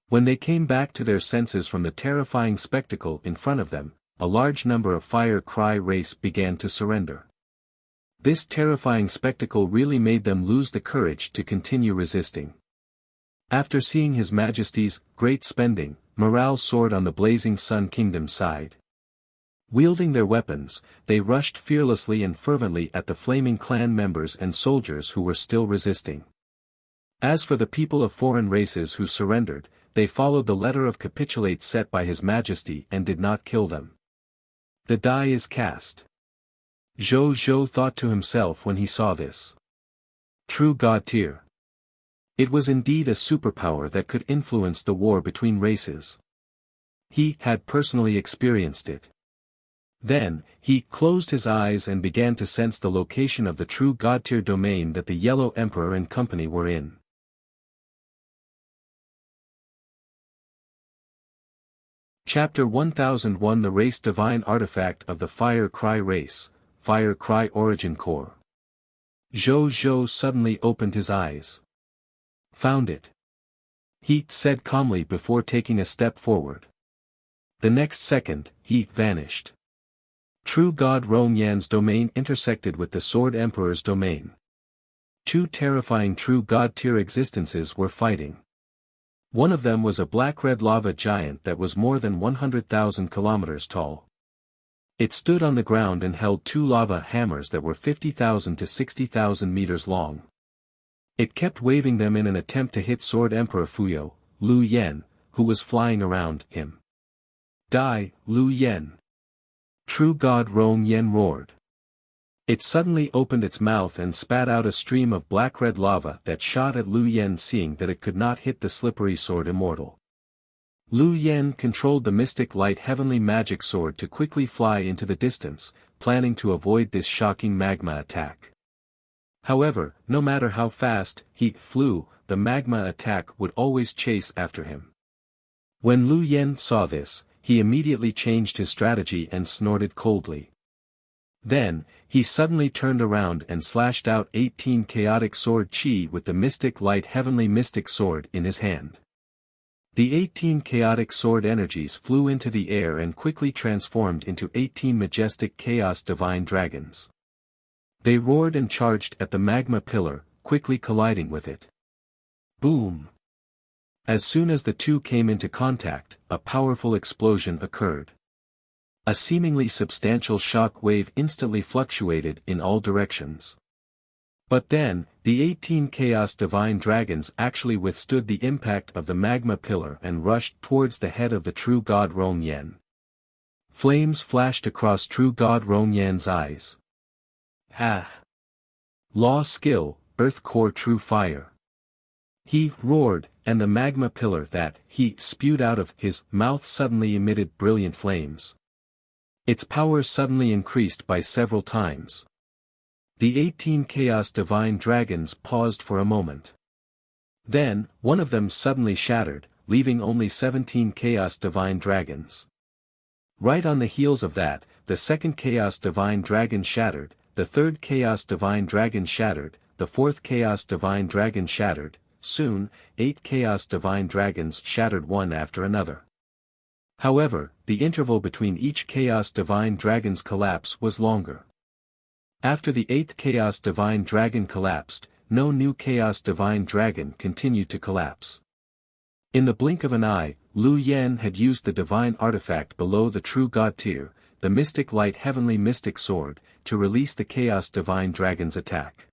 Speaker 1: When they came back to their senses from the terrifying spectacle in front of them, a large number of Fire Cry race began to surrender. This terrifying spectacle really made them lose the courage to continue resisting. After seeing His Majesty's great spending, morale soared on the blazing Sun Kingdom's side. Wielding their weapons, they rushed fearlessly and fervently at the flaming clan members and soldiers who were still resisting. As for the people of foreign races who surrendered, they followed the letter of capitulate set by His Majesty and did not kill them. The die is cast. Zhou Zhou thought to himself when he saw this. True God tier. It was indeed a superpower that could influence the war between races. He had personally experienced it. Then, he closed his eyes and began to sense the location of the true God tier domain that the Yellow Emperor and company were in. Chapter 1001 The Race Divine Artifact of the Fire Cry Race, Fire Cry Origin Core. Zhou Zhou suddenly opened his eyes. Found it. He said calmly before taking a step forward. The next second, he vanished. True God Rong Yan's domain intersected with the Sword Emperor's domain. Two terrifying true God tier existences were fighting. One of them was a black-red lava giant that was more than 100,000 kilometers tall. It stood on the ground and held two lava hammers that were 50,000 to 60,000 meters long. It kept waving them in an attempt to hit Sword Emperor Fuyo, Lu Yen, who was flying around him. Die, Lu Yen! True God Rong Yen roared. It suddenly opened its mouth and spat out a stream of black-red lava that shot at Lu Yen, seeing that it could not hit the slippery sword immortal. Lu Yen controlled the mystic light heavenly magic sword to quickly fly into the distance, planning to avoid this shocking magma attack. However, no matter how fast he flew, the magma attack would always chase after him. When Lu Yen saw this, he immediately changed his strategy and snorted coldly. Then, he suddenly turned around and slashed out 18 chaotic sword chi with the mystic light heavenly mystic sword in his hand. The 18 chaotic sword energies flew into the air and quickly transformed into 18 majestic chaos divine dragons. They roared and charged at the magma pillar, quickly colliding with it. Boom! As soon as the two came into contact, a powerful explosion occurred. A seemingly substantial shock wave instantly fluctuated in all directions. But then, the 18 Chaos Divine Dragons actually withstood the impact of the magma pillar and rushed towards the head of the true God Rong Yen. Flames flashed across true God Rong Yan's eyes. Ah! Law skill, Earth Core True Fire. He roared, and the magma pillar that he spewed out of his mouth suddenly emitted brilliant flames. Its power suddenly increased by several times. The 18 Chaos Divine Dragons paused for a moment. Then, one of them suddenly shattered, leaving only 17 Chaos Divine Dragons. Right on the heels of that, the second Chaos Divine Dragon shattered, the third Chaos Divine Dragon shattered, the fourth Chaos Divine Dragon shattered. Soon, 8 Chaos Divine Dragons shattered one after another. However, the interval between each Chaos Divine Dragon's collapse was longer. After the 8th Chaos Divine Dragon collapsed, no new Chaos Divine Dragon continued to collapse. In the blink of an eye, Lu Yen had used the divine artifact below the true God tier, the Mystic Light Heavenly Mystic Sword, to release the Chaos Divine Dragon's attack.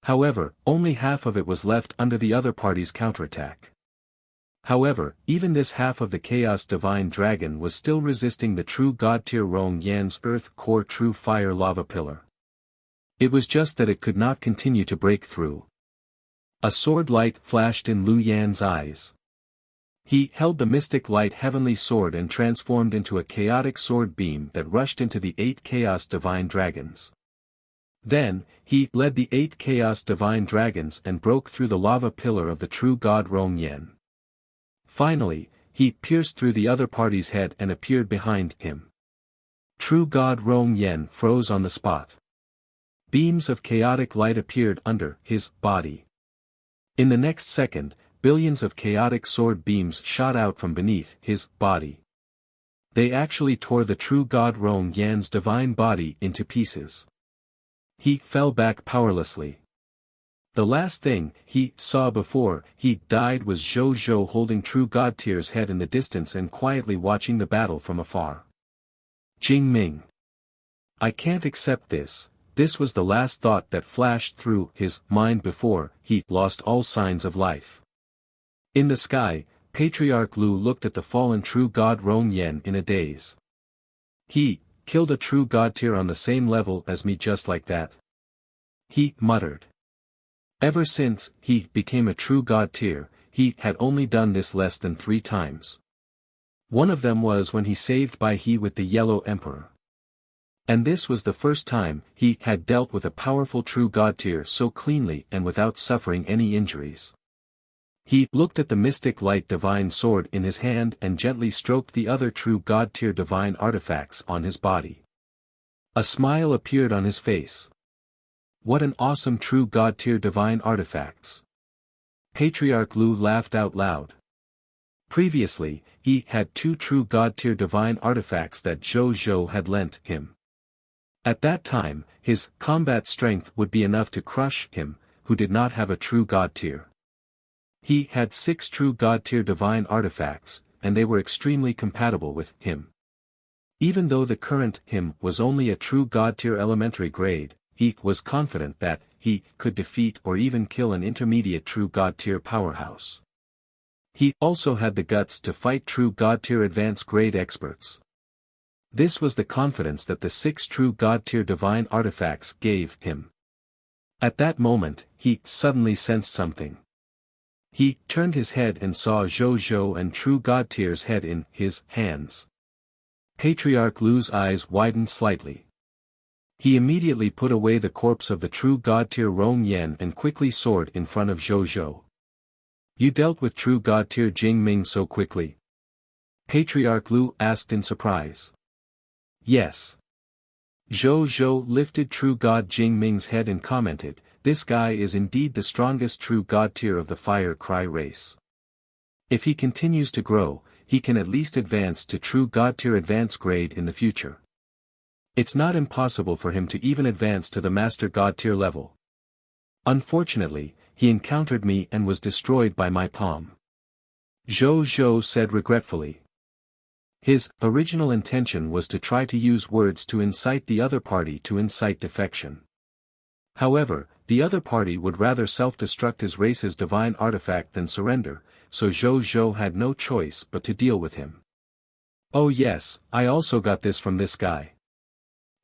Speaker 1: However, only half of it was left under the other party's counterattack. However, even this half of the Chaos Divine Dragon was still resisting the true God tier Rong Yan's Earth Core True Fire Lava Pillar. It was just that it could not continue to break through. A sword light flashed in Lu Yan's eyes. He held the Mystic Light Heavenly Sword and transformed into a chaotic sword beam that rushed into the 8 Chaos Divine Dragons. Then, he led the 8 Chaos Divine Dragons and broke through the lava pillar of the true God Rong Yen. Finally, he pierced through the other party's head and appeared behind him. True God Rong Yen froze on the spot. Beams of chaotic light appeared under his body. In the next second, billions of chaotic sword beams shot out from beneath his body. They actually tore the true God Rong Yan's divine body into pieces. He fell back powerlessly. The last thing he saw before he died was Zhou Zhou holding True God Tier's head in the distance and quietly watching the battle from afar. Jing Ming. I can't accept this. This was the last thought that flashed through his mind before he lost all signs of life. In the sky, Patriarch Lu looked at the fallen True God Rong Yen in a daze. He killed a True God Tier on the same level as me just like that? He muttered. Ever since he became a True God Tier, he had only done this less than 3 times. One of them was when he saved Bai He with the Yellow Emperor. And this was the first time he had dealt with a powerful True God Tier so cleanly and without suffering any injuries. He looked at the mystic light divine sword in his hand and gently stroked the other True God Tier divine artifacts on his body. A smile appeared on his face. What an awesome True God Tier divine artifacts. Patriarch Lu laughed out loud. Previously, he had 2 True God Tier divine artifacts that Zhou Zhou had lent him. At that time, his combat strength would be enough to crush him, who did not have a True God Tier. He had 6 True God Tier divine artifacts, and they were extremely compatible with him. Even though the current him was only a True God Tier elementary grade, he was confident that he could defeat or even kill an intermediate True God Tier powerhouse. He also had the guts to fight True God Tier advanced grade experts. This was the confidence that the 6 True God Tier divine artifacts gave him. At that moment, he suddenly sensed something. He turned his head and saw Zhou Zhou and True God Tier's head in his hands. Patriarch Lu's eyes widened slightly. He immediately put away the corpse of the True God Tier Rong Yen and quickly soared in front of Zhou Zhou. You dealt with True God Tier Jing Ming so quickly? Patriarch Lu asked in surprise. Yes. Zhou Zhou lifted True God Jing Ming's head and commented, this guy is indeed the strongest True God Tier of the Fire Cry race. If he continues to grow, he can at least advance to True God Tier advanced grade in the future. It's not impossible for him to even advance to the Master God Tier level. Unfortunately, he encountered me and was destroyed by my palm. Zhou Zhou said regretfully. His original intention was to try to use words to incite the other party to incite defection. However, the other party would rather self-destruct his race's divine artifact than surrender, so Zhou Zhou had no choice but to deal with him. Oh yes, I also got this from this guy.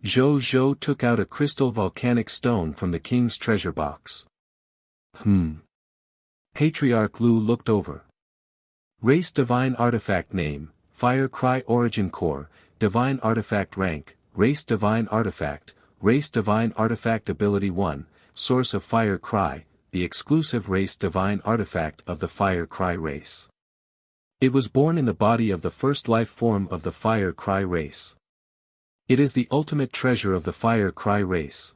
Speaker 1: Zhou Zhou took out a crystal volcanic stone from the king's treasure box. Patriarch Lu looked over. Race divine artifact name, Fire Cry Origin Core, Divine Artifact Rank, Race Divine Artifact Ability 1, Source of Fire Cry, the exclusive Race Divine Artifact of the Fire Cry race. It was born in the body of the first life form of the Fire Cry race. It is the ultimate treasure of the Fire Cry race.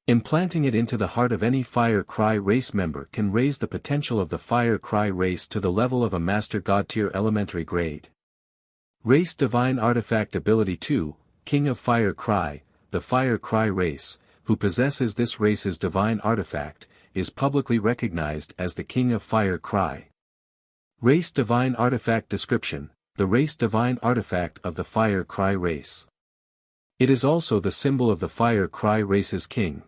Speaker 1: Implanting it into the heart of any Fire Cry race member can raise the potential of the Fire Cry race to the level of a Master God Tier elementary grade. Race Divine Artifact Ability 2, King of Fire Cry, the Fire Cry race, who possesses this race's divine artifact, is publicly recognized as the King of Fire Cry. Race Divine Artifact Description, the Race Divine Artifact of the Fire Cry race. It is also the symbol of the Fire Cry race's king.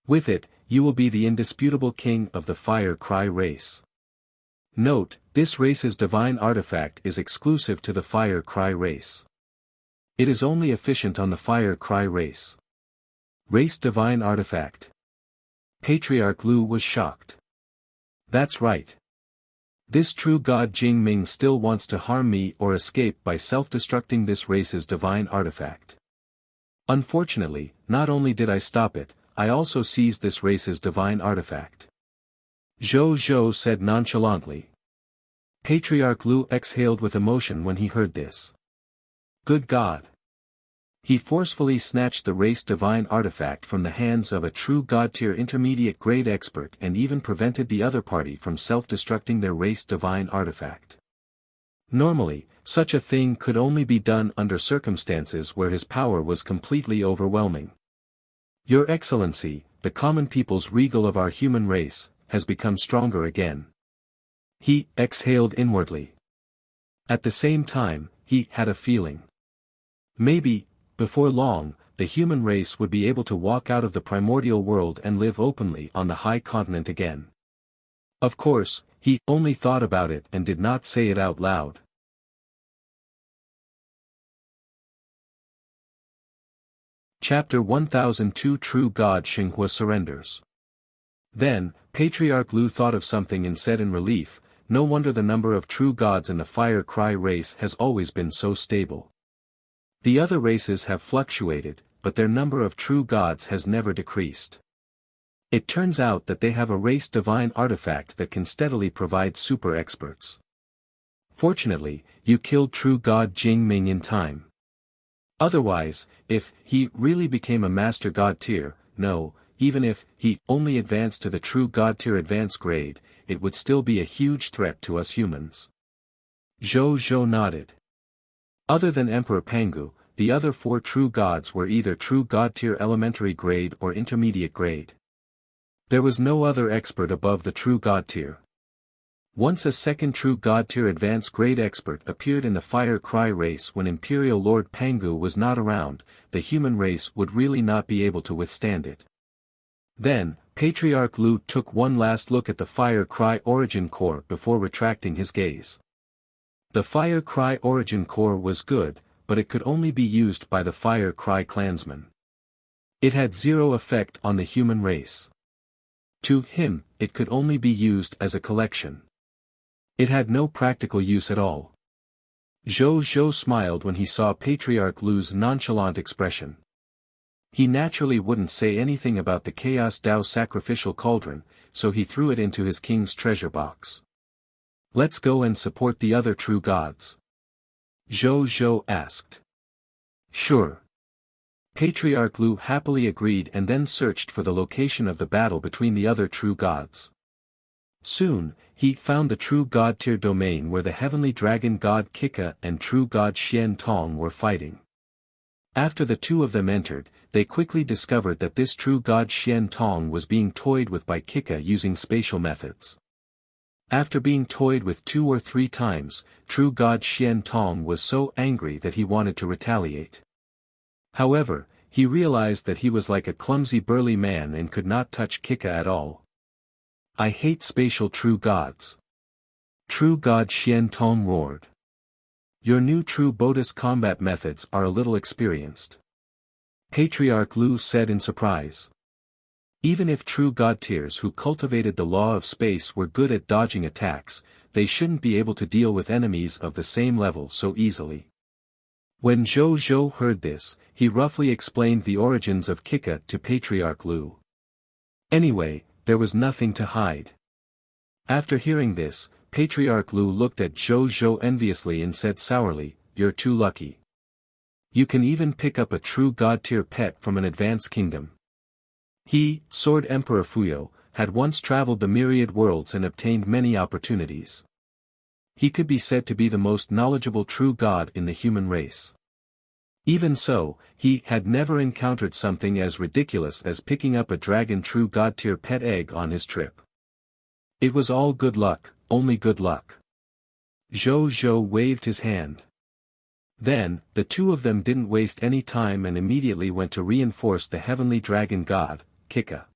Speaker 1: With it, you will be the indisputable king of the Fire Cry race. Note, this race's divine artifact is exclusive to the Fire Cry race. It is only efficient on the Fire Cry race. Race Divine Artifact. Patriarch Lu was shocked. That's right. This True God Jing Ming still wants to harm me or escape by self-destructing this race's divine artifact. Unfortunately, not only did I stop it, I also seized this race's divine artifact. Zhou Zhou said nonchalantly. Patriarch Lu exhaled with emotion when he heard this. Good God! He forcefully snatched the race divine artifact from the hands of a True God Tier intermediate grade expert and even prevented the other party from self-destructing their race divine artifact. Normally, such a thing could only be done under circumstances where his power was completely overwhelming. Your Excellency, the common people's regal of our human race, has become stronger again. He exhaled inwardly. At the same time, he had a feeling. Maybe, before long, the human race would be able to walk out of the primordial world and live openly on the high continent again. Of course, he only thought about it and did not say it out loud. Chapter 1002 True God Xinghua surrenders. Then, Patriarch Lu thought of something and said in relief, "No wonder the number of true gods in the Fire Cry race has always been so stable. The other races have fluctuated, but their number of true gods has never decreased. It turns out that they have a race divine artifact that can steadily provide super experts. Fortunately, you killed true god Jing Ming in time. Otherwise, if he really became a master god tier, no, even if he only advanced to the true god tier advanced grade, it would still be a huge threat to us humans." Zhou Zhou nodded. Other than Emperor Pangu, the other 4 true gods were either true god tier elementary grade or intermediate grade. There was no other expert above the true god tier. Once a second true god tier advanced grade expert appeared in the Fire Cry race when Imperial Lord Pangu was not around, the human race would really not be able to withstand it. Then, Patriarch Lu took one last look at the Fire Cry origin core before retracting his gaze. The Fire Cry origin core was good, but it could only be used by the Fire Cry clansmen. It had zero effect on the human race. To him, it could only be used as a collection. It had no practical use at all. Zhou Zhou smiled when he saw Patriarch Lu's nonchalant expression. He naturally wouldn't say anything about the Chaos Dao sacrificial cauldron, so he threw it into his king's treasure box. "Let's go and support the other true gods?" Zhou Zhou asked. "Sure." Patriarch Lu happily agreed and then searched for the location of the battle between the other true gods. Soon, he found the true god tier domain where the heavenly dragon god Kika and true god Xian Tong were fighting. After the two of them entered, they quickly discovered that this true god Xian Tong was being toyed with by Kika using spatial methods. After being toyed with 2 or 3 times, true god Xian Tong was so angry that he wanted to retaliate. However, he realized that he was like a clumsy burly man and could not touch Kika at all. "I hate spatial true gods." True god Xian Tong roared. "Your new true Bodis combat methods are a little experienced," Patriarch Lu said in surprise. Even if true god tiers who cultivated the law of space were good at dodging attacks, they shouldn't be able to deal with enemies of the same level so easily. When Zhou Zhou heard this, he roughly explained the origins of Kika to Patriarch Lu. Anyway, there was nothing to hide. After hearing this, Patriarch Lu looked at Zhou Zhou enviously and said sourly, "You're too lucky. You can even pick up a true god-tier pet from an advanced kingdom." He, Sword Emperor Fuyo, had once traveled the myriad worlds and obtained many opportunities. He could be said to be the most knowledgeable true god in the human race. Even so, he had never encountered something as ridiculous as picking up a dragon true god-tier pet egg on his trip. It was all good luck, only good luck. Zhou Zhou waved his hand. Then, the two of them didn't waste any time and immediately went to reinforce the heavenly dragon god, Kika.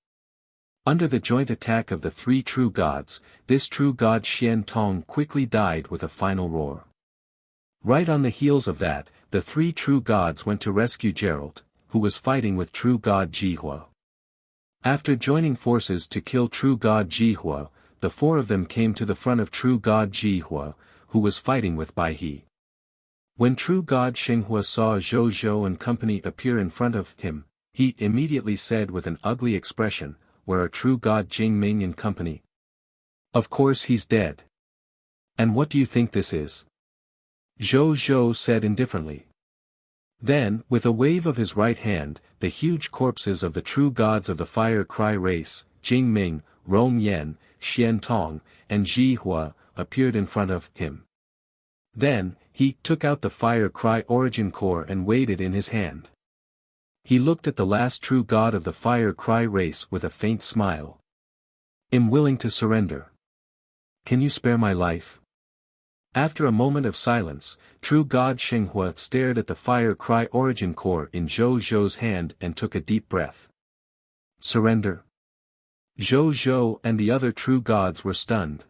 Speaker 1: Under the joint attack of the 3 true gods, this true god Xian Tong quickly died with a final roar. Right on the heels of that, the 3 true gods went to rescue Gerald, who was fighting with true god Jihua. After joining forces to kill true god Jihua, the 4 of them came to the front of true god Jihua, who was fighting with Bai He. When true god Xinghua saw Zhou Zhou and company appear in front of him, he immediately said with an ugly expression, "Where are true god Jing Ming and company?" "Of course he's dead." "And what do you think this is?" Zhou Zhou said indifferently. Then, with a wave of his right hand, the huge corpses of the true gods of the Fire Cry race, Jing Ming, Rong Yan, Xian Tong, and Jihua, appeared in front of him. Then, he took out the Fire Cry origin core and weighed it in his hand. He looked at the last true god of the fire cry race with a faint smile. "Am willing to surrender. Can you spare my life?" After a moment of silence, true god Shenghua stared at the fire cry origin core in Zhou Zhou's hand and took a deep breath. Surrender? Zhou Zhou and the other true gods were stunned.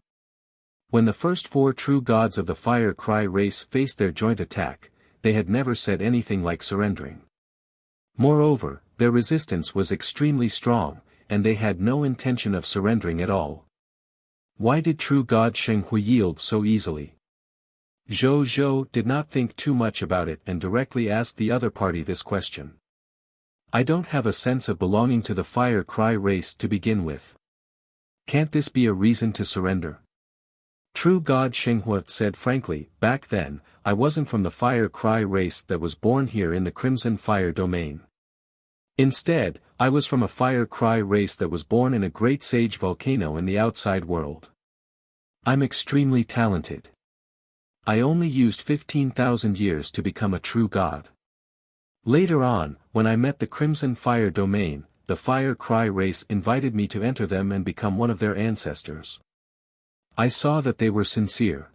Speaker 1: When the first four true gods of the fire cry race faced their joint attack, they had never said anything like surrendering. Moreover, their resistance was extremely strong, and they had no intention of surrendering at all. Why did true god Shenghua yield so easily? Zhou Zhou did not think too much about it and directly asked the other party this question. "I don't have a sense of belonging to the fire cry race to begin with. Can't this be a reason to surrender?" True god Shenghua said frankly, "Back then, I wasn't from the fire cry race that was born here in the Crimson Fire domain. Instead, I was from a fire cry race that was born in a great sage volcano in the outside world. I'm extremely talented. I only used 15,000 years to become a true god. Later on, when I met the Crimson Fire domain, the fire cry race invited me to enter them and become one of their ancestors. I saw that they were sincere.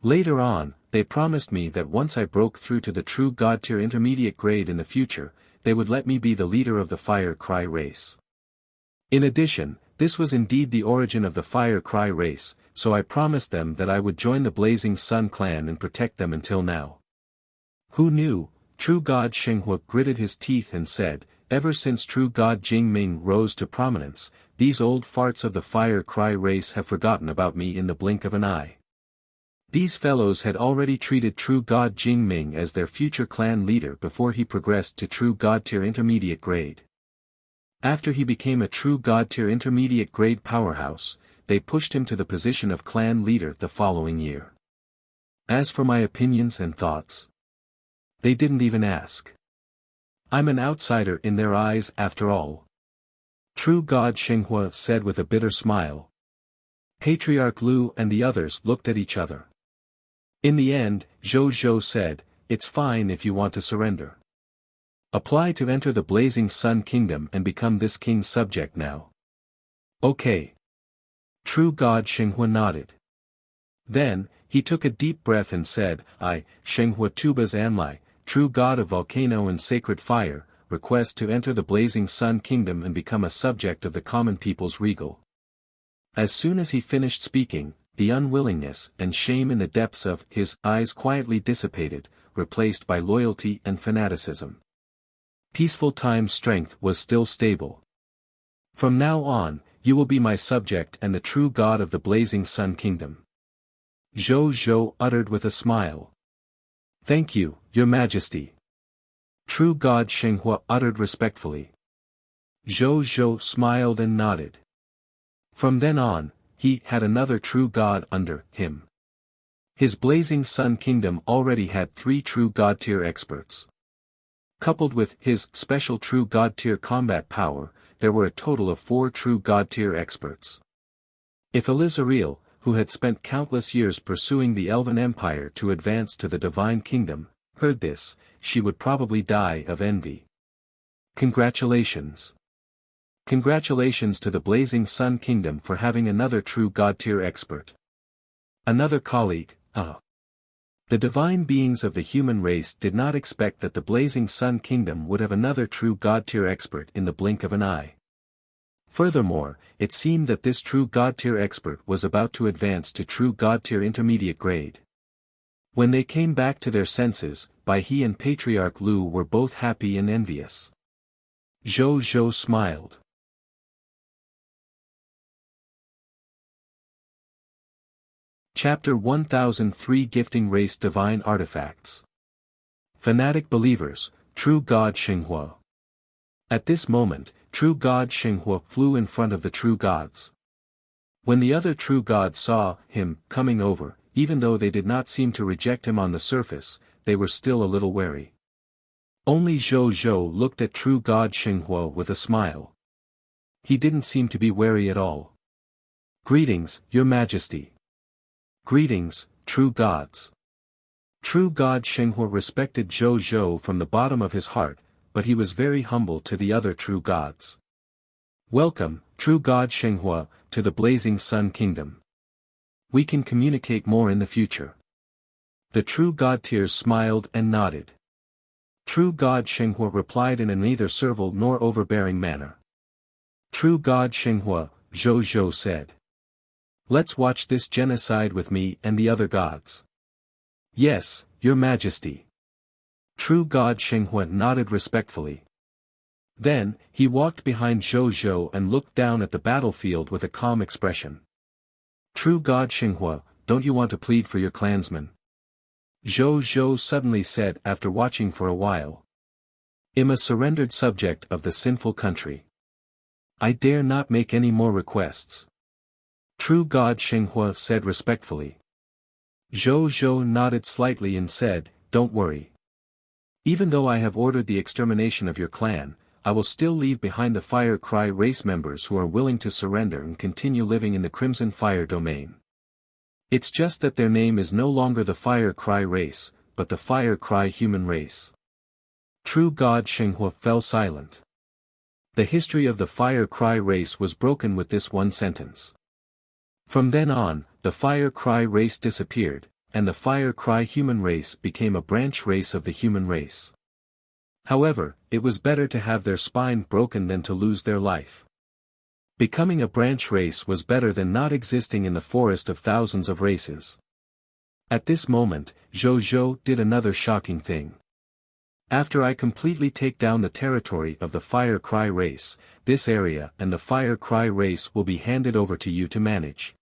Speaker 1: Later on, they promised me that once I broke through to the true god tier intermediate grade in the future, they would let me be the leader of the fire cry race. In addition, this was indeed the origin of the fire cry race, so I promised them that I would join the Blazing Sun clan and protect them until now." Who knew? True god Shenghua gritted his teeth and said, "Ever since true god Jingming rose to prominence, these old farts of the fire cry race have forgotten about me in the blink of an eye." These fellows had already treated true god Jingming as their future clan leader before he progressed to true god tier intermediate grade. After he became a true god tier intermediate grade powerhouse, they pushed him to the position of clan leader the following year. As for my opinions and thoughts, they didn't even ask. I'm an outsider in their eyes after all. True god Shenghua said with a bitter smile. Patriarch Lu and the others looked at each other. In the end, Zhou Zhou said, "It's fine if you want to surrender. Apply to enter the Blazing Sun Kingdom and become this king's subject now." "Okay." True god Shenghua nodded. Then, he took a deep breath and said, "I, Shenghua Tubas Anlai, true god of volcano and sacred fire, request to enter the Blazing Sun Kingdom and become a subject of the common people's regal." As soon as he finished speaking, the unwillingness and shame in the depths of his eyes quietly dissipated, replaced by loyalty and fanaticism. Peaceful Time's strength was still stable. "From now on, you will be my subject and the true god of the Blazing Sun Kingdom." Zhou Zhou uttered with a smile. "Thank you, your majesty." True god Shenghua uttered respectfully. Zhou Zhou smiled and nodded. From then on, he had another true god under him. His Blazing Sun Kingdom already had 3 true god tier experts. Coupled with his special true god tier combat power, there were a total of 4 true god tier experts. If Elizariel, who had spent countless years pursuing the Elven Empire to advance to the Divine Kingdom, heard this, she would probably die of envy. Congratulations. Congratulations to the Blazing Sun Kingdom for having another true god tier expert. Another colleague, The divine beings of the human race did not expect that the Blazing Sun Kingdom would have another true god tier expert in the blink of an eye. Furthermore, it seemed that this true god tier expert was about to advance to true god tier intermediate grade. When they came back to their senses, Bai He and Patriarch Lu were both happy and envious. Zhou Zhou smiled. Chapter 1003 Gifting Race Divine Artifacts. Fanatic Believers, True God Shenghua. At this moment, True God Shenghua flew in front of the true gods. When the other true gods saw him coming over, even though they did not seem to reject him on the surface, they were still a little wary. Only Zhou Zhou looked at True God Shenghua with a smile. He didn't seem to be wary at all. "Greetings, Your Majesty." "Greetings, true gods." True God Shenghua respected Zhou Zhou from the bottom of his heart, but he was very humble to the other true gods. Welcome, true God Shenghua, to the Blazing Sun Kingdom. We can communicate more in the future. The true god-tiers smiled and nodded. True God Shenghua replied in a neither servile nor overbearing manner. True God Shenghua, Zhou Zhou said. Let's watch this genocide with me and the other gods. Yes, Your Majesty. True God Shenghua nodded respectfully. Then, he walked behind Zhou Zhou and looked down at the battlefield with a calm expression. True God Shenghua, don't you want to plead for your clansmen? Zhou Zhou suddenly said after watching for a while. I'm a surrendered subject of the sinful country. I dare not make any more requests. True God Shenghua said respectfully. Zhou Zhou nodded slightly and said, Don't worry. Even though I have ordered the extermination of your clan, I will still leave behind the Fire Cry race members who are willing to surrender and continue living in the Crimson Fire domain. It's just that their name is no longer the Fire Cry race, but the Fire Cry human race. True God Shenghua fell silent. The history of the Fire Cry race was broken with this one sentence. From then on, the Fire Cry race disappeared, and the Fire Cry human race became a branch race of the human race. However, it was better to have their spine broken than to lose their life. Becoming a branch race was better than not existing in the forest of thousands of races. At this moment, Zhou Zhou did another shocking thing. After I completely take down the territory of the Fire Cry race, this area and the Fire Cry race will be handed over to you to manage.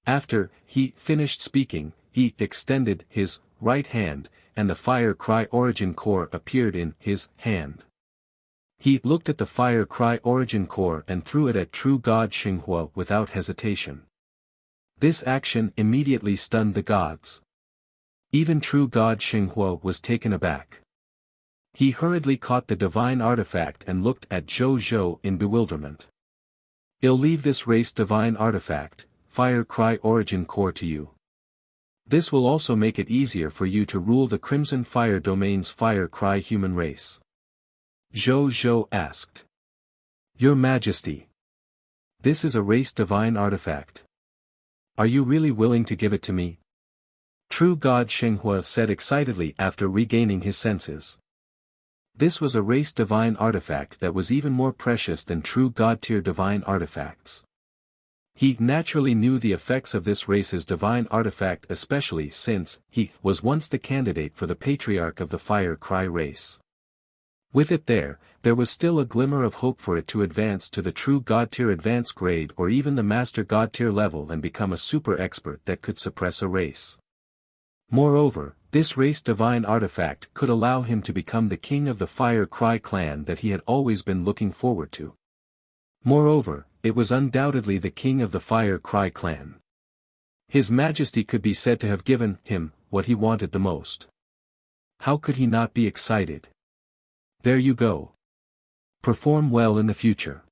Speaker 1: After he finished speaking, he extended his right hand, and the Fire Cry origin core appeared in his hand. He looked at the Fire Cry origin core and threw it at True God Shenghua without hesitation. This action immediately stunned the gods. Even True God Shenghua was taken aback. He hurriedly caught the divine artifact and looked at Zhou Zhou in bewilderment. I'll leave this race divine artifact, Fire Cry origin core to you. This will also make it easier for you to rule the Crimson Fire domain's Fire Cry human race. Zhou Zhou asked. Your Majesty. This is a race divine artifact. Are you really willing to give it to me? True God Shenghua said excitedly after regaining his senses. This was a race divine artifact that was even more precious than true God-tier divine artifacts. He naturally knew the effects of this race's divine artifact, especially since he was once the candidate for the patriarch of the Fire Cry race. With it there was still a glimmer of hope for it to advance to the true God-tier advanced grade or even the master God-tier level and become a super expert that could suppress a race. Moreover, this race divine artifact could allow him to become the king of the Fire Cry clan that he had always been looking forward to. Moreover, it was undoubtedly the king of the Fire Cry clan. His Majesty could be said to have given him what he wanted the most. How could he not be excited? There you go. Perform well in the future.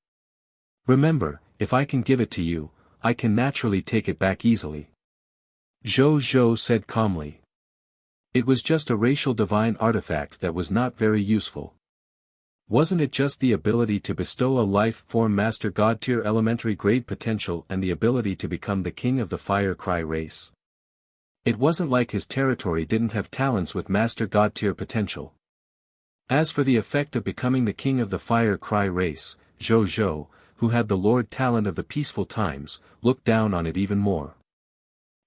Speaker 1: Remember, if I can give it to you, I can naturally take it back easily. Zhou Zhou said calmly. It was just a racial divine artifact that was not very useful. Wasn't it just the ability to bestow a life form master god tier elementary grade potential and the ability to become the king of the Fire Cry race? It wasn't like his territory didn't have talents with master god tier potential. As for the effect of becoming the king of the Fire Cry race, Zhou Zhou, who had the Lord talent of the peaceful times, looked down on it even more.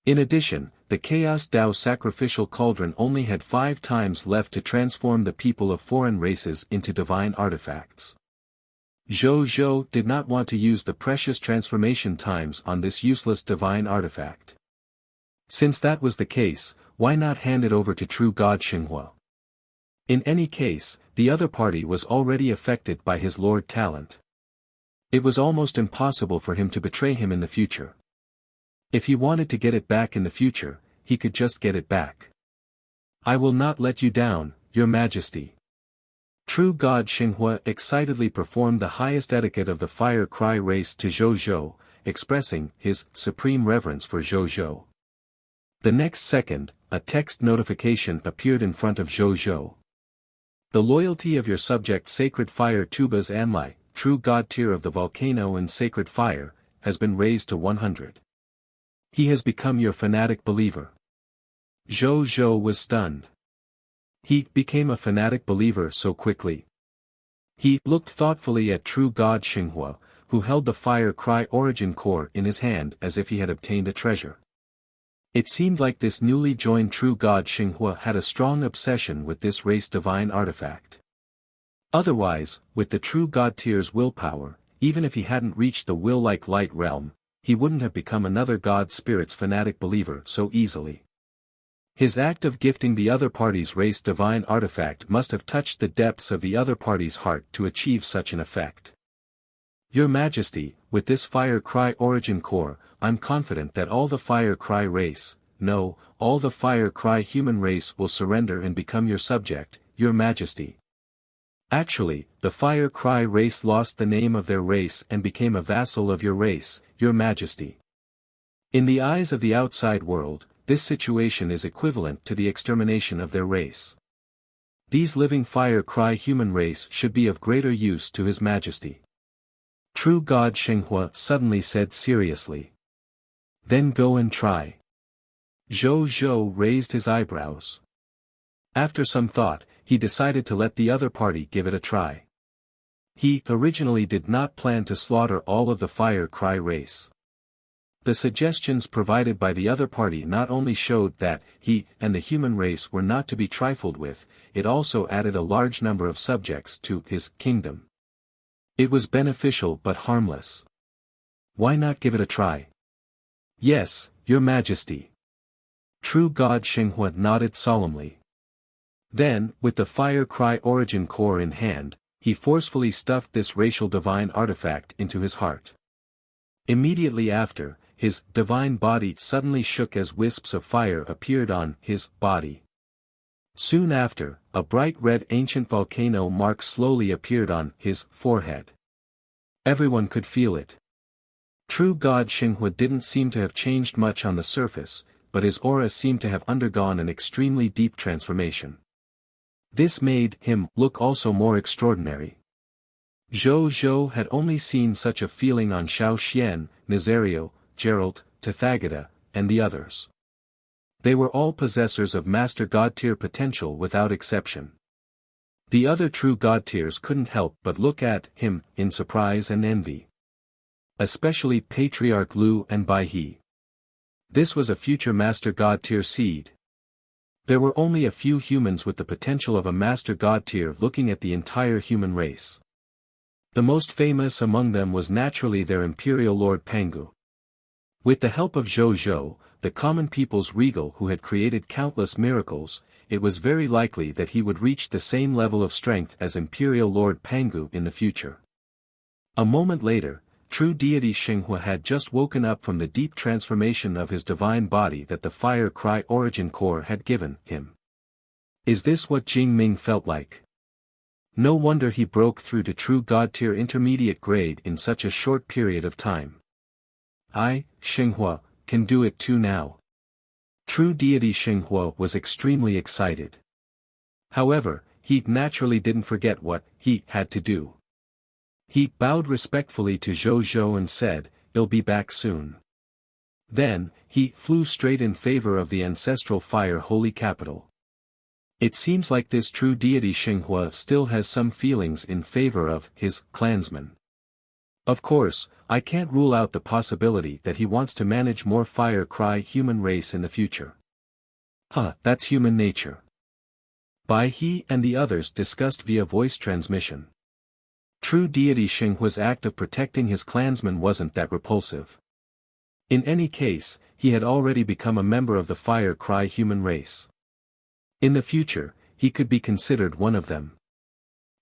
Speaker 1: In addition, the Chaos Dao sacrificial cauldron only had 5 times left to transform the people of foreign races into divine artifacts. Zhou Zhou did not want to use the precious transformation times on this useless divine artifact. Since that was the case, why not hand it over to true God Shenghua? In any case, the other party was already affected by his Lord talent. It was almost impossible for him to betray him in the future. If he wanted to get it back in the future, he could just get it back. I will not let you down, Your Majesty. True God Shenghua excitedly performed the highest etiquette of the Fire Cry race to Zhou Zhou, expressing his supreme reverence for Zhou Zhou. The next second, a text notification appeared in front of Zhou Zhou. The loyalty of your subject Sacred Fire Tubas Anlai, true god tier of the volcano and sacred fire, has been raised to 100. He has become your fanatic believer. Zhou Zhou was stunned. He became a fanatic believer so quickly. He looked thoughtfully at true god Xinghua, who held the fire cry origin core in his hand as if he had obtained a treasure. It seemed like this newly joined true god Xinghua had a strong obsession with this race divine artifact. Otherwise, with the true god tier's willpower, even if he hadn't reached the will-like light realm, he wouldn't have become another god spirit's fanatic believer so easily. His act of gifting the other party's race divine artifact must have touched the depths of the other party's heart to achieve such an effect. Your Majesty, with this Fire Cry origin core, I'm confident that all the Fire Cry race, no, all the Fire Cry human race will surrender and become your subject, Your Majesty. Actually, the Fire Cry race lost the name of their race and became a vassal of your race, Your Majesty. In the eyes of the outside world, this situation is equivalent to the extermination of their race. These living Fire Cry human race should be of greater use to His Majesty. True God Xinghua suddenly said seriously. Then go and try. Zhou Zhou raised his eyebrows. After some thought, he decided to let the other party give it a try. He originally did not plan to slaughter all of the Fire Cry race. The suggestions provided by the other party not only showed that he and the human race were not to be trifled with, it also added a large number of subjects to his kingdom. It was beneficial but harmless. Why not give it a try? Yes, Your Majesty. True God Xinghua nodded solemnly. Then, with the Fire Cry origin core in hand, he forcefully stuffed this racial divine artifact into his heart. Immediately after, his divine body suddenly shook as wisps of fire appeared on his body. Soon after, a bright red ancient volcano mark slowly appeared on his forehead. Everyone could feel it. True God Xinghua didn't seem to have changed much on the surface, but his aura seemed to have undergone an extremely deep transformation. This made him look also more extraordinary. Zhou Zhou had only seen such a feeling on Xiao Xian, Nazario, Gerald, Tathagata, and the others. They were all possessors of Master God tier potential without exception. The other true God tiers couldn't help but look at him in surprise and envy. Especially Patriarch Lu and Bai He. This was a future Master God tier seed. There were only a few humans with the potential of a Master God tier looking at the entire human race. The most famous among them was naturally their Imperial Lord Pangu. With the help of Zhou Zhou, the common people's regal who had created countless miracles, it was very likely that he would reach the same level of strength as Imperial Lord Pangu in the future. A moment later, true deity Xinghua had just woken up from the deep transformation of his divine body that the Fire Cry origin core had given him. Is this what Jing Ming felt like? No wonder he broke through to true God tier intermediate grade in such a short period of time. I, Xinghua, can do it too now. True deity Xinghua was extremely excited. However, he naturally didn't forget what he had to do. He bowed respectfully to Zhou Zhou and said, "I'll be back soon." Then, he flew straight in favor of the ancestral fire holy capital. It seems like this true deity Xinghua still has some feelings in favor of his clansmen. Of course, I can't rule out the possibility that he wants to manage more Fire Cry human race in the future. That's human nature. Bai He and the others discussed via voice transmission. True deity Xinghua's act of protecting his clansmen wasn't that repulsive. In any case, he had already become a member of the Fire Cry human race. In the future, he could be considered one of them.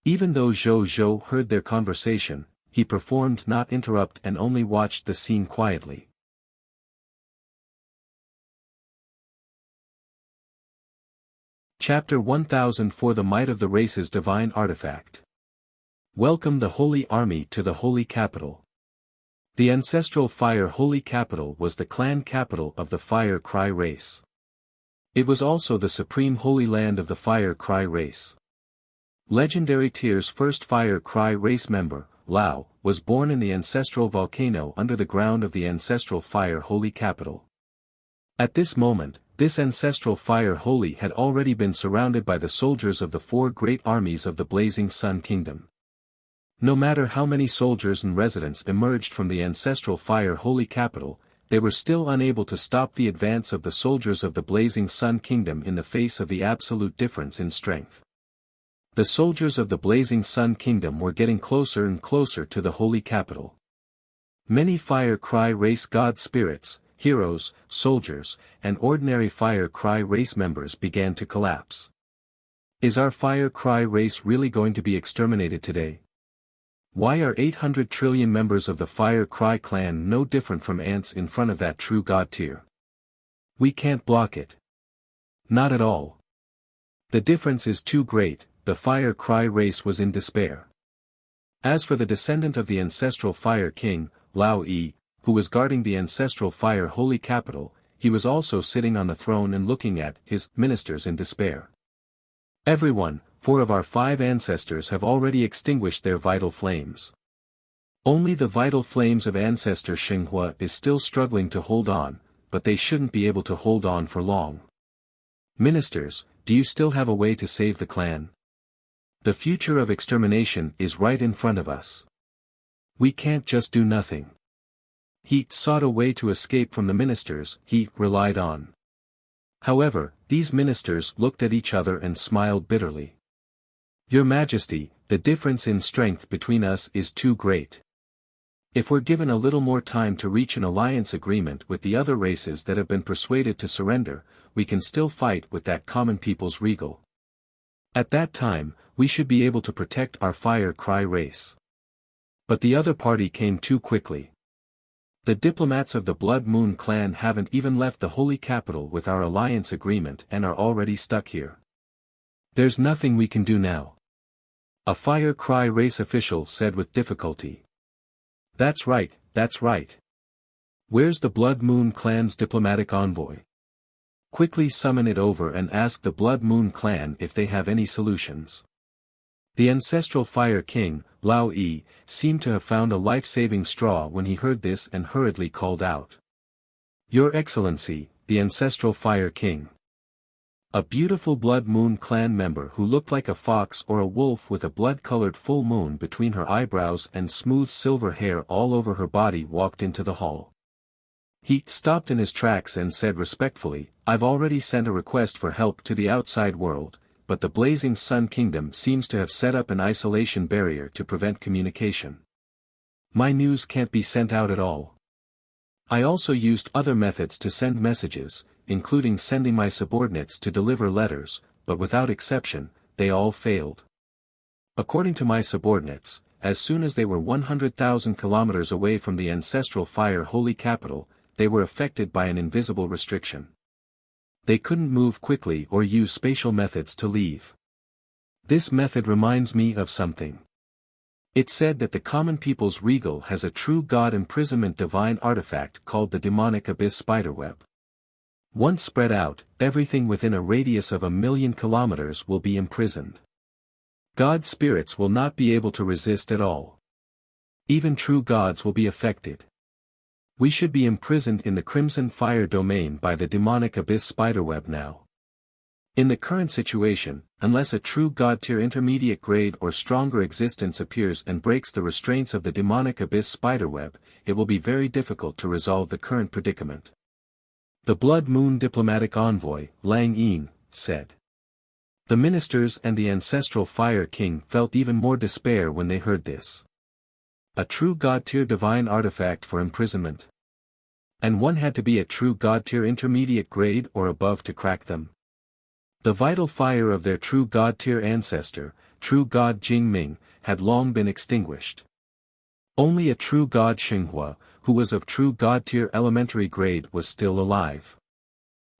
Speaker 1: Even though Zhou Zhou heard their conversation, he performed not interrupt and only watched the scene quietly. Chapter 1000 For the Might of the Race's Divine Artifact. Welcome the Holy Army to the Holy Capital. The ancestral Fire Holy Capital was the clan capital of the Fire Cry race. It was also the supreme holy land of the Fire Cry race. Legendary Tier's first Fire Cry race member, Lao, was born in the ancestral volcano under the ground of the ancestral fire holy capital. At this moment, this ancestral fire holy had already been surrounded by the soldiers of the four great armies of the Blazing Sun Kingdom. No matter how many soldiers and residents emerged from the ancestral fire holy capital, they were still unable to stop the advance of the soldiers of the Blazing Sun Kingdom in the face of the absolute difference in strength. The soldiers of the Blazing Sun Kingdom were getting closer and closer to the holy capital. Many Fire Cry race god spirits, heroes, soldiers, and ordinary Fire Cry race members began to collapse. Is our Fire Cry race really going to be exterminated today? Why are 800 trillion members of the Fire Cry clan no different from ants in front of that true god tier? We can't block it. Not at all. The difference is too great. The Fire Cry race was in despair. As for the descendant of the ancestral Fire King, Lao Yi, who was guarding the ancestral Fire Holy Capital, he was also sitting on the throne and looking at his ministers in despair. Everyone, 4 of our 5 ancestors have already extinguished their vital flames. Only the vital flames of ancestor Xinghua is still struggling to hold on, but they shouldn't be able to hold on for long. Ministers, do you still have a way to save the clan? The future of extermination is right in front of us. We can't just do nothing. He sought a way to escape from the ministers he relied on. However, these ministers looked at each other and smiled bitterly. Your Majesty, the difference in strength between us is too great. If we're given a little more time to reach an alliance agreement with the other races that have been persuaded to surrender, we can still fight with that common people's regal. At that time, we should be able to protect our Fire Cry race. But the other party came too quickly. The diplomats of the Blood Moon clan haven't even left the holy capital with our alliance agreement and are already stuck here. There's nothing we can do now. A Fire Cry race official said with difficulty. That's right, that's right. Where's the Blood Moon clan's diplomatic envoy? Quickly summon it over and ask the Blood Moon clan if they have any solutions. The ancestral Fire King, Lao Yi, seemed to have found a life-saving straw when he heard this and hurriedly called out. Your Excellency, the ancestral Fire King. A beautiful Blood Moon clan member who looked like a fox or a wolf with a blood-colored full moon between her eyebrows and smooth silver hair all over her body walked into the hall. He stopped in his tracks and said respectfully, I've already sent a request for help to the outside world, but the Blazing Sun Kingdom seems to have set up an isolation barrier to prevent communication. My news can't be sent out at all. I also used other methods to send messages, including sending my subordinates to deliver letters, but without exception, they all failed. According to my subordinates, as soon as they were 100,000 kilometers away from the ancestral Fire Holy Capital, they were affected by an invisible restriction. They couldn't move quickly or use spatial methods to leave. This method reminds me of something. It said that the common people's regal has a true god imprisonment divine artifact called the demonic abyss spiderweb. Once spread out, everything within a radius of 1,000,000 kilometers will be imprisoned. God spirits will not be able to resist at all. Even true gods will be affected. We should be imprisoned in the Crimson Fire domain by the demonic abyss spiderweb now. In the current situation, unless a true god-tier intermediate grade or stronger existence appears and breaks the restraints of the demonic abyss spiderweb, it will be very difficult to resolve the current predicament. The Blood Moon diplomatic envoy, Lang Yin, said. The ministers and the ancestral Fire King felt even more despair when they heard this. A true god-tier divine artifact for imprisonment. And one had to be a true god-tier intermediate grade or above to crack them. The vital fire of their true god-tier ancestor, true god Jingming, had long been extinguished. Only a true god Xinghua, who was of true god-tier elementary grade, was still alive.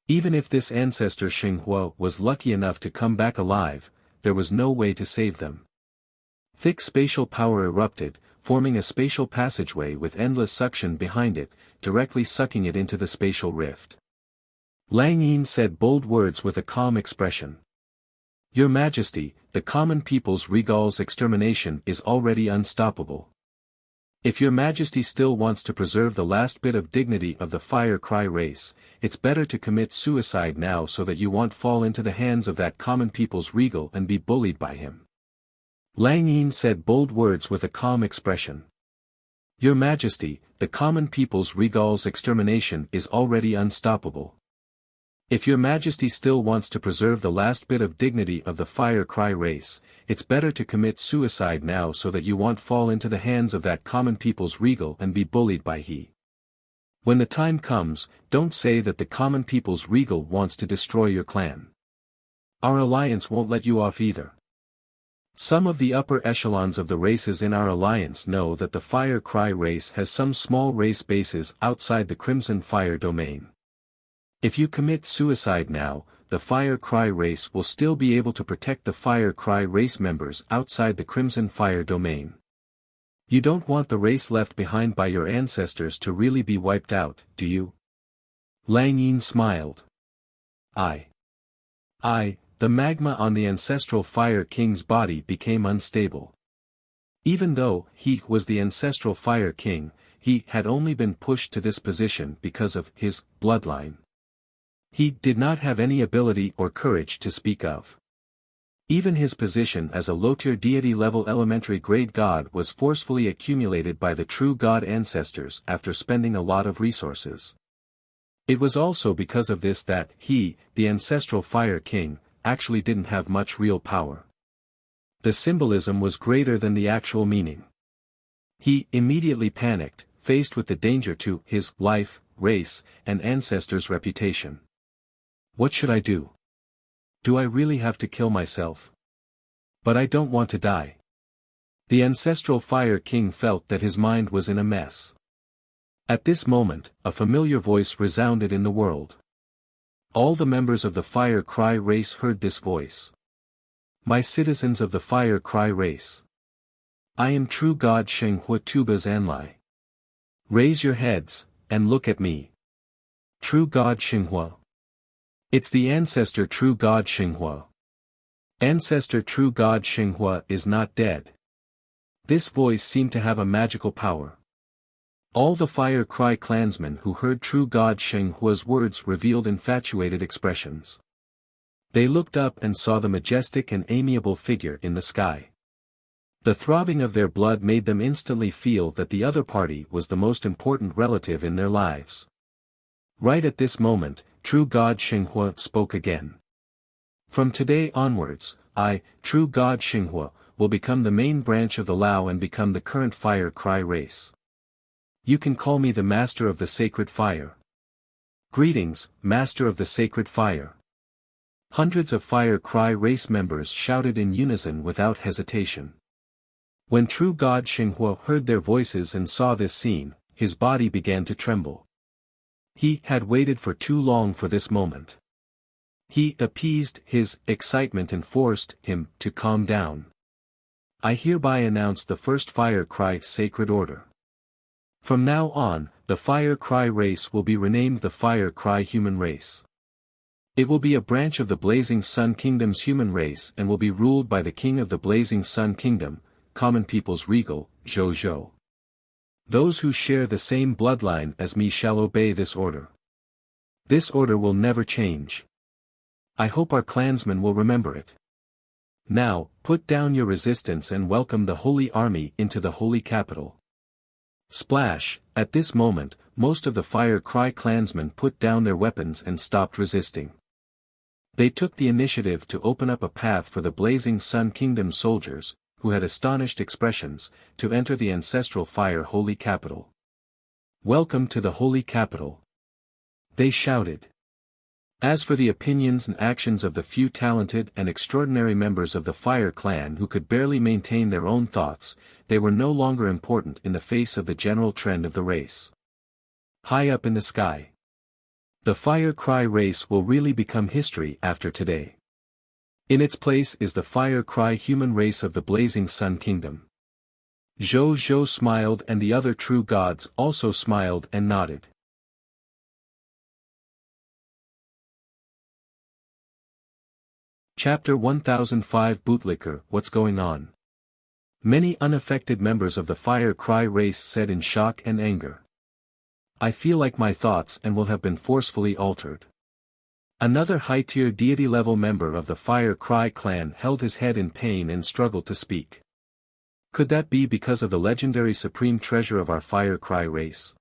Speaker 1: Even if this ancestor Xinghua was lucky enough to come back alive, there was no way to save them. Thick spatial power erupted, forming a spatial passageway with endless suction behind it, directly sucking it into the spatial rift. Lang Yin said bold words with a calm expression. Your Majesty, the common people's regal's extermination is already unstoppable. If your majesty still wants to preserve the last bit of dignity of the fire cry race, it's better to commit suicide now so that you won't fall into the hands of that common people's regal and be bullied by him. Lang Yin said bold words with a calm expression. Your majesty, the common people's regal's extermination is already unstoppable. If your majesty still wants to preserve the last bit of dignity of the fire cry race, it's better to commit suicide now so that you won't fall into the hands of that common people's regal and be bullied by he. When the time comes, don't say that the common people's regal wants to destroy your clan. Our alliance won't let you off either. Some of the upper echelons of the races in our alliance know that the fire cry race has some small race bases outside the Crimson Fire domain. If you commit suicide now, the fire cry race will still be able to protect the fire cry race members outside the Crimson Fire domain. You don't want the race left behind by your ancestors to really be wiped out, do you? Lang Yin smiled. The magma on the ancestral Fire King's body became unstable. Even though he was the ancestral Fire King, he had only been pushed to this position because of his bloodline. He did not have any ability or courage to speak of. Even his position as a low-tier deity-level elementary grade god was forcefully accumulated by the true god ancestors after spending a lot of resources. It was also because of this that he, the ancestral Fire King, actually didn't have much real power. The symbolism was greater than the actual meaning. He immediately panicked, faced with the danger to his life, race, and ancestors' reputation. What should I do? Do I really have to kill myself? But I don't want to die. The ancestral Fire King felt that his mind was in a mess. At this moment, a familiar voice resounded in the world. All the members of the Fire Cry race heard this voice. My citizens of the Fire Cry race. I am true God Sheng Hua Tuba Zanlai. Raise your heads, and look at me. True God Xinghua. It's the ancestor true God Xinghua. Ancestor true God Xinghua is not dead. This voice seemed to have a magical power. All the Fire Cry clansmen who heard true God Xinghua's words revealed infatuated expressions. They looked up and saw the majestic and amiable figure in the sky. The throbbing of their blood made them instantly feel that the other party was the most important relative in their lives. Right at this moment, true God Xinghua spoke again. From today onwards, I, true God Xinghua, will become the main branch of the Lao and become the current Fire Cry race. You can call me the Master of the Sacred Fire. Greetings, Master of the Sacred Fire. Hundreds of Fire Cry race members shouted in unison without hesitation. When true God Xinghua heard their voices and saw this scene, his body began to tremble. He had waited for too long for this moment. He appeased his excitement and forced him to calm down. I hereby announce the first Fire Cry Sacred Order. From now on, the Fire Cry race will be renamed the Fire Cry Human Race. It will be a branch of the Blazing Sun Kingdom's human race and will be ruled by the King of the Blazing Sun Kingdom, Common People's Regal, Zhou Zhou. Those who share the same bloodline as me shall obey this order. This order will never change. I hope our clansmen will remember it. Now, put down your resistance and welcome the Holy Army into the Holy Capital. Splash! At this moment, most of the Fire Cry clansmen put down their weapons and stopped resisting. They took the initiative to open up a path for the Blazing Sun Kingdom soldiers, who had astonished expressions, to enter the ancestral Fire Holy Capital. Welcome to the Holy Capital. They shouted. As for the opinions and actions of the few talented and extraordinary members of the Fire Clan who could barely maintain their own thoughts, they were no longer important in the face of the general trend of the race. High up in the sky. The Fire Cry race will really become history after today. In its place is the Fire Cry human race of the Blazing Sun Kingdom. Zhou Zhou smiled and the other true gods also smiled and nodded. Chapter 1005 Bootlicker, What's Going On? Many unaffected members of the Fire Cry race said in shock and anger. I feel like my thoughts and will have been forcefully altered. Another high-tier deity-level member of the Fire Cry clan held his head in pain and struggled to speak. Could that be because of the legendary supreme treasure of our Fire Cry race?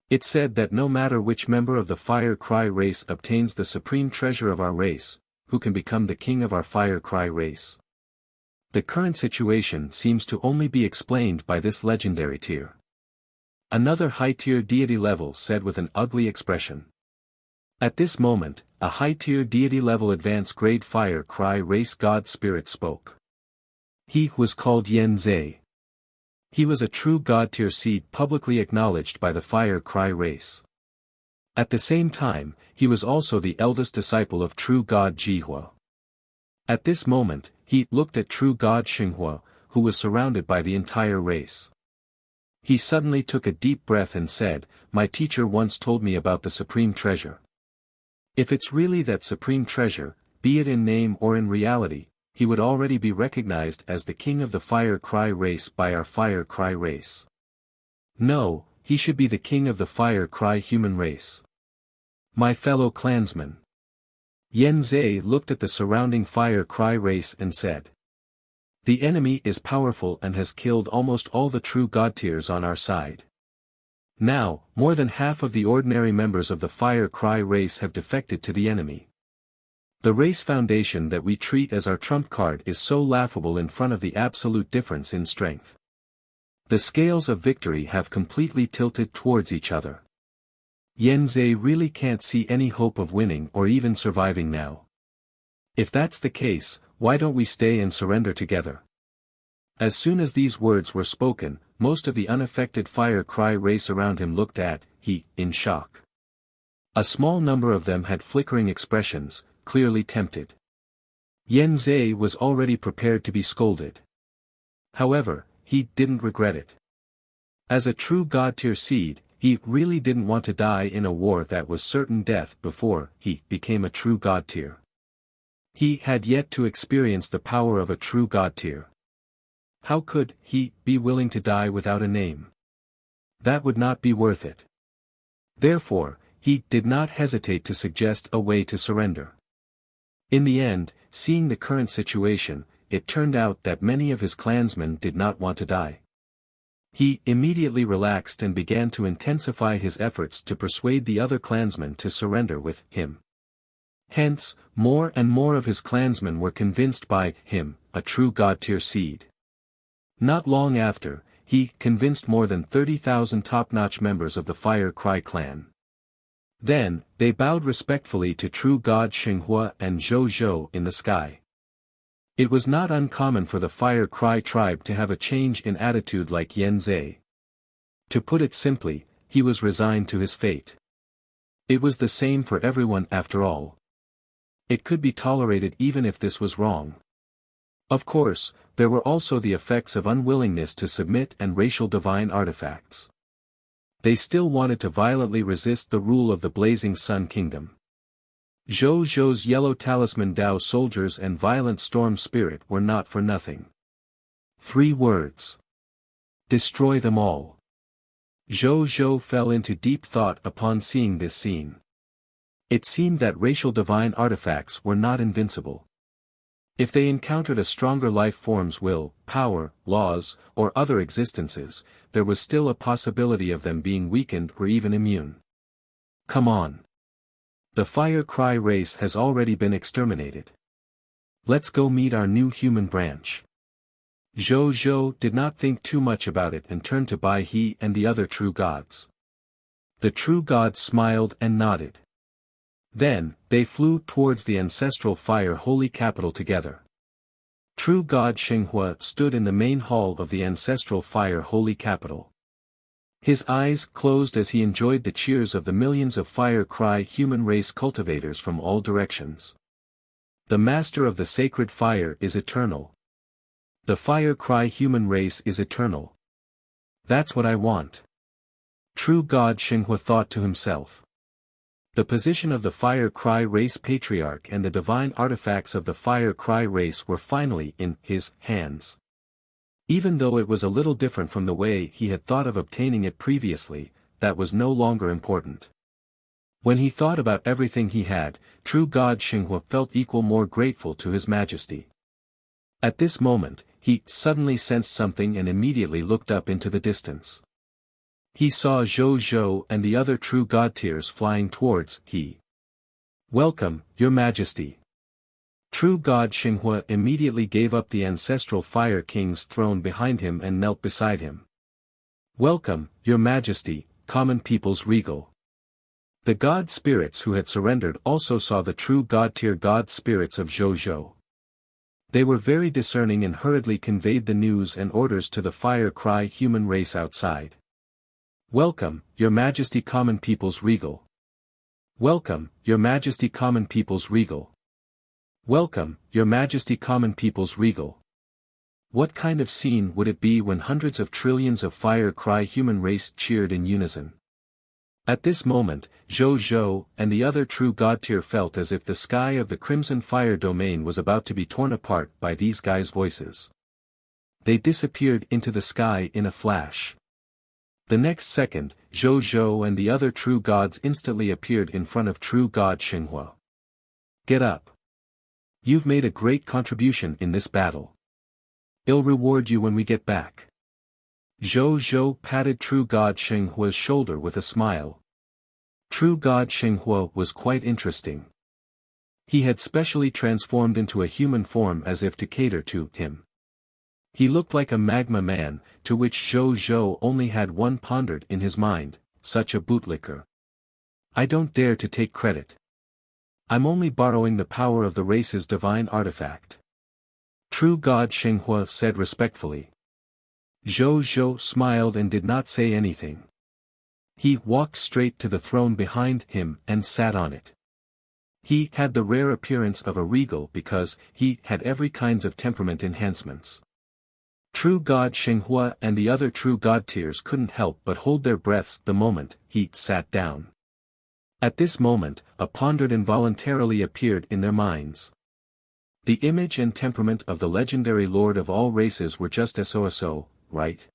Speaker 1: It's said that no matter which member of the Fire Cry race obtains the supreme treasure of our race, who can become the king of our Fire Cry race. The current situation seems to only be explained by this legendary tier. Another high-tier deity level said with an ugly expression. At this moment, a high-tier deity-level advanced grade Fire Cry race god spirit spoke. He was called Yen Zhe. He was a true god-tier seed publicly acknowledged by the Fire Cry race. At the same time, he was also the eldest disciple of true god Jihua. At this moment, he looked at true god Xinghua, who was surrounded by the entire race. He suddenly took a deep breath and said, "My teacher once told me about the supreme treasure. If it's really that supreme treasure, be it in name or in reality, he would already be recognized as the king of the Fire Cry race by our Fire Cry race. No, he should be the king of the Fire Cry human race. My fellow clansmen." Yen Zhe looked at the surrounding Fire Cry race and said. The enemy is powerful and has killed almost all the true god tiers on our side. Now, more than half of the ordinary members of the Fire Cry race have defected to the enemy. The race foundation that we treat as our trump card is so laughable in front of the absolute difference in strength. The scales of victory have completely tilted towards each other. Yen Zhe really can't see any hope of winning or even surviving now. If that's the case, why don't we stay and surrender together? As soon as these words were spoken, most of the unaffected Fire Cry race around him looked at he, in shock. A small number of them had flickering expressions, clearly tempted. Yen Zhe was already prepared to be scolded. However, he didn't regret it. As a true god-tier seed, he really didn't want to die in a war that was certain death before he became a true god tier. He had yet to experience the power of a true god tier. How could he be willing to die without a name? That would not be worth it. Therefore, he did not hesitate to suggest a way to surrender. In the end, seeing the current situation, it turned out that many of his clansmen did not want to die. He immediately relaxed and began to intensify his efforts to persuade the other clansmen to surrender with him. Hence, more and more of his clansmen were convinced by him, a true god-tier seed. Not long after, he convinced more than 30,000 top-notch members of the Fire Cry clan. Then, they bowed respectfully to true god Xinghua and Zhou Zhou in the sky. It was not uncommon for the Fire Cry tribe to have a change in attitude like Yen Zhe. To put it simply, he was resigned to his fate. It was the same for everyone after all. It could be tolerated even if this was wrong. Of course, there were also the effects of unwillingness to submit and racial divine artifacts. They still wanted to violently resist the rule of the Blazing Sun Kingdom. Zhou Zhou's yellow talisman Dao soldiers and violent storm spirit were not for nothing. 3 words. Destroy them all. Zhou Zhou fell into deep thought upon seeing this scene. It seemed that racial divine artifacts were not invincible. If they encountered a stronger life form's will, power, laws, or other existences, there was still a possibility of them being weakened or even immune. Come on. The Fire Cry race has already been exterminated. Let's go meet our new human branch. Zhou Zhou did not think too much about it and turned to Bai He and the other true gods. The true gods smiled and nodded. Then, they flew towards the ancestral fire holy capital together. True god Xinghua stood in the main hall of the ancestral fire holy capital. His eyes closed as he enjoyed the cheers of the millions of Fire Cry human race cultivators from all directions. The master of the sacred fire is eternal. The Fire Cry human race is eternal. That's what I want. True god Xinghua thought to himself. The position of the Fire Cry race patriarch and the divine artifacts of the Fire Cry race were finally in his hands. Even though it was a little different from the way he had thought of obtaining it previously, that was no longer important. When he thought about everything he had, true God Xinghua felt more grateful to His Majesty. At this moment, he suddenly sensed something and immediately looked up into the distance. He saw Zhou Zhou and the other true God tiers flying towards he. "Welcome, Your Majesty." True God Xinghua immediately gave up the ancestral Fire King's throne behind him and knelt beside him. "Welcome, Your Majesty, common people's regal." The God spirits who had surrendered also saw the true God-tier God spirits of Zhou Zhou. They were very discerning and hurriedly conveyed the news and orders to the Fire Cry human race outside. "Welcome, Your Majesty common people's regal." "Welcome, Your Majesty common people's regal." "Welcome, Your Majesty common people's regal." What kind of scene would it be when hundreds of trillions of Fire Cry human race cheered in unison? At this moment, Zhou Zhou and the other true God tier felt as if the sky of the Crimson Fire domain was about to be torn apart by these guys' voices. They disappeared into the sky in a flash. The next second, Zhou Zhou and the other true gods instantly appeared in front of true God Xinghua. "Get up. You've made a great contribution in this battle. I'll reward you when we get back." Zhou Zhou patted true God Xinghua's shoulder with a smile. True God Xinghua was quite interesting. He had specially transformed into a human form as if to cater to him. He looked like a magma man, to which Zhou Zhou only had one pondered in his mind, such a bootlicker. "I don't dare to take credit. I'm only borrowing the power of the race's divine artifact." True God Xinghua said respectfully. Zhou Zhou smiled and did not say anything. He walked straight to the throne behind him and sat on it. He had the rare appearance of a regal because he had every kinds of temperament enhancements. True God Xinghua and the other true God tiers couldn't help but hold their breaths the moment he sat down. At this moment, a pondered involuntarily appeared in their minds. The image and temperament of the legendary Lord of all races were just so, right?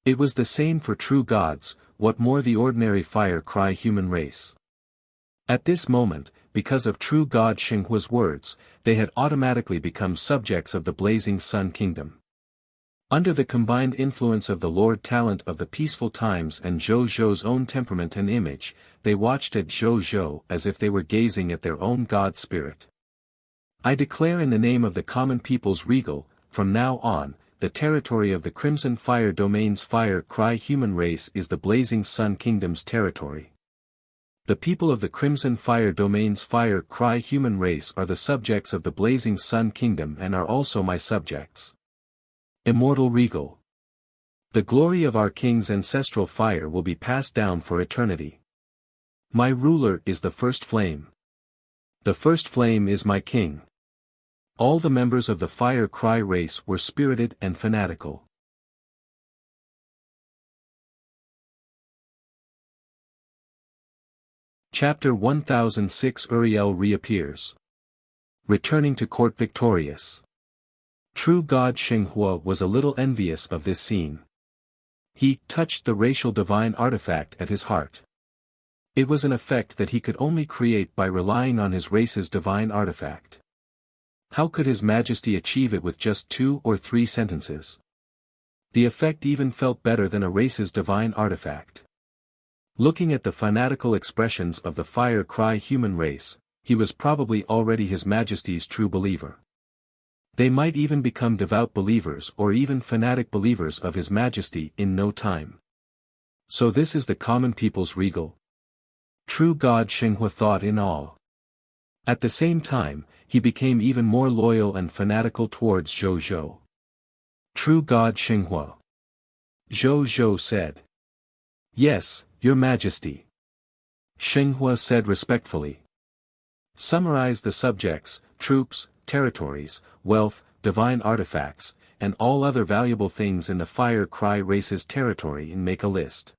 Speaker 1: It was the same for true gods, what more the ordinary Fire Cry human race. At this moment, because of true God Xinghua's words, they had automatically become subjects of the Blazing Sun Kingdom. Under the combined influence of the Lord talent of the peaceful times and Zhou Zhou's own temperament and image, they watched at Zhou Zhou as if they were gazing at their own God spirit. "I declare in the name of the common people's regal, from now on, the territory of the Crimson Fire Domain's Fire Cry human race is the Blazing Sun Kingdom's territory. The people of the Crimson Fire Domain's Fire Cry human race are the subjects of the Blazing Sun Kingdom and are also my subjects. Immortal Regal. The glory of our king's ancestral fire will be passed down for eternity. My ruler is the first flame. The first flame is my king." All the members of the Fire Cry race were spirited and fanatical. Chapter 1006 Uriel reappears. Returning to court victorious. True God Xinghua was a little envious of this scene. He touched the racial divine artifact at his heart. It was an effect that he could only create by relying on his race's divine artifact. How could His Majesty achieve it with just 2 or 3 sentences? The effect even felt better than a race's divine artifact. Looking at the fanatical expressions of the Fire Cry human race, he was probably already His Majesty's true believer. They might even become devout believers or even fanatic believers of His Majesty in no time. So this is the common people's regal? True God Xinghua thought in awe. At the same time, he became even more loyal and fanatical towards Zhou Zhou. True God Xinghua. Zhou Zhou said. "Yes, Your Majesty." Xinghua said respectfully. "Summarize the subjects, troops, territories, wealth, divine artifacts, and all other valuable things in the Fire Cry race's territory and make a list.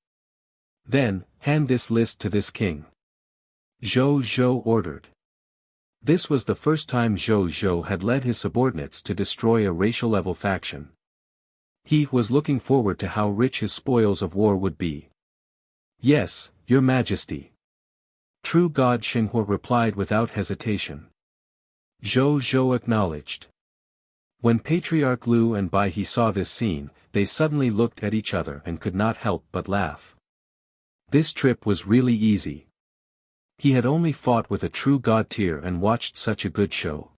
Speaker 1: Then, hand this list to this king." Zhou Zhou ordered. This was the first time Zhou Zhou had led his subordinates to destroy a racial-level faction. He was looking forward to how rich his spoils of war would be. Yes, Your Majesty. True God Xinhua replied without hesitation. Zhou Zhou acknowledged. When Patriarch Lu and Bai He saw this scene, they suddenly looked at each other and could not help but laugh. This trip was really easy. He had only fought with a true god tier and watched such a good show.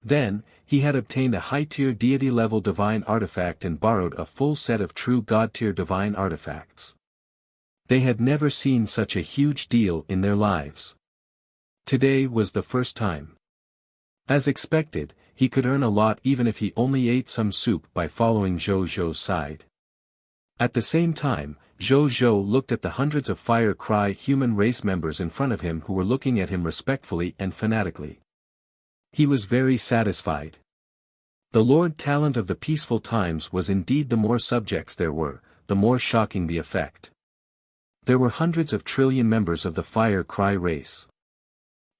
Speaker 1: Then, he had obtained a high-tier deity-level divine artifact and borrowed a full set of true god-tier divine artifacts. They had never seen such a huge deal in their lives. Today was the first time. As expected, he could earn a lot even if he only ate some soup by following Zhou Zhou's side. At the same time, Zhou Zhou looked at the hundreds of Fire Cry human race members in front of him who were looking at him respectfully and fanatically. He was very satisfied. The Lord Talent of the peaceful times was indeed the more subjects there were, the more shocking the effect. There were hundreds of trillion members of the Fire Cry race.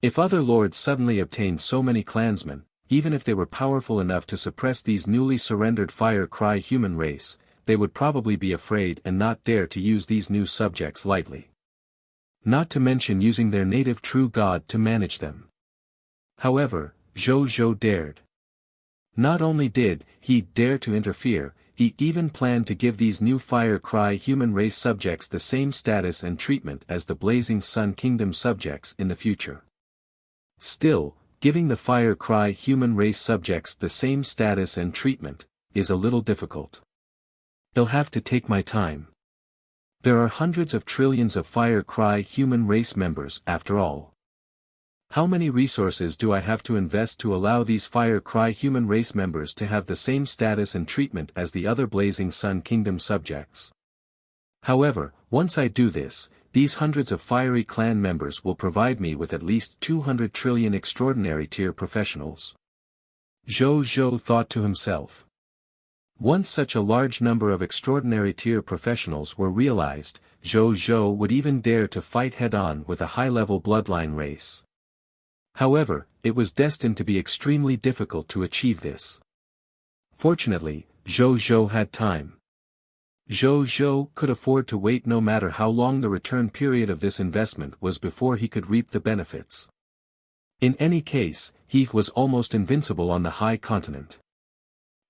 Speaker 1: If other lords suddenly obtained so many clansmen, even if they were powerful enough to suppress these newly surrendered Fire Cry human race, they would probably be afraid and not dare to use these new subjects lightly. Not to mention using their native true god to manage them. However, Zhou Zhou dared. Not only did he dare to interfere, he even planned to give these new Fire Cry human race subjects the same status and treatment as the Blazing Sun Kingdom subjects in the future. Still, giving the Fire Cry human race subjects the same status and treatment is a little difficult. I'll have to take my time. There are hundreds of trillions of Fire Cry human race members after all. How many resources do I have to invest to allow these Fire Cry human race members to have the same status and treatment as the other Blazing Sun Kingdom subjects? However, once I do this, these hundreds of fiery clan members will provide me with at least 200 trillion extraordinary tier professionals. Zhou Zhou thought to himself. Once such a large number of extraordinary tier professionals were realized, Zhou Zhou would even dare to fight head-on with a high-level bloodline race. However, it was destined to be extremely difficult to achieve this. Fortunately, Zhou Zhou had time. Zhou Zhou could afford to wait no matter how long the return period of this investment was before he could reap the benefits. In any case, he was almost invincible on the high continent.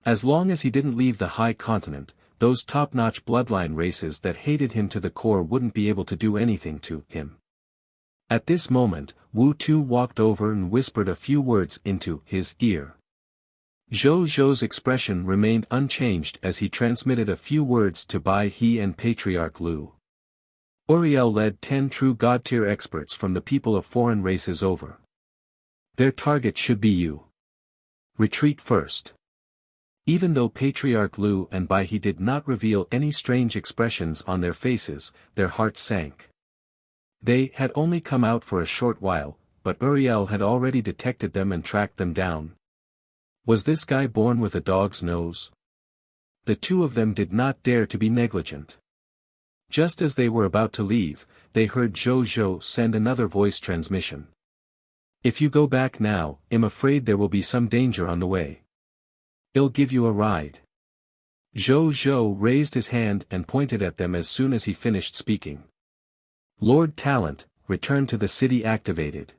Speaker 1: As long as he didn't leave the high continent, those top-notch bloodline races that hated him to the core wouldn't be able to do anything to him. At this moment, Wu Tu walked over and whispered a few words into his ear. Zhou Zhou's expression remained unchanged as he transmitted a few words to Bai He and Patriarch Lu. Auriel led 10 true god-tier experts from the people of foreign races over. Their target should be you. Retreat first. Even though Patriarch Lu and Bai He did not reveal any strange expressions on their faces, their hearts sank. They had only come out for a short while, but Uriel had already detected them and tracked them down. Was this guy born with a dog's nose? The two of them did not dare to be negligent. Just as they were about to leave, they heard Zhou Zhou send another voice transmission. If you go back now, I'm afraid there will be some danger on the way. I'll give you a ride. Zhou Zhou raised his hand and pointed at them as soon as he finished speaking. Lord Talent, return to the city activated.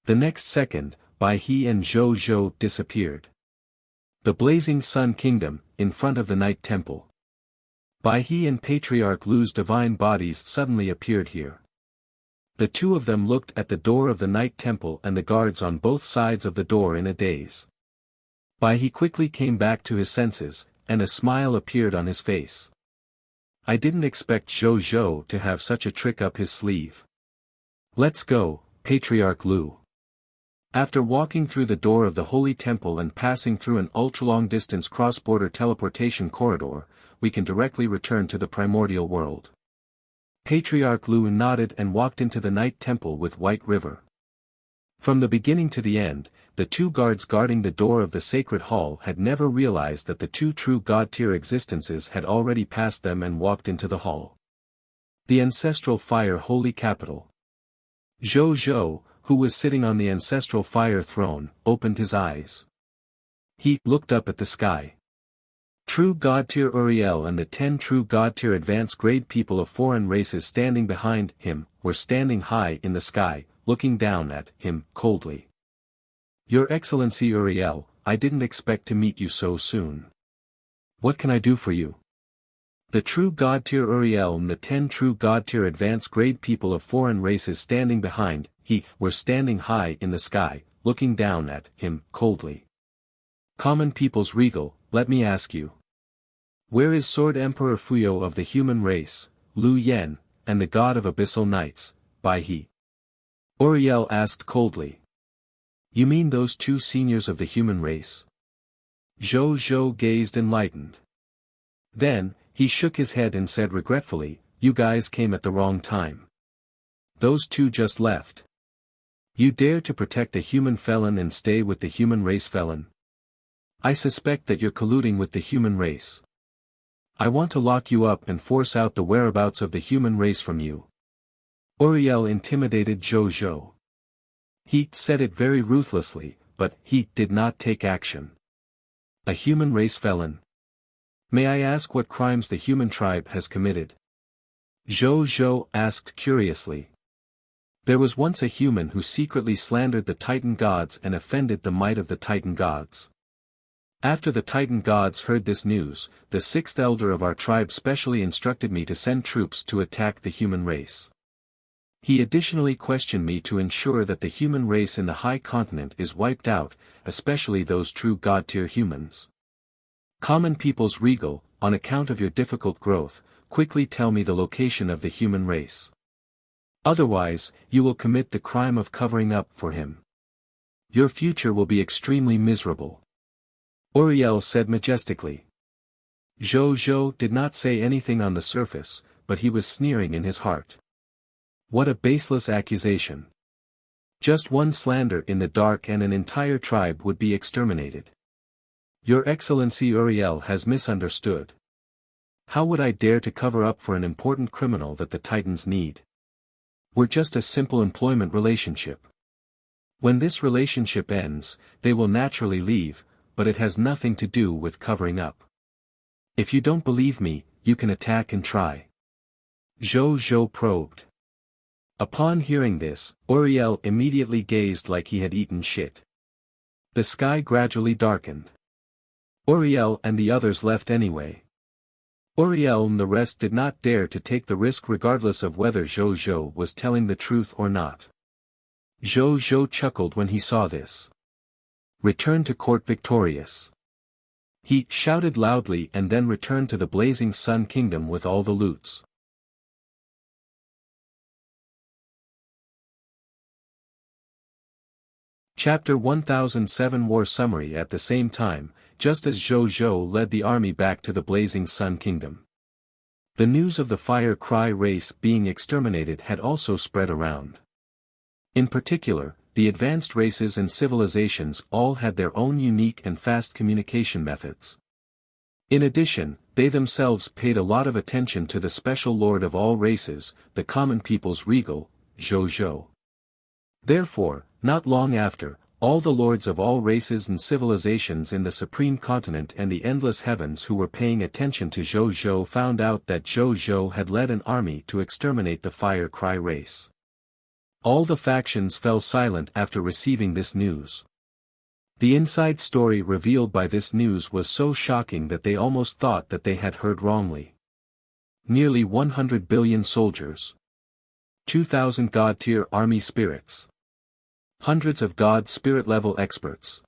Speaker 1: The next second, Bai He and Zhou Zhou disappeared. The Blazing Sun Kingdom, in front of the Night Temple. Bai He and Patriarch Lu's divine bodies suddenly appeared here. The two of them looked at the door of the Night Temple and the guards on both sides of the door in a daze. Bai He quickly came back to his senses, and a smile appeared on his face. I didn't expect Zhou Zhou to have such a trick up his sleeve. Let's go, Patriarch Lu. After walking through the door of the Holy Temple and passing through an ultra-long-distance cross-border teleportation corridor, we can directly return to the primordial world. Patriarch Lu nodded and walked into the Night Temple with White River. From the beginning to the end, the two guards guarding the door of the Sacred Hall had never realized that the two true god-tier existences had already passed them and walked into the hall. The Ancestral Fire Holy Capital. Zhou Zhou, who was sitting on the ancestral fire throne, opened his eyes. He looked up at the sky. True God-tier Uriel and the 10 true God-tier advanced grade people of foreign races standing behind him were standing high in the sky, looking down at him coldly. Your Excellency Uriel, I didn't expect to meet you so soon. What can I do for you? The true God-tier Uriel and the 10 true God-tier advanced grade people of foreign races standing behind he were standing high in the sky, looking down at him coldly. Common people's regal, let me ask you. Where is Sword Emperor Fuyo of the human race, Lu Yen, and the god of abyssal knights, Bai He? Uriel asked coldly. You mean those 2 seniors of the human race? Zhou Zhou gazed enlightened. Then, he shook his head and said regretfully, you guys came at the wrong time. Those 2 just left. You dare to protect a human felon and stay with the human race felon? I suspect that you're colluding with the human race. I want to lock you up and force out the whereabouts of the human race from you. Uriel intimidated Zhou Zhou. He said it very ruthlessly, but he did not take action. A human race felon? May I ask what crimes the human tribe has committed? Zhou Zhou asked curiously. There was once a human who secretly slandered the Titan gods and offended the might of the Titan gods. After the Titan gods heard this news, the 6th elder of our tribe specially instructed me to send troops to attack the human race. He additionally questioned me to ensure that the human race in the high continent is wiped out, especially those true god-tier humans. Common people's regal, on account of your difficult growth, quickly tell me the location of the human race. Otherwise, you will commit the crime of covering up for him. Your future will be extremely miserable. Uriel said majestically. Zhou Zhou did not say anything on the surface, but he was sneering in his heart. What a baseless accusation. Just one slander in the dark and an entire tribe would be exterminated. Your Excellency Uriel has misunderstood. How would I dare to cover up for an important criminal that the Titans need? We're just a simple employment relationship. When this relationship ends, they will naturally leave, but it has nothing to do with covering up. If you don't believe me, you can attack and try. Zhou Zhou probed. Upon hearing this, Uriel immediately gazed like he had eaten shit. The sky gradually darkened. Uriel and the others left anyway. Uriel and the rest did not dare to take the risk regardless of whether Zhou Zhou was telling the truth or not. Zhou Zhou chuckled when he saw this. Return to court victorious. He shouted loudly and then returned to the blazing Sun Kingdom with all the loots. Chapter 1007 War Summary. At the same time, just as Zhou Zhou led the army back to the blazing Sun Kingdom, the news of the Fire Cry race being exterminated had also spread around. In particular, the advanced races and civilizations all had their own unique and fast communication methods. In addition, they themselves paid a lot of attention to the special lord of all races, the common people's regal, Zhou Zhou. Therefore, not long after, all the lords of all races and civilizations in the supreme continent and the endless heavens who were paying attention to Zhou Zhou found out that Zhou Zhou had led an army to exterminate the Fire Cry race. All the factions fell silent after receiving this news. The inside story revealed by this news was so shocking that they almost thought that they had heard wrongly. Nearly 100 billion soldiers. 2,000 god-tier army spirits. Hundreds of god spirit-level experts.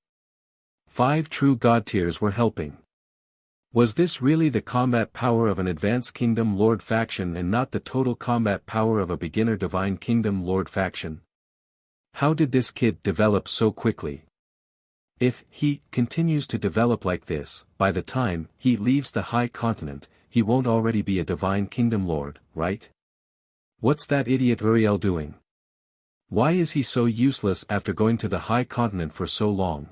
Speaker 1: 5 true god tiers were helping. Was this really the combat power of an advanced Kingdom Lord faction and not the total combat power of a beginner Divine Kingdom Lord faction? How did this kid develop so quickly? If he continues to develop like this, by the time he leaves the High Continent, he won't already be a Divine Kingdom Lord, right? What's that idiot Uriel doing? Why is he so useless after going to the High Continent for so long?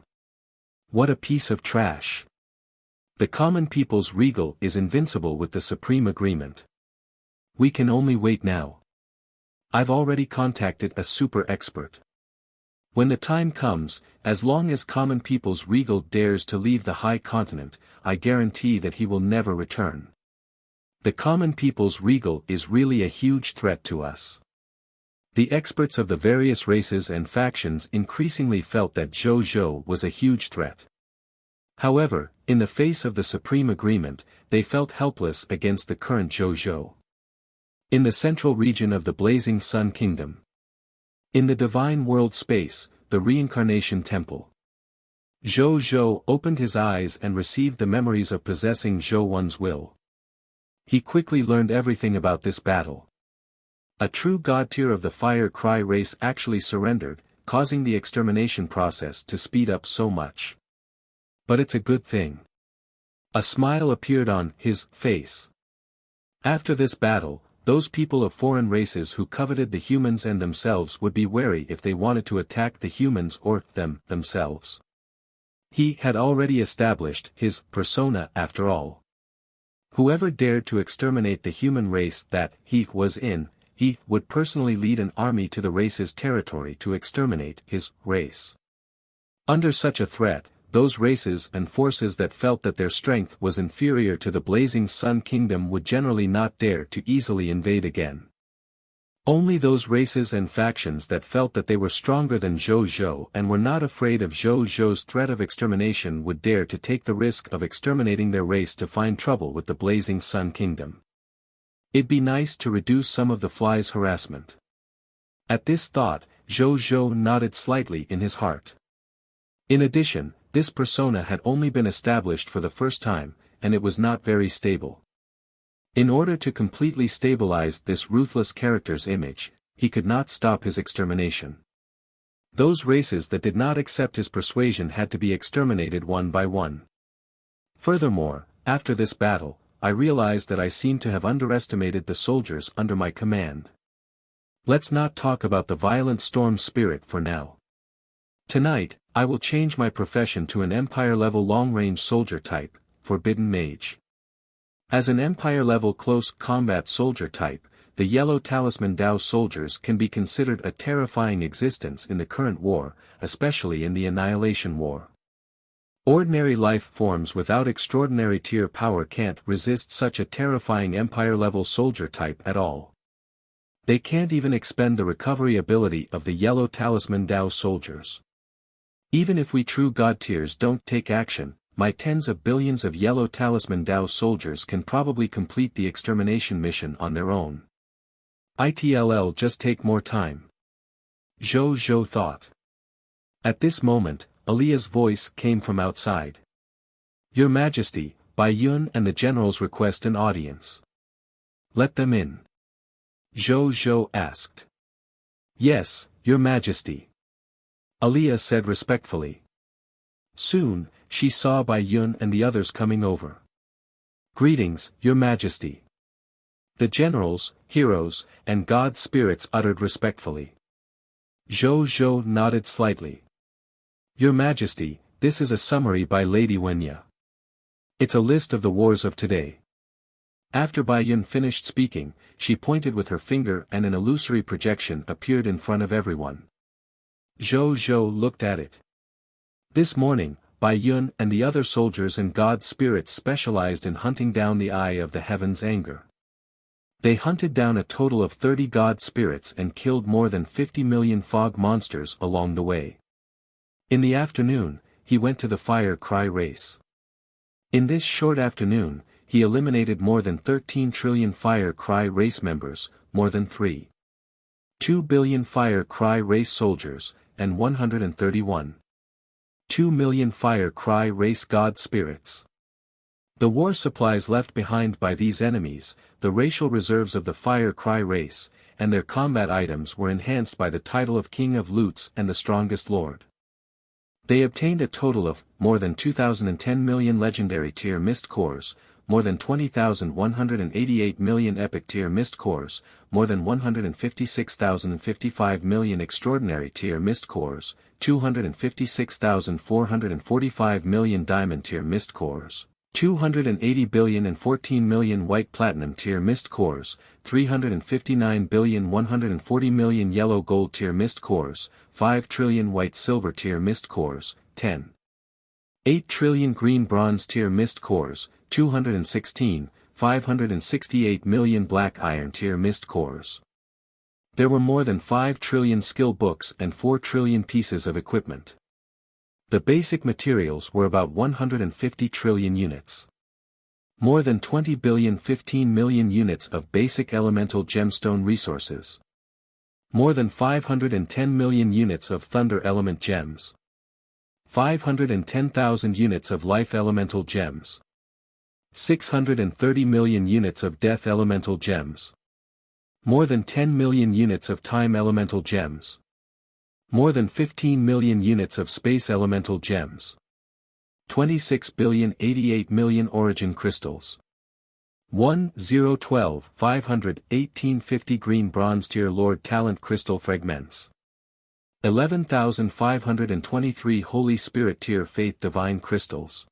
Speaker 1: What a piece of trash. The common people's regal is invincible with the Supreme Agreement. We can only wait now. I've already contacted a super expert. When the time comes, as long as common people's regal dares to leave the high continent, I guarantee that he will never return. The common people's regal is really a huge threat to us. The experts of the various races and factions increasingly felt that Zhou Zhou was a huge threat. However, in the face of the supreme agreement, they felt helpless against the current Zhou Zhou. In the central region of the Blazing Sun Kingdom. In the divine world space, the reincarnation temple. Zhou Zhou opened his eyes and received the memories of possessing Zhou One's will. He quickly learned everything about this battle. A true god tier of the Fire Cry race actually surrendered, causing the extermination process to speed up so much. But it's a good thing. A smile appeared on his face. After this battle, those people of foreign races who coveted the humans and themselves would be wary if they wanted to attack the humans or themselves. He had already established his persona after all. Whoever dared to exterminate the human race that he was in, he would personally lead an army to the race's territory to exterminate his race. Under such a threat, those races and forces that felt that their strength was inferior to the Blazing Sun Kingdom would generally not dare to easily invade again. Only those races and factions that felt that they were stronger than Zhou Zhou and were not afraid of Zhou Zhou's threat of extermination would dare to take the risk of exterminating their race to find trouble with the Blazing Sun Kingdom. It'd be nice to reduce some of the fly's harassment. At this thought, Zhou Zhou nodded slightly in his heart. In addition, this persona had only been established for the first time, and it was not very stable. In order to completely stabilize this ruthless character's image, he could not stop his extermination. Those races that did not accept his persuasion had to be exterminated one by one. Furthermore, after this battle, I realized that I seemed to have underestimated the soldiers under my command. Let's not talk about the violent storm spirit for now. Tonight, I will change my profession to an Empire-level long-range soldier type, Forbidden Mage. As an Empire-level close combat soldier type, the Yellow Talisman Dao soldiers can be considered a terrifying existence in the current war, especially in the Annihilation War. Ordinary life forms without extraordinary tier power can't resist such a terrifying Empire-level soldier type at all. They can't even expend the recovery ability of the Yellow Talisman Dao soldiers. Even if we true god tiers don't take action, my tens of billions of Yellow Talisman Dao soldiers can probably complete the extermination mission on their own. It'll just take more time. Zhou Zhou thought. At this moment, Alia's voice came from outside. Your Majesty, Bai Yun and the generals request an audience. Let them in. Zhou Zhou asked. Yes, Your Majesty. Alia said respectfully. Soon, she saw Bai Yun and the others coming over. Greetings, Your Majesty. The generals, heroes, and god spirits uttered respectfully. Zhou Zhou nodded slightly. Your Majesty, this is a summary by Lady Wenya. It's a list of the wars of today. After Bai Yun finished speaking, she pointed with her finger and an illusory projection appeared in front of everyone. Zhou Zhou looked at it. This morning, Bai Yun and the other soldiers and god spirits specialized in hunting down the Eye of the Heaven's anger. They hunted down a total of 30 god spirits and killed more than 50 million fog monsters along the way. In the afternoon, he went to the Fire Cry race. In this short afternoon, he eliminated more than 13 trillion Fire Cry race members, more than 3.2 billion Fire Cry race soldiers, and 131.2 million Fire Cry race god spirits. The war supplies left behind by these enemies, the racial reserves of the Fire Cry race, and their combat items were enhanced by the title of King of Loots and the Strongest Lord. They obtained a total of more than 2,010 million legendary tier mist cores, more than 20,188 million epic tier mist cores, more than 156,055 million extraordinary tier mist cores, 256,445 million diamond tier mist cores, 280 billion and 14 million white platinum tier mist cores, 359 billion 140 million yellow gold tier mist cores, 5 trillion white silver tier mist cores, 8 trillion green bronze tier mist cores, 216, 568 million black iron tier mist cores. There were more than 5 trillion skill books and 4 trillion pieces of equipment. The basic materials were about 150 trillion units. More than 20 billion 15 million units of basic elemental gemstone resources. More than 510 million units of thunder element gems. 510,000 units of life elemental gems. 630 million units of death elemental gems. More than 10 million units of time elemental gems. More than 15 million units of space elemental gems. 26 billion 88 million origin crystals. 1012 500 1850 green bronze tier Lord Talent crystal fragments. 11,523 Holy Spirit tier Faith divine crystals.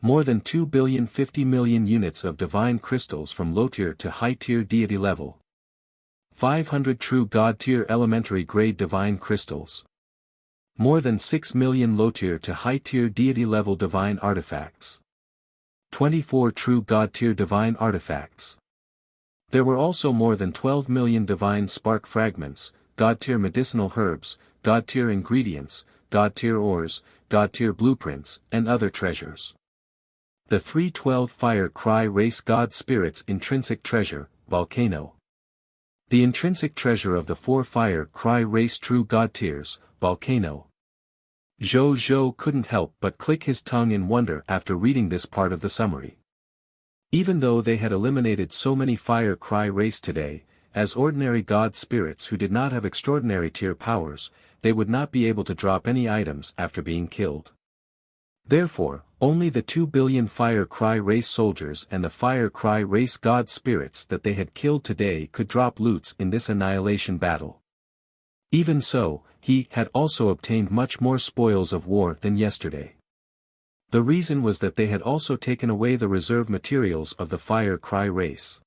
Speaker 1: More than 2 billion 50 million units of divine crystals from low tier to high tier deity level. 500 true God tier elementary grade divine crystals. More than 6 million low tier to high tier deity level divine artifacts. 24 true God tier divine artifacts. There were also more than 12 million divine spark fragments, God tier medicinal herbs, God tier ingredients, God tier ores, God tier blueprints, and other treasures. The 312 Fire Cry Race God Spirits Intrinsic Treasure, Volcano. The intrinsic treasure of the 4 Fire Cry Race True God Tiers, Volcano. Zhou couldn't help but click his tongue in wonder after reading this part of the summary. Even though they had eliminated so many Fire Cry Race today, as ordinary God Spirits who did not have extraordinary tier powers, they would not be able to drop any items after being killed. Therefore, only the 2 billion Fire Cry Race soldiers and the Fire Cry Race God Spirits that they had killed today could drop loots in this annihilation battle. Even so, he had also obtained much more spoils of war than yesterday. The reason was that they had also taken away the reserve materials of the Fire Cry Race.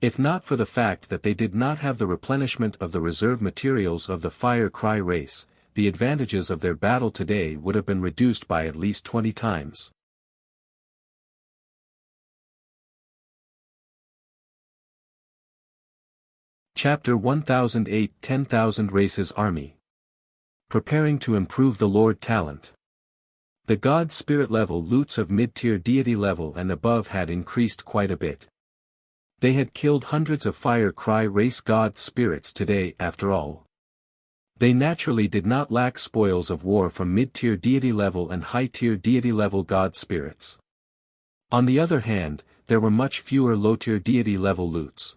Speaker 1: If not for the fact that they did not have the replenishment of the reserve materials of the Fire Cry Race, the advantages of their battle today would have been reduced by at least 20 times. Chapter 1008 10,000 Races Army. Preparing to improve the Lord Talent. The God Spirit level loots of mid-tier deity level and above had increased quite a bit. They had killed hundreds of Fire Cry Race God Spirits today after all. They naturally did not lack spoils of war from mid-tier deity level and high-tier deity level God Spirits. On the other hand, there were much fewer low-tier deity level loots.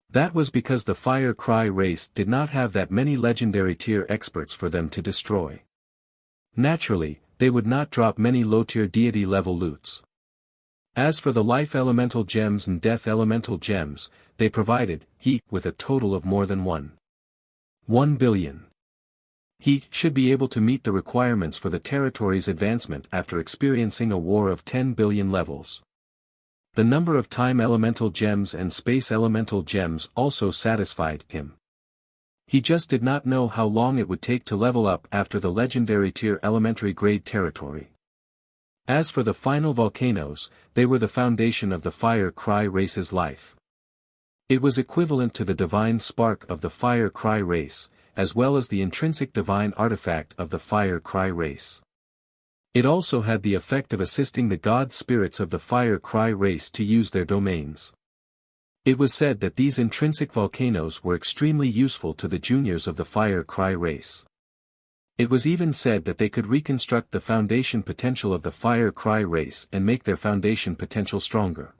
Speaker 1: That was because the Fire Cry Race did not have that many legendary tier experts for them to destroy. Naturally, they would not drop many low-tier deity level loots. As for the life elemental gems and death elemental gems, they provided he with a total of more than 1 billion. He should be able to meet the requirements for the territory's advancement after experiencing a war of 10 billion levels. The number of time elemental gems and space elemental gems also satisfied him. He just did not know how long it would take to level up after the legendary tier elementary grade territory. As for the final volcanoes, they were the foundation of the Fire Cry Race's life. It was equivalent to the divine spark of the Fire Cry Race, as well as the intrinsic divine artifact of the Fire Cry Race. It also had the effect of assisting the God Spirits of the Fire Cry Race to use their domains. It was said that these intrinsic volcanoes were extremely useful to the juniors of the Fire Cry Race. It was even said that they could reconstruct the foundation potential of the Fire Cry Race and make their foundation potential stronger.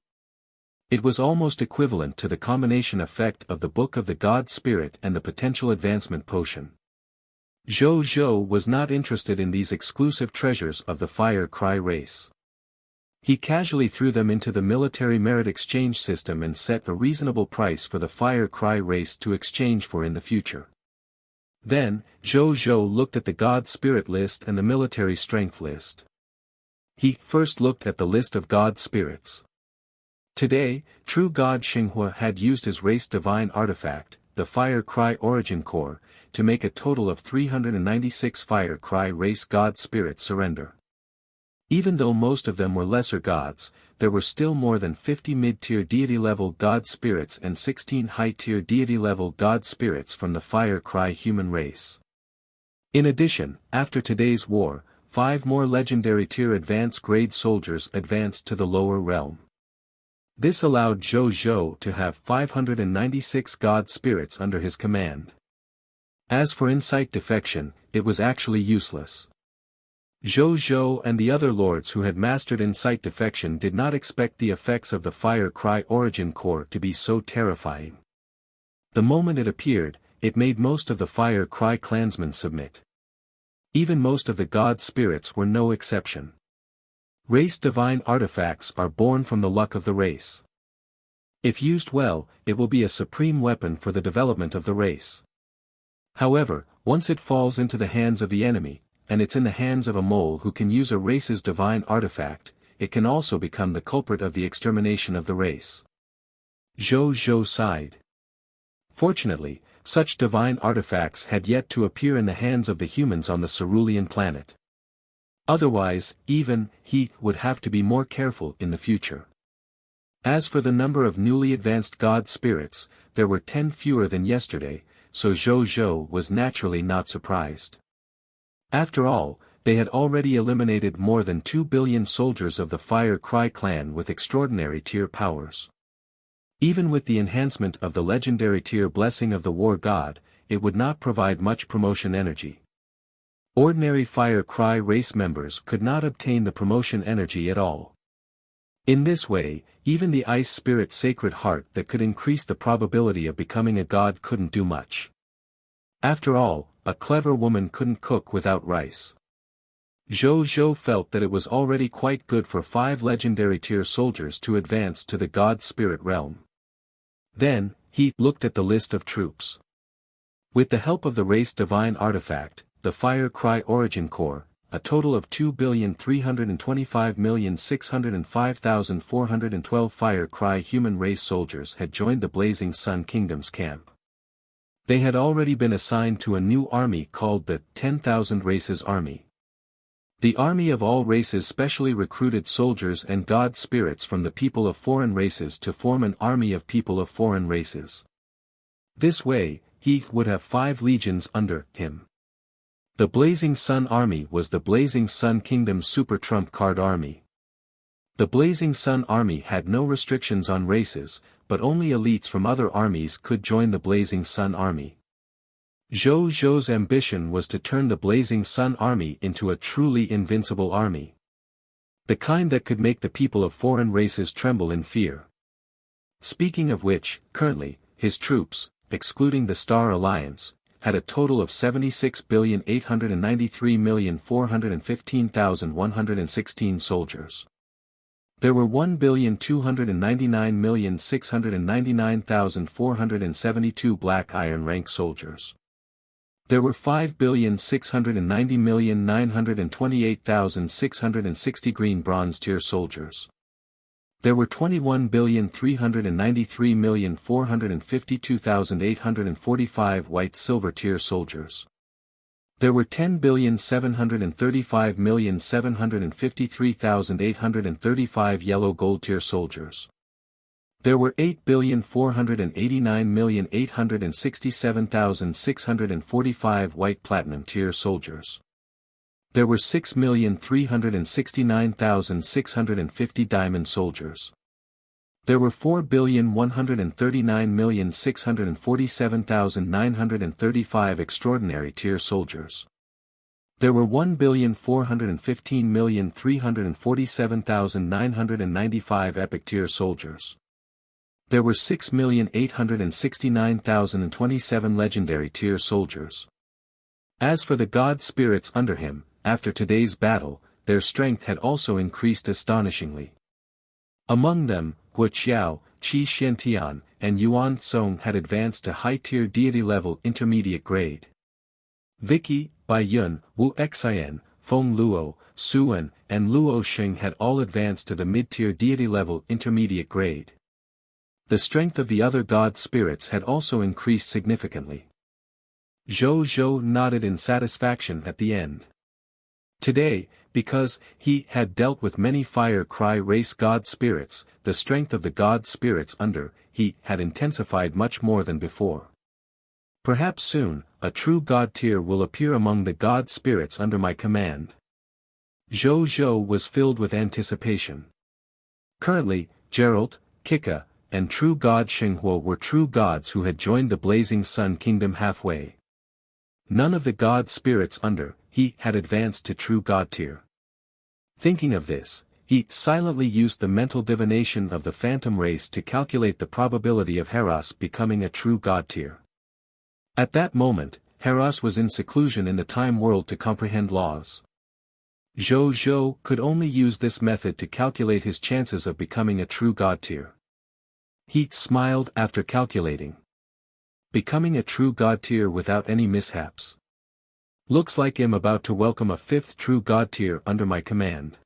Speaker 1: It was almost equivalent to the combination effect of the Book of the God Spirit and the Potential Advancement Potion. Zhou was not interested in these exclusive treasures of the Fire Cry Race. He casually threw them into the military merit exchange system and set a reasonable price for the Fire Cry Race to exchange for in the future. Then, Zhou looked at the God Spirit list and the military strength list. He first looked at the list of God spirits. Today, true God Xinghua had used his race divine artifact, the Fire Cry Origin Core, to make a total of 396 Fire Cry race God spirits surrender. Even though most of them were lesser gods, there were still more than 50 mid-tier deity-level god spirits and 16 high-tier deity-level god spirits from the Fire Cry human race. In addition, after today's war, 5 more legendary tier advanced grade soldiers advanced to the lower realm. This allowed Zhou Zhou to have 596 god spirits under his command. As for insight defection, it was actually useless. Zhou Zhou and the other lords who had mastered insight defection did not expect the effects of the Fire Cry Origin Core to be so terrifying. The moment it appeared, it made most of the Fire Cry clansmen submit. Even most of the god spirits were no exception. Race divine artifacts are born from the luck of the race. If used well, it will be a supreme weapon for the development of the race. However, once it falls into the hands of the enemy, and it's in the hands of a mole who can use a race's divine artifact, it can also become the culprit of the extermination of the race. Zhou Zhou sighed. Fortunately, such divine artifacts had yet to appear in the hands of the humans on the Cerulean planet. Otherwise, even he would have to be more careful in the future. As for the number of newly advanced god spirits, there were 10 fewer than yesterday, so Zhou Zhou was naturally not surprised. After all, they had already eliminated more than 2 billion soldiers of the Fire Cry clan with extraordinary tier powers. Even with the enhancement of the legendary tier blessing of the war god, it would not provide much promotion energy. Ordinary Fire Cry race members could not obtain the promotion energy at all. In this way, even the Ice Spirit Sacred Heart that could increase the probability of becoming a god couldn't do much. After all, a clever woman couldn't cook without rice. Zhou Zhou felt that it was already quite good for 5 legendary tier soldiers to advance to the god spirit realm. Then, he looked at the list of troops. With the help of the race divine artifact, the Fire Cry Origin Core, a total of 2,325,605,412 Fire Cry human race soldiers had joined the Blazing Sun Kingdom's camp. They had already been assigned to a new army called the 10,000 Races Army. The army of all races specially recruited soldiers and god spirits from the people of foreign races to form an army of people of foreign races. This way, he would have 5 legions under him. The Blazing Sun Army was the Blazing Sun Kingdom's super trump card army. The Blazing Sun Army had no restrictions on races, but only elites from other armies could join the Blazing Sun Army. Zhou Zhou's ambition was to turn the Blazing Sun Army into a truly invincible army. The kind that could make the people of foreign races tremble in fear. Speaking of which, currently, his troops, excluding the Star Alliance, had a total of 76,893,415,116 soldiers. There were 1,299,699,472 Black Iron rank soldiers. There were 5,690,928,660 Green Bronze tier soldiers. There were 21,393,452,845 White Silver tier soldiers. There were 10,735,753,835 Yellow Gold tier soldiers. There were 8,489,867,645 White Platinum tier soldiers. There were 6,369,650 Diamond soldiers. There were 4,139,647,935 Extraordinary tier soldiers. There were 1,415,347,995 Epic tier soldiers. There were 6,869,027 Legendary tier soldiers. As for the god spirits under him, after today's battle, their strength had also increased astonishingly. Among them, Wuxia, Qi Xiantian, and Yuan Song had advanced to high-tier deity-level intermediate grade. Vicky, Bai Yun, Wu Xian, Feng Luo, Suan, and Luo Xing had all advanced to the mid-tier deity level intermediate grade. The strength of the other god spirits had also increased significantly. Zhou Zhou nodded in satisfaction at the end. Today, because he had dealt with many fire cry race god spirits, the strength of the god spirits under he had intensified much more than before. Perhaps soon, a true god tier will appear among the god spirits under my command. Zhou Zhou was filled with anticipation. Currently, Geralt, Kika, and true god Xinghuo were true gods who had joined the Blazing Sun Kingdom halfway. None of the god spirits under he had advanced to true god tier. Thinking of this, he silently used the mental divination of the phantom race to calculate the probability of Heras becoming a true god tier. At that moment, Heras was in seclusion in the time world to comprehend laws. Zhou Zhou could only use this method to calculate his chances of becoming a true god tier. He smiled after calculating. Becoming a true god tier without any mishaps. Looks like I'm about to welcome a fifth true god tier under my command.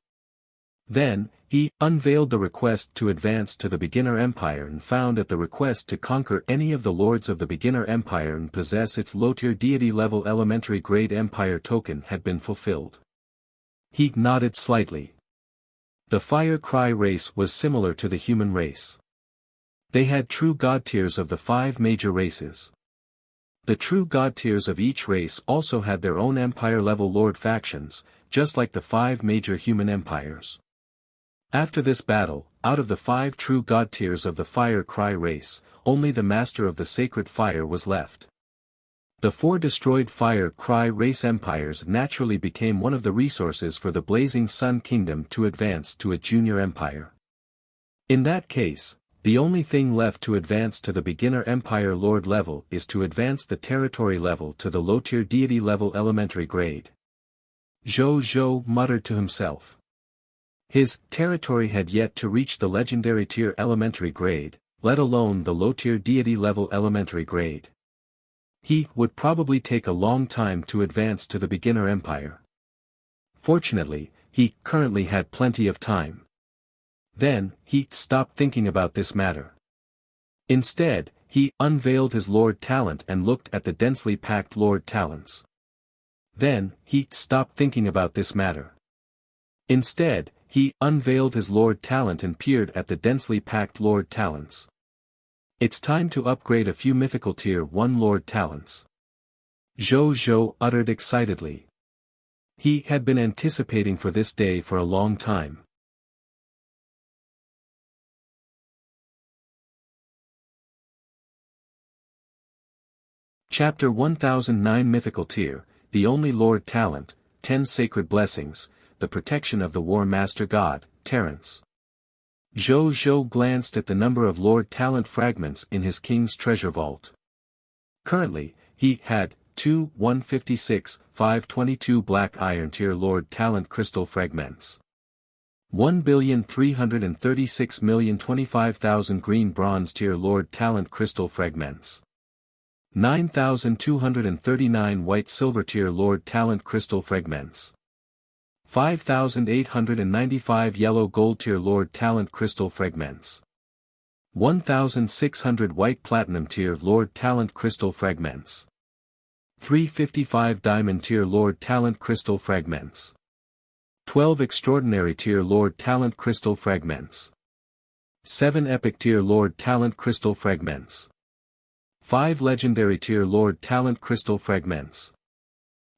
Speaker 1: Then, he unveiled the request to advance to the beginner empire and found that the request to conquer any of the lords of the beginner empire and possess its low-tier deity level elementary grade empire token had been fulfilled. He nodded slightly. The fire cry race was similar to the human race. They had true god tiers of the 5 major races. The true god tiers of each race also had their own empire-level lord factions, just like the 5 major human empires. After this battle, out of the 5 true god tiers of the fire cry race, only the master of the sacred fire was left. The 4 destroyed fire cry race empires naturally became one of the resources for the Blazing Sun Kingdom to advance to a junior empire. In that case, the only thing left to advance to the beginner empire lord level is to advance the territory level to the low-tier deity level elementary grade. Zhou Zhou muttered to himself. His territory had yet to reach the legendary tier elementary grade, let alone the low-tier deity level elementary grade. He would probably take a long time to advance to the beginner empire. Fortunately, he currently had plenty of time. Then, he stopped thinking about this matter. Instead, he unveiled his Lord Talent and looked at the densely packed Lord Talents. Then, he stopped thinking about this matter. Instead, he unveiled his Lord Talent and peered at the densely packed Lord Talents. It's time to upgrade a few mythical tier 1 Lord Talents. Zhou Zhou uttered excitedly. He had been anticipating for this day for a long time. Chapter 1009 Mythical Tier, the only Lord Talent, 10 Sacred Blessings, the protection of the War Master God, Terence. Zhou Zhou glanced at the number of Lord Talent fragments in his king's treasure vault. Currently, he had 156, 522 Black Iron Tier Lord Talent Crystal Fragments. 1,336,025,000 Green Bronze Tier Lord Talent Crystal Fragments. 9,239 White Silver Tier Lord Talent Crystal Fragments. 5,895 Yellow Gold Tier Lord Talent Crystal Fragments. 1,600 White Platinum Tier Lord Talent Crystal Fragments. 355 Diamond Tier Lord Talent Crystal Fragments. 12 Extraordinary Tier Lord Talent Crystal Fragments. 7 Epic Tier Lord Talent Crystal Fragments. 5 Legendary Tier Lord Talent Crystal Fragments.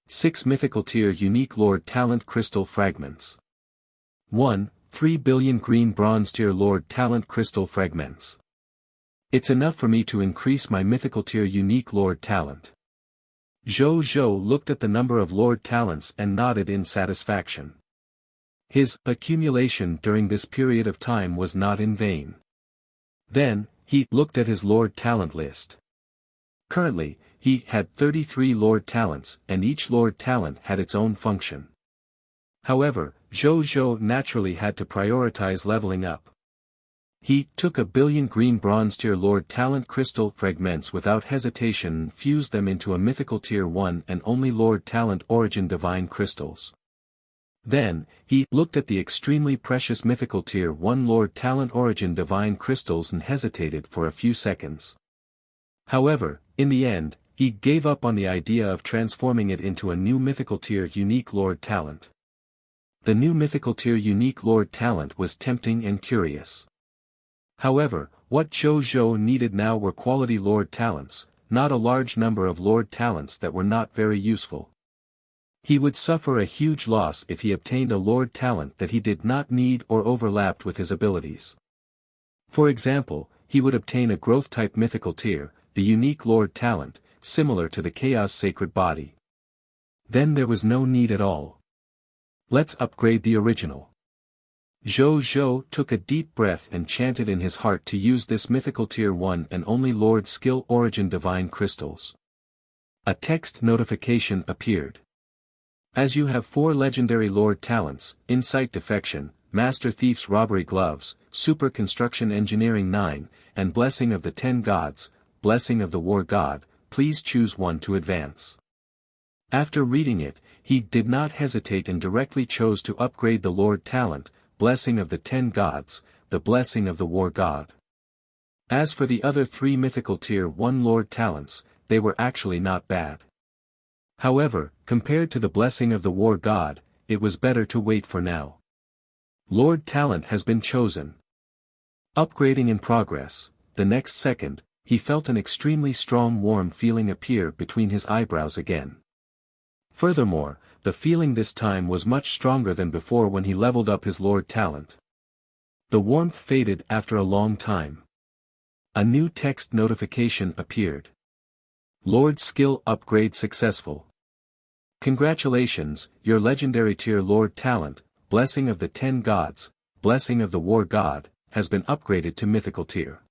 Speaker 1: 6 Mythical Tier Unique Lord Talent Crystal Fragments. 3 billion Green Bronze Tier Lord Talent Crystal Fragments. It's enough for me to increase my Mythical Tier Unique Lord Talent. Zhou Zhou looked at the number of Lord Talents and nodded in satisfaction. His accumulation during this period of time was not in vain. Then, he looked at his Lord Talent list. Currently, he had 33 Lord Talents and each Lord Talent had its own function. However, Zhou Zhou naturally had to prioritize leveling up. He took 1 billion Green Bronze Tier Lord Talent Crystal Fragments without hesitation and fused them into a Mythical Tier 1 and only Lord Talent Origin Divine Crystals. Then, he looked at the extremely precious mythical Tier 1 Lord Talent Origin Divine Crystals and hesitated for a few seconds. However, in the end, he gave up on the idea of transforming it into a new mythical Tier Unique Lord Talent. The new mythical Tier Unique Lord Talent was tempting and curious. However, what Zhou needed now were quality Lord Talents, not a large number of Lord Talents that were not very useful. He would suffer a huge loss if he obtained a Lord Talent that he did not need or overlapped with his abilities. For example, he would obtain a growth-type mythical Tier, the unique Lord Talent, similar to the Chaos Sacred Body. Then there was no need at all. Let's upgrade the original. Zhou took a deep breath and chanted in his heart to use this mythical Tier 1 and only Lord Skill Origin Divine Crystals. A text notification appeared. As you have 4 legendary Lord Talents, Insight Defection, Master Thief's Robbery Gloves, Super Construction Engineering 9, and Blessing of the 10 Gods, Blessing of the War God, please choose one to advance. After reading it, he did not hesitate and directly chose to upgrade the Lord Talent, Blessing of the 10 Gods, the Blessing of the War God. As for the other 3 mythical Tier 1 Lord Talents, they were actually not bad. However, compared to the Blessing of the War God, it was better to wait for now. Lord Talent has been chosen. Upgrading in progress. The next second, he felt an extremely strong warm feeling appear between his eyebrows again. Furthermore, the feeling this time was much stronger than before when he leveled up his Lord Talent. The warmth faded after a long time. A new text notification appeared. Lord Skill Upgrade Successful. Congratulations, your legendary Tier Lord Talent, Blessing of the 10 Gods, Blessing of the War God, has been upgraded to Mythical Tier.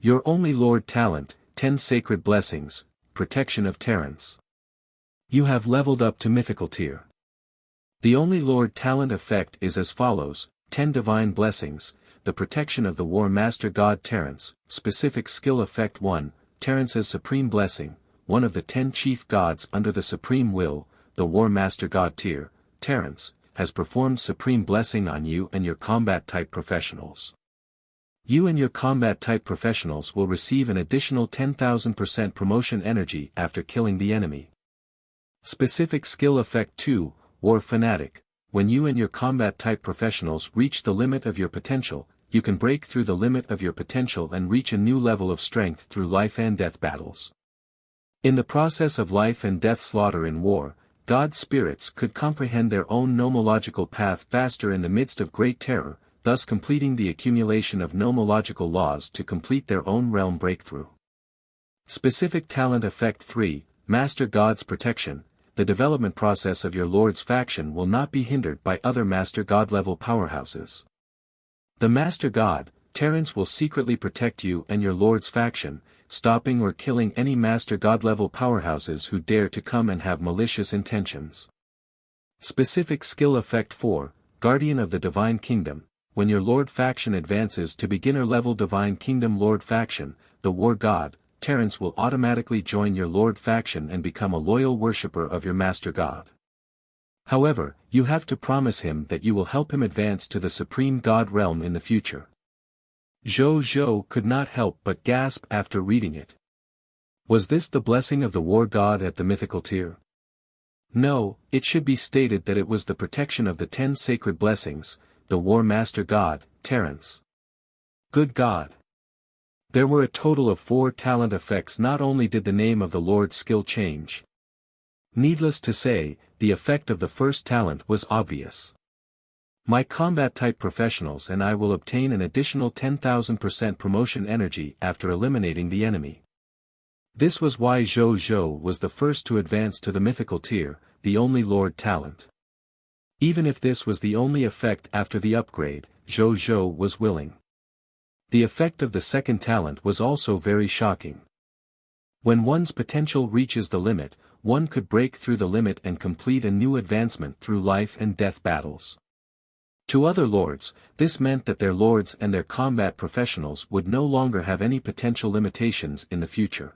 Speaker 1: Your only Lord Talent, 10 Sacred Blessings, Protection of Terrence. You have leveled up to Mythical Tier. The only Lord Talent effect is as follows: 10 Divine Blessings, the Protection of the War Master God Terrence, Specific Skill Effect 1, Terrence's Supreme Blessing, one of the 10 Chief Gods under the Supreme Will, the War Master God Tier, Terrence, has performed Supreme Blessing on you and your Combat-type Professionals. You and your Combat-type Professionals will receive an additional 10,000% promotion energy after killing the enemy. Specific Skill Effect 2, War Fanatic. When you and your Combat-type Professionals reach the limit of your potential, you can break through the limit of your potential and reach a new level of strength through life and death battles. In the process of life and death slaughter in war, God spirits could comprehend their own nomological path faster in the midst of great terror, thus completing the accumulation of nomological laws to complete their own realm breakthrough. Specific Talent Effect 3, Master God's Protection. The development process of your Lord's faction will not be hindered by other Master God level powerhouses. The Master God, Terrence, will secretly protect you and your Lord's faction, stopping or killing any Master God level powerhouses who dare to come and have malicious intentions. Specific Skill Effect 4, Guardian of the Divine Kingdom. When your Lord faction advances to beginner level Divine Kingdom Lord faction, the War God, Terrence, will automatically join your Lord faction and become a loyal worshipper of your Master God. However, you have to promise him that you will help him advance to the Supreme God realm in the future. Zhou could not help but gasp after reading it. Was this the Blessing of the War God at the Mythical Tier? No, it should be stated that it was the Protection of the 10 Sacred Blessings, the War Master God, Terrence. Good God! There were a total of 4 talent effects. Not only did the name of the Lord's skill change. Needless to say, the effect of the first talent was obvious. My Combat-type Professionals and I will obtain an additional 10,000% promotion energy after eliminating the enemy. This was why Zhou was the first to advance to the Mythical Tier, the only Lord Talent. Even if this was the only effect after the upgrade, Zhou was willing. The effect of the second talent was also very shocking. When one's potential reaches the limit, one could break through the limit and complete a new advancement through life and death battles. To other lords, this meant that their lords and their combat professionals would no longer have any potential limitations in the future.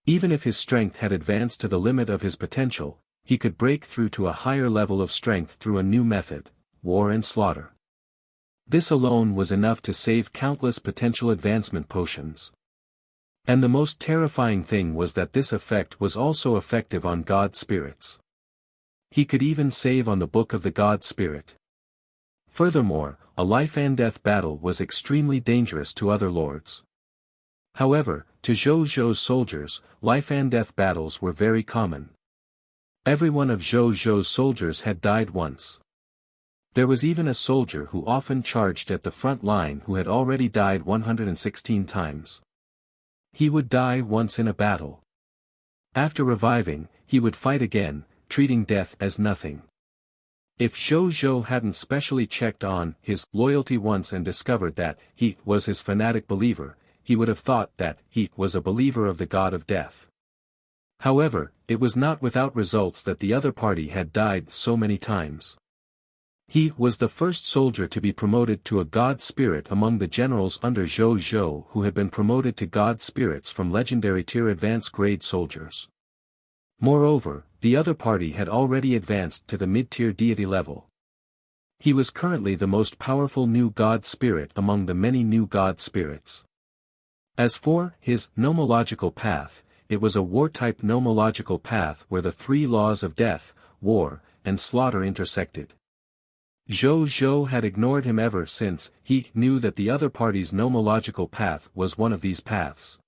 Speaker 1: Even if his strength had advanced to the limit of his potential, he could break through to a higher level of strength through a new method, war and slaughter. This alone was enough to save countless potential advancement potions. And the most terrifying thing was that this effect was also effective on god spirits. He could even save on the book of the god spirit. Furthermore, a life-and-death battle was extremely dangerous to other lords. However, to Zhou Zhou's soldiers, life-and-death battles were very common. Every one of Zhou Zhou's soldiers had died once. There was even a soldier who often charged at the front line who had already died 116 times. He would die once in a battle. After reviving, he would fight again, treating death as nothing. If Zhou Zhou hadn't specially checked on his loyalty once and discovered that he was his fanatic believer, he would have thought that he was a believer of the god of death. However, it was not without results that the other party had died so many times. He was the first soldier to be promoted to a god spirit among the generals under Zhou Zhou who had been promoted to god spirits from legendary tier advanced grade soldiers. Moreover, the other party had already advanced to the mid-tier deity level. He was currently the most powerful new god spirit among the many new god spirits. As for his nomological path, it was a war-type nomological path where the three laws of death, war, and slaughter intersected. Zhou Zhou had ignored him ever since he knew that the other party's nomological path was one of these paths.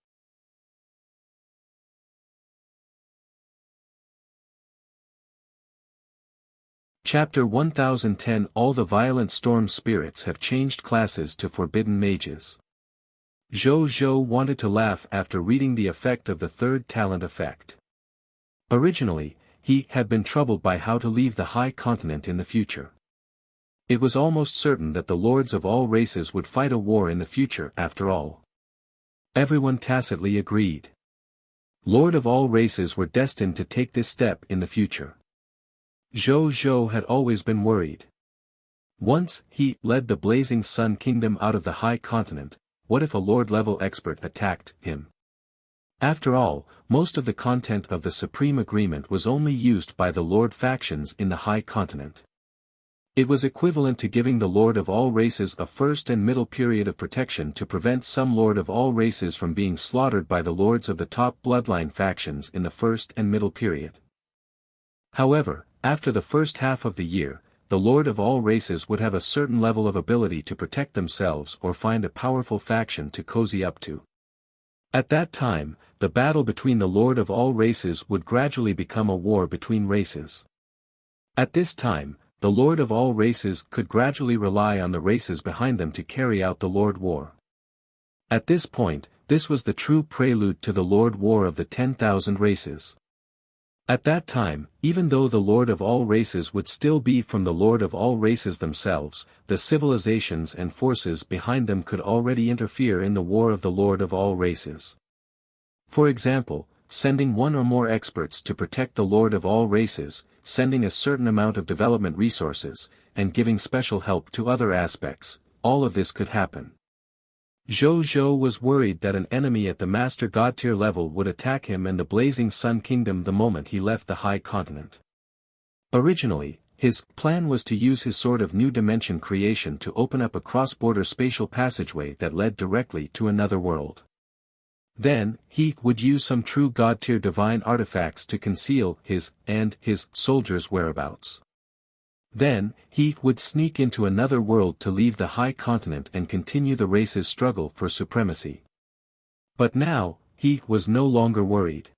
Speaker 1: Chapter 1010 All the violent storm spirits have changed classes to forbidden mages. Zhou Zhou wanted to laugh after reading the effect of the third talent effect. Originally, he had been troubled by how to leave the high continent in the future. It was almost certain that the lords of all races would fight a war in the future after all. Everyone tacitly agreed. Lord of all races were destined to take this step in the future. Zhou Zhou had always been worried. Once he led the Blazing Sun Kingdom out of the high continent, what if a lord-level expert attacked him? After all, most of the content of the Supreme Agreement was only used by the lord factions in the high continent. It was equivalent to giving the Lord of all races a first and middle period of protection to prevent some Lord of all races from being slaughtered by the lords of the top bloodline factions in the first and middle period. However, after the first half of the year, the Lord of all races would have a certain level of ability to protect themselves or find a powerful faction to cozy up to. At that time, the battle between the Lord of all races would gradually become a war between races. At this time, the Lord of all races could gradually rely on the races behind them to carry out the Lord War. At this point, this was the true prelude to the Lord War of the 10,000 races. At that time, even though the Lord of all races would still be from the Lord of all races themselves, the civilizations and forces behind them could already interfere in the war of the Lord of all races. For example, sending one or more experts to protect the Lord of all races, sending a certain amount of development resources, and giving special help to other aspects, all of this could happen. Zhou Zhou was worried that an enemy at the Master God tier level would attack him and the Blazing Sun Kingdom the moment he left the High Continent. Originally, his plan was to use his Sword of New Dimension creation to open up a cross-border spatial passageway that led directly to another world. Then, he would use some true God-tier divine artifacts to conceal his and his soldiers' whereabouts. Then, he would sneak into another world to leave the high continent and continue the race's struggle for supremacy. But now, he was no longer worried.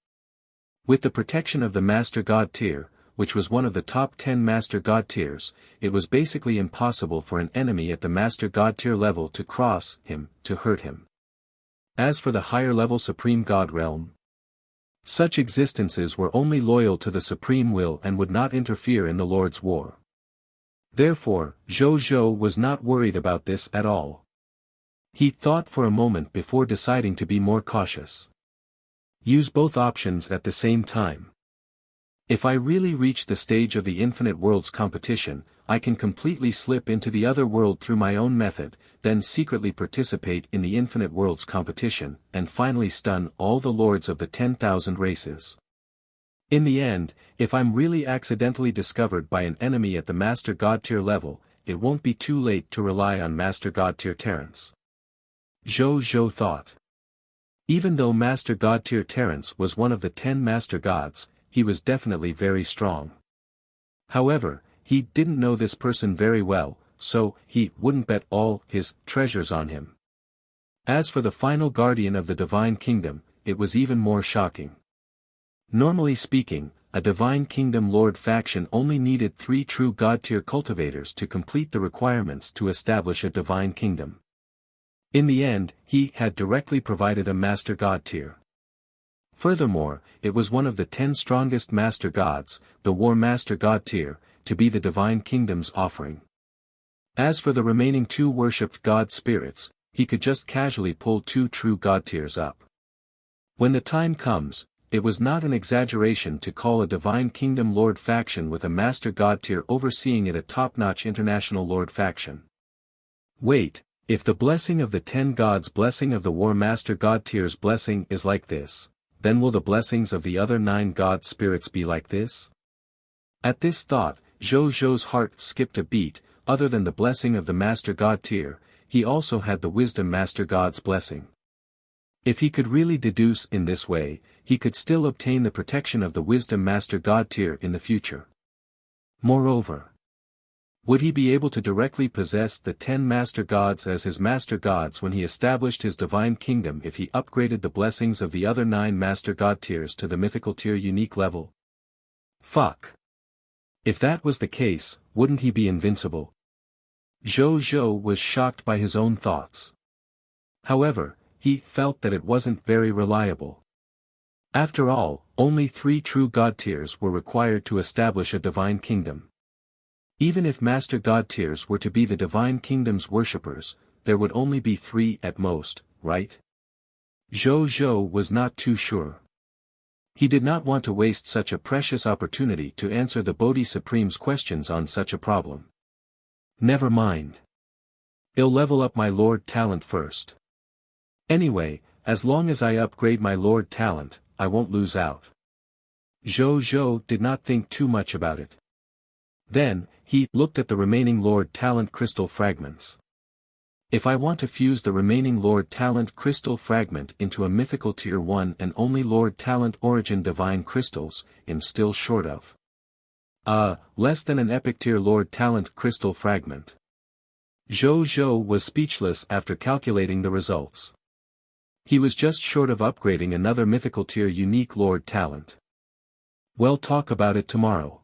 Speaker 1: With the protection of the Master God tier, which was one of the top 10 Master God tiers, it was basically impossible for an enemy at the Master God tier level to cross him, to hurt him. As for the higher-level Supreme God realm, such existences were only loyal to the Supreme Will and would not interfere in the Lord's war. Therefore, Zhou Zhou was not worried about this at all. He thought for a moment before deciding to be more cautious. Use both options at the same time. If I really reach the stage of the Infinite Worlds competition, I can completely slip into the other world through my own method, then secretly participate in the Infinite Worlds competition, and finally stun all the lords of the 10,000 races. In the end, if I'm really accidentally discovered by an enemy at the Master God tier level, it won't be too late to rely on Master God tier Terrence. Zhou thought. Even though Master God tier Terrence was one of the 10 Master Gods, he was definitely very strong. However, he didn't know this person very well, so he wouldn't bet all his treasures on him. As for the final guardian of the Divine Kingdom, it was even more shocking. Normally speaking, a Divine Kingdom Lord faction only needed 3 true God-tier cultivators to complete the requirements to establish a Divine Kingdom. In the end, he had directly provided a Master God tier. Furthermore, it was one of the 10 strongest Master Gods, the War Master God tier, to be the Divine Kingdom's offering. As for the remaining 2 worshipped God spirits, he could just casually pull 2 true God tiers up. When the time comes, it was not an exaggeration to call a Divine Kingdom Lord faction with a Master God tier overseeing it a top-notch international Lord faction. Wait, if the blessing of the 10 gods' blessing of the War Master God tier's blessing is like this, then will the blessings of the other 9 God spirits be like this? At this thought, Zhou's heart skipped a beat. Other than the blessing of the Master God tier, he also had the Wisdom Master God's blessing. If he could really deduce in this way, he could still obtain the protection of the Wisdom Master God tier in the future. Moreover, would he be able to directly possess the 10 Master Gods as his Master Gods when he established his Divine Kingdom if he upgraded the blessings of the other 9 Master God tiers to the Mythical tier unique level? Fuck. If that was the case, wouldn't he be invincible? Zhou was shocked by his own thoughts. However, he felt that it wasn't very reliable. After all, only 3 true God tiers were required to establish a Divine Kingdom. Even if Master God tiers were to be the Divine Kingdom's worshippers, there would only be 3 at most, right? Zhou was not too sure. He did not want to waste such a precious opportunity to answer the Bodhi Supreme's questions on such a problem. Never mind. I'll level up my Lord talent first. Anyway, as long as I upgrade my Lord talent, I won't lose out. Zhou did not think too much about it. Then, he looked at the remaining Lord talent crystal fragments. If I want to fuse the remaining Lord talent crystal fragment into a mythical tier 1 and only Lord talent origin divine crystals, I'm still short of. Less than an epic tier Lord talent crystal fragment. Zhou was speechless after calculating the results. He was just short of upgrading another mythical tier unique Lord talent. We'll talk about it tomorrow.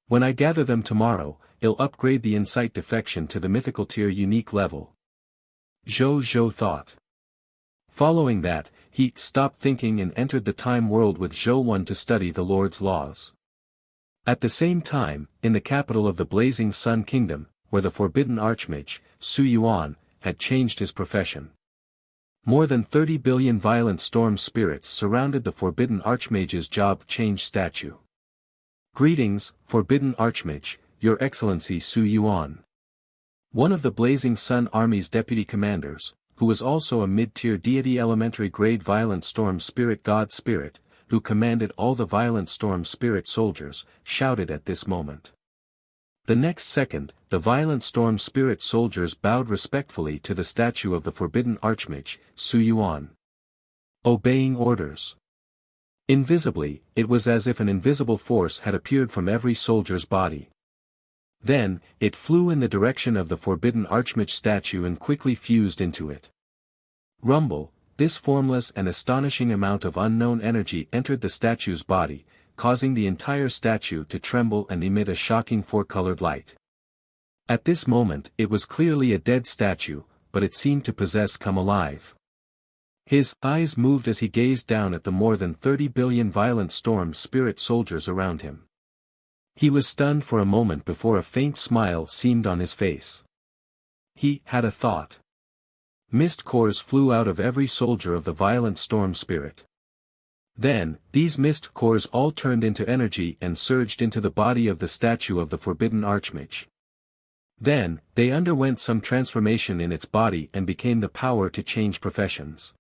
Speaker 1: When I gather them tomorrow, I'll upgrade the insight defection to the mythical tier unique level. Zhou thought. Following that, he stopped thinking and entered the time world with Zhou to study the Lord's laws. At the same time, in the capital of the Blazing Sun Kingdom, where the forbidden archmage, Su Yuan, had changed his profession. More than 30 billion violent storm spirits surrounded the forbidden archmage's job change statue. Greetings, forbidden archmage, Your Excellency Su Yuan. One of the Blazing Sun Army's deputy commanders, who was also a mid-tier deity elementary grade violent storm spirit god spirit, who commanded all the violent storm spirit soldiers, shouted at this moment. The next second, the violent storm spirit soldiers bowed respectfully to the statue of the forbidden archmage, Su Yuan. Obeying orders. Invisibly, it was as if an invisible force had appeared from every soldier's body. Then, it flew in the direction of the forbidden archmage statue and quickly fused into it. Rumble, this formless and astonishing amount of unknown energy entered the statue's body, causing the entire statue to tremble and emit a shocking four-colored light. At this moment it was clearly a dead statue, but it seemed to possess come alive. His eyes moved as he gazed down at the more than 30 billion violent storm spirit soldiers around him. He was stunned for a moment before a faint smile seemed on his face. He had a thought. Mist cores flew out of every soldier of the violent storm spirit. Then, these mist cores all turned into energy and surged into the body of the statue of the forbidden archmage. Then, they underwent some transformation in its body and became the power to change professions.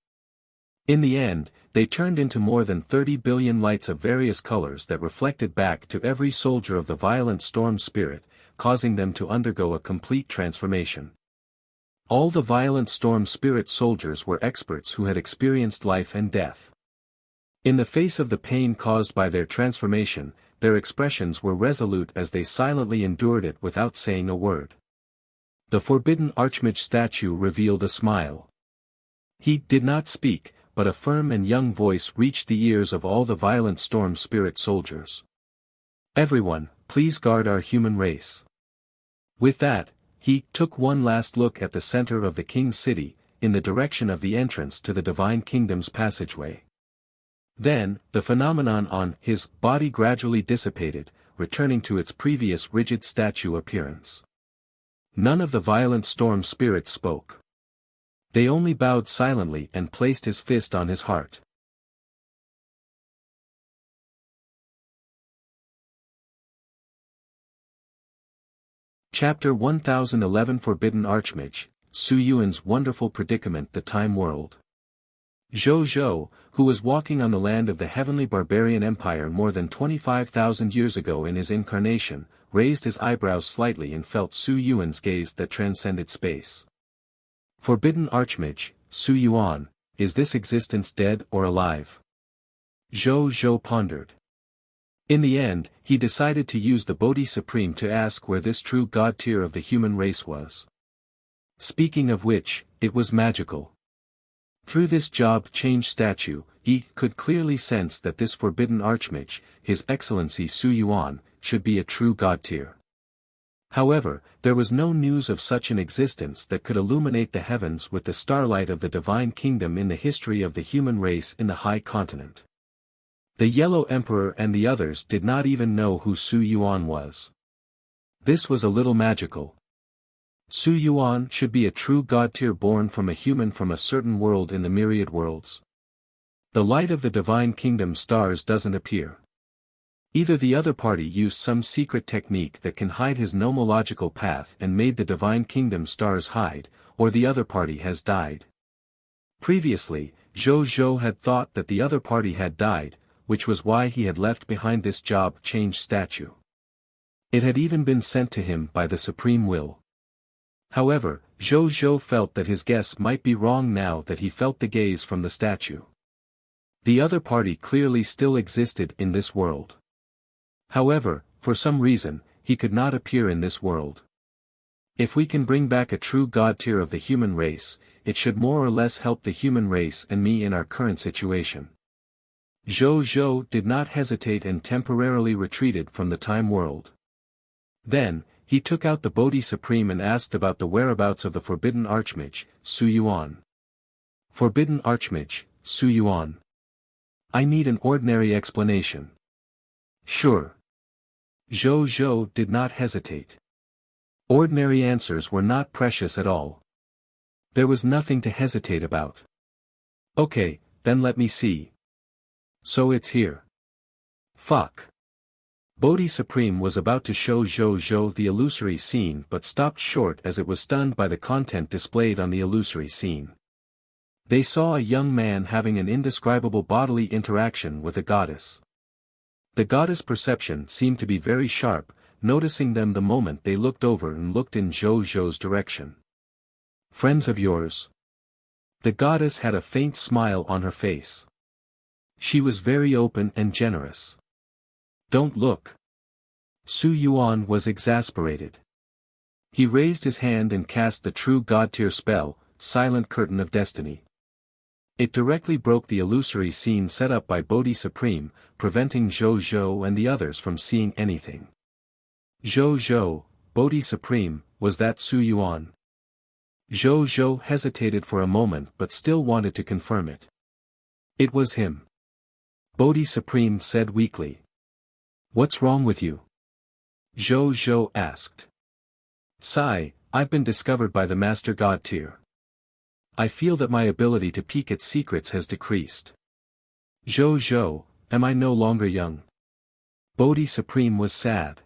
Speaker 1: In the end, they turned into more than 30 billion lights of various colors that reflected back to every soldier of the violent storm spirit, causing them to undergo a complete transformation. All the violent storm spirit soldiers were experts who had experienced life and death. In the face of the pain caused by their transformation, their expressions were resolute as they silently endured it without saying a word. The forbidden Archmage statue revealed a smile. He did not speak, but a firm and young voice reached the ears of all the violent storm spirit soldiers. Everyone, please guard our human race. With that, he took one last look at the center of the king's city, in the direction of the entrance to the divine kingdom's passageway. Then, the phenomenon on his body gradually dissipated, returning to its previous rigid statue appearance. None of the violent storm spirits spoke. They only bowed silently and placed his fist on his heart. Chapter 1011 Forbidden Archmage, Su Yuan's Wonderful Predicament. The Time World. Zhou Zhou, who was walking on the land of the heavenly barbarian empire more than 25,000 years ago in his incarnation, raised his eyebrows slightly and felt Su Yuan's gaze that transcended space. Forbidden Archmage, Su Yuan, is this existence dead or alive? Zhou Zhou pondered. In the end, he decided to use the Bodhi Supreme to ask where this true god tier of the human race was. Speaking of which, it was magical. Through this job change statue, he could clearly sense that this forbidden Archmage, His Excellency Su Yuan, should be a true god tier. However, there was no news of such an existence that could illuminate the heavens with the starlight of the divine kingdom in the history of the human race in the high continent. The Yellow Emperor and the others did not even know who Su Yuan was. This was a little magical. Su Yuan should be a true god tier born from a human from a certain world in the myriad worlds. The light of the divine kingdom stars doesn't appear. Either the other party used some secret technique that can hide his nomological path and made the divine kingdom stars hide, or the other party has died. Previously, Zhou Zhou had thought that the other party had died, which was why he had left behind this job change statue. It had even been sent to him by the Supreme Will. However, Zhou Zhou felt that his guess might be wrong now that he felt the gaze from the statue. The other party clearly still existed in this world. However, for some reason, he could not appear in this world. If we can bring back a true god tier of the human race, it should more or less help the human race and me in our current situation. Zhou Zhou did not hesitate and temporarily retreated from the time world. Then, he took out the Bodhi Supreme and asked about the whereabouts of the Forbidden Archmage, Su Yuan. Forbidden Archmage, Su Yuan. I need an ordinary explanation. Sure. Zhou Zhou did not hesitate. Ordinary answers were not precious at all. There was nothing to hesitate about. Okay, then let me see. So it's here. Fuck. Bodhi Supreme was about to show Zhou Zhou the illusory scene but stopped short as it was stunned by the content displayed on the illusory scene. They saw a young man having an indescribable bodily interaction with a goddess. The goddess' perception seemed to be very sharp, noticing them the moment they looked over and looked in Zhou Zhou's direction. Friends of yours? The goddess had a faint smile on her face. She was very open and generous. Don't look. Su Yuan was exasperated. He raised his hand and cast the true god tier spell, Silent Curtain of Destiny. It directly broke the illusory scene set up by Bodhi Supreme, preventing Zhou Zhou and the others from seeing anything. Zhou Zhou, Bodhi Supreme, was that Su Yuan? Zhou Zhou hesitated for a moment but still wanted to confirm it. It was him. Bodhi Supreme said weakly. What's wrong with you? Zhou Zhou asked. Sigh, I've been discovered by the Master God tier. I feel that my ability to peek at secrets has decreased. Zhou Zhou, am I no longer young? Bodhi Supreme was sad.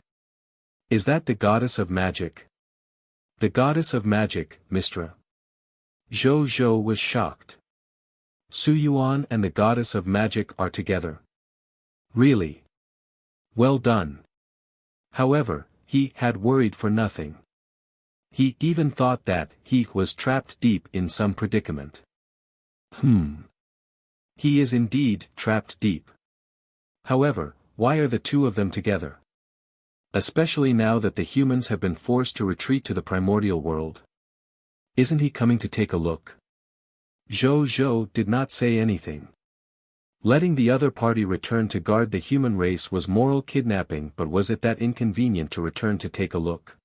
Speaker 1: Is that the goddess of magic? The goddess of magic, Mistra. Zhou Zhou was shocked. Su Yuan and the goddess of magic are together. Really? Well done. However, he had worried for nothing. He even thought that he was trapped deep in some predicament. He is indeed trapped deep. However, why are the two of them together? Especially now that the humans have been forced to retreat to the primordial world. Isn't he coming to take a look? Zhou did not say anything. Letting the other party return to guard the human race was moral kidnapping, but was it that inconvenient to return to take a look?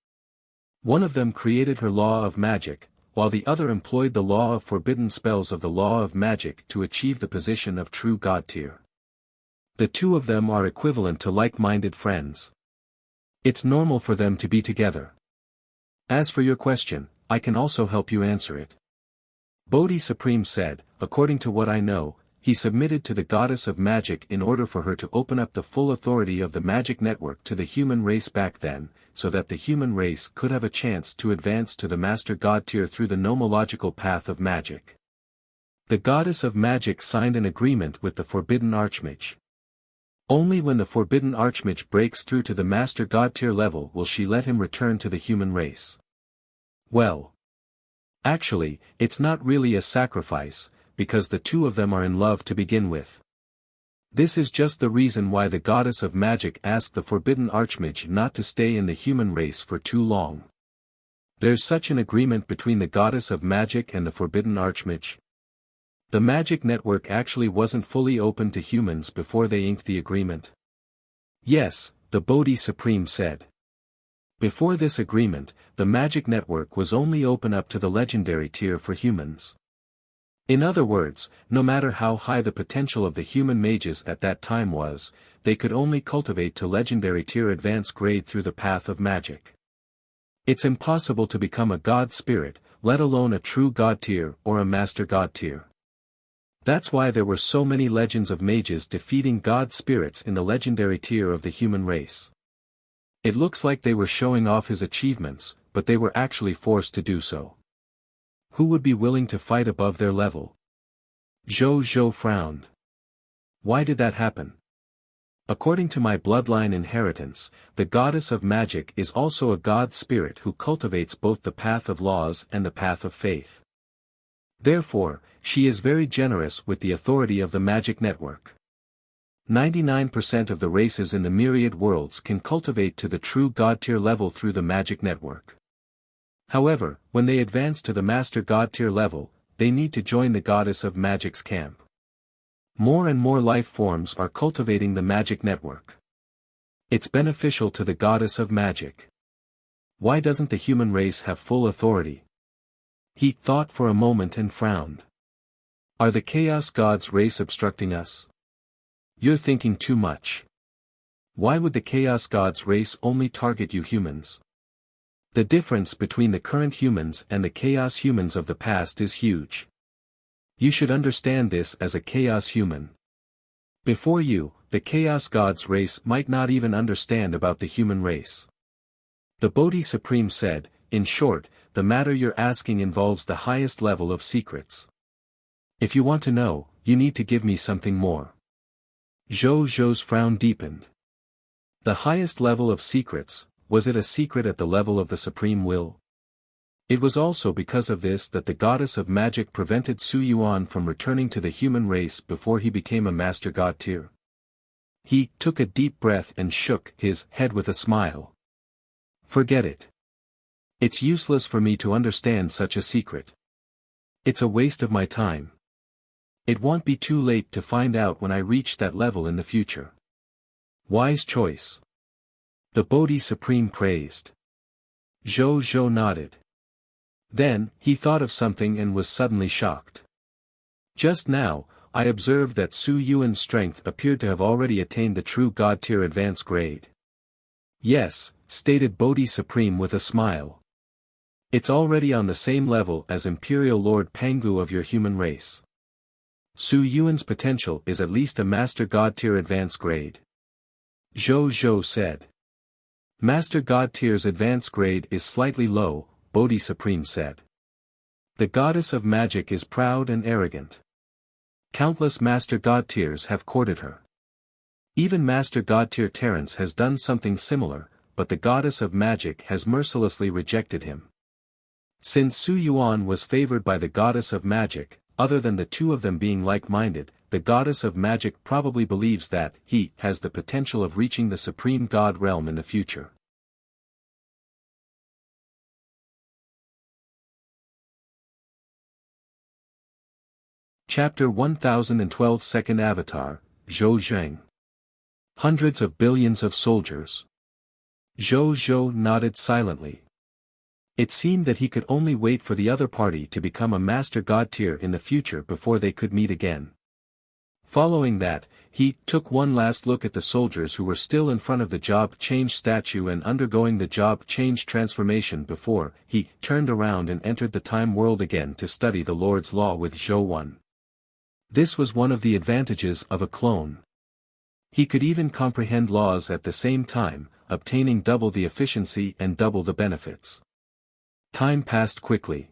Speaker 1: One of them created her law of magic, while the other employed the law of forbidden spells of the law of magic to achieve the position of true god tier. The two of them are equivalent to like-minded friends. It's normal for them to be together. As for your question, I can also help you answer it. Bodhi Supreme said, according to what I know, he submitted to the goddess of magic in order for her to open up the full authority of the magic network to the human race back then, so that the human race could have a chance to advance to the master god tier through the nomological path of magic. The goddess of magic signed an agreement with the forbidden archmage. Only when the forbidden archmage breaks through to the master god tier level will she let him return to the human race. Well, actually, it's not really a sacrifice, because the two of them are in love to begin with. This is just the reason why the goddess of magic asked the forbidden archmage not to stay in the human race for too long. There's such an agreement between the goddess of magic and the forbidden archmage. The magic network actually wasn't fully open to humans before they inked the agreement. Yes, the Bodhi Supreme said. Before this agreement, the magic network was only open up to the legendary tier for humans. In other words, no matter how high the potential of the human mages at that time was, they could only cultivate to legendary tier advance grade through the path of magic. It's impossible to become a god spirit, let alone a true god tier or a master god tier. That's why there were so many legends of mages defeating god spirits in the legendary tier of the human race. It looks like they were showing off his achievements, but they were actually forced to do so. Who would be willing to fight above their level? Zhou frowned. Why did that happen? According to my bloodline inheritance, the goddess of magic is also a god spirit who cultivates both the path of laws and the path of faith. Therefore, she is very generous with the authority of the magic network. 99% of the races in the myriad worlds can cultivate to the true god tier level through the magic network. However, when they advance to the master god tier level, they need to join the goddess of magic's camp. More and more life forms are cultivating the magic network. It's beneficial to the goddess of magic. Why doesn't the human race have full authority? He thought for a moment and frowned. Are the chaos gods race obstructing us? You're thinking too much. Why would the chaos gods race only target you humans? The difference between the current humans and the chaos humans of the past is huge. You should understand this as a chaos human. Before you, the chaos gods race might not even understand about the human race. The Bodhi Supreme said, in short, the matter you're asking involves the highest level of secrets. If you want to know, you need to give me something more. Zhou's frown deepened. The highest level of secrets, was it a secret at the level of the supreme will? It was also because of this that the goddess of magic prevented Su Yuan from returning to the human race before he became a master god tier. He took a deep breath and shook his head with a smile. Forget it. It's useless for me to understand such a secret. It's a waste of my time. It won't be too late to find out when I reach that level in the future. Wise choice. The Bodhi Supreme praised. Zhou nodded. Then, he thought of something and was suddenly shocked. Just now, I observed that Su Yuan's strength appeared to have already attained the true god tier advance grade. Yes, stated Bodhi Supreme with a smile. It's already on the same level as Imperial Lord Pangu of your human race. Su Yuan's potential is at least a master god tier advance grade. Zhou said. Master god tier's advance grade is slightly low, Bodhi Supreme said. The goddess of magic is proud and arrogant. Countless Master God tiers have courted her. Even Master God tier Terence has done something similar, but the goddess of magic has mercilessly rejected him. Since Su Yuan was favored by the goddess of magic, other than the two of them being like-minded, the goddess of magic probably believes that he has the potential of reaching the supreme god realm in the future. Chapter 1012 Second Avatar, Zhou Zheng. Hundreds of billions of soldiers. Zhou Zhou nodded silently. It seemed that he could only wait for the other party to become a master god tier in the future before they could meet again. Following that, he took one last look at the soldiers who were still in front of the job change statue and undergoing the job change transformation before he turned around and entered the time world again to study the Lord's Law with Zhou Wan. This was one of the advantages of a clone. He could even comprehend laws at the same time, obtaining double the efficiency and double the benefits. Time passed quickly.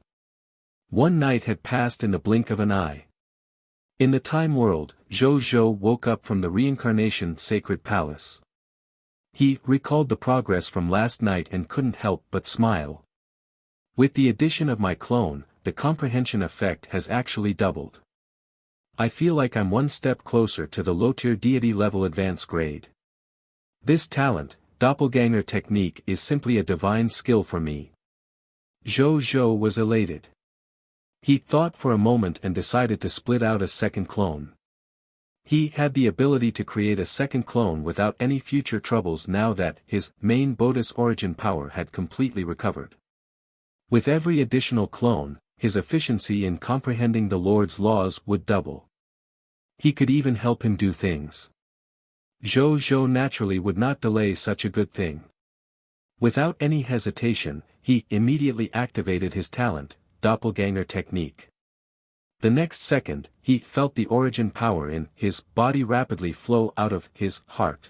Speaker 1: One night had passed in the blink of an eye. In the time world, Zhou Zhou woke up from the reincarnation sacred palace. He recalled the progress from last night and couldn't help but smile. With the addition of my clone, the comprehension effect has actually doubled. I feel like I'm one step closer to the low-tier deity level advanced grade. This talent, doppelganger technique, is simply a divine skill for me. Zhou Zhou was elated. He thought for a moment and decided to split out a second clone. He had the ability to create a second clone without any future troubles now that his main Bodis origin power had completely recovered. With every additional clone, his efficiency in comprehending the Lord's laws would double. He could even help him do things. Zhou Zhou naturally would not delay such a good thing. Without any hesitation, he immediately activated his talent, doppelganger technique. The next second, he felt the origin power in his body rapidly flow out of his heart.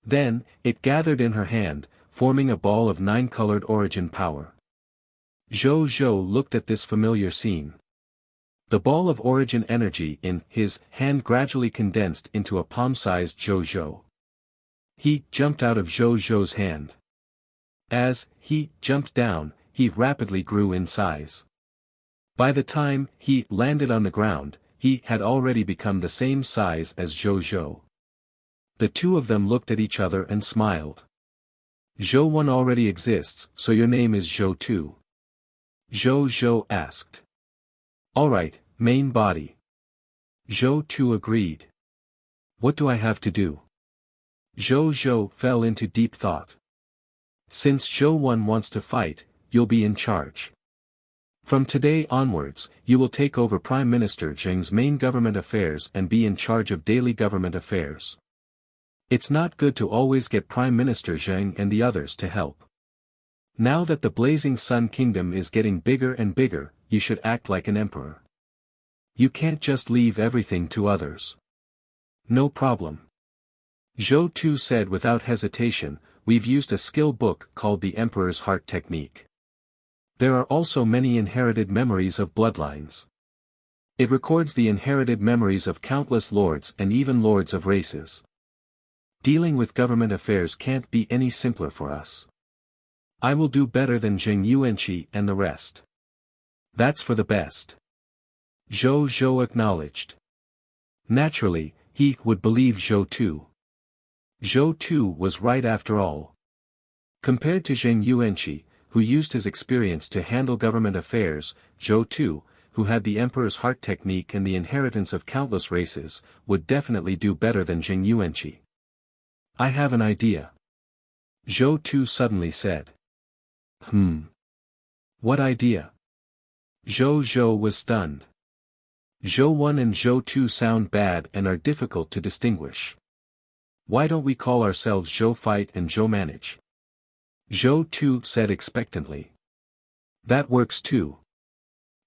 Speaker 1: Then, it gathered in her hand, forming a ball of 9-colored origin power. Zhou Zhou looked at this familiar scene. The ball of origin energy in his hand gradually condensed into a palm-sized Zhou Zhou. He jumped out of Zhou Zhou's hand. As he jumped down, he rapidly grew in size. By the time he landed on the ground, he had already become the same size as Zhou Zhou. The two of them looked at each other and smiled. Zhou 1 already exists, so your name is Zhou 2. Zhou Zhou asked. Alright, main body. Zhou 2 agreed. What do I have to do? Zhou Zhou fell into deep thought. Since Zhou 1 wants to fight, you'll be in charge. From today onwards, you will take over Prime Minister Zheng's main government affairs and be in charge of daily government affairs. It's not good to always get Prime Minister Zheng and the others to help. Now that the Blazing Sun Kingdom is getting bigger and bigger, you should act like an emperor. You can't just leave everything to others. No problem. Zhou Tu said without hesitation, we've used a skill book called the Emperor's Heart Technique. There are also many inherited memories of bloodlines. It records the inherited memories of countless lords and even lords of races. Dealing with government affairs can't be any simpler for us. I will do better than Zheng Yuanqi and the rest. That's for the best. Zhou Zhou acknowledged. Naturally, he would believe Zhou Tu. Zhou Tu was right after all. Compared to Zheng Yuanqi, who used his experience to handle government affairs, Zhou Tu, who had the Emperor's Heart Technique and the inheritance of countless races, would definitely do better than Zheng Yuanqi. I have an idea. Zhou Tu suddenly said. What idea? Zhou Zhou was stunned. Zhou 1 and Zhou 2 sound bad and are difficult to distinguish. Why don't we call ourselves Zhou Fight and Zhou Manage? Zhou 2 said expectantly. That works too.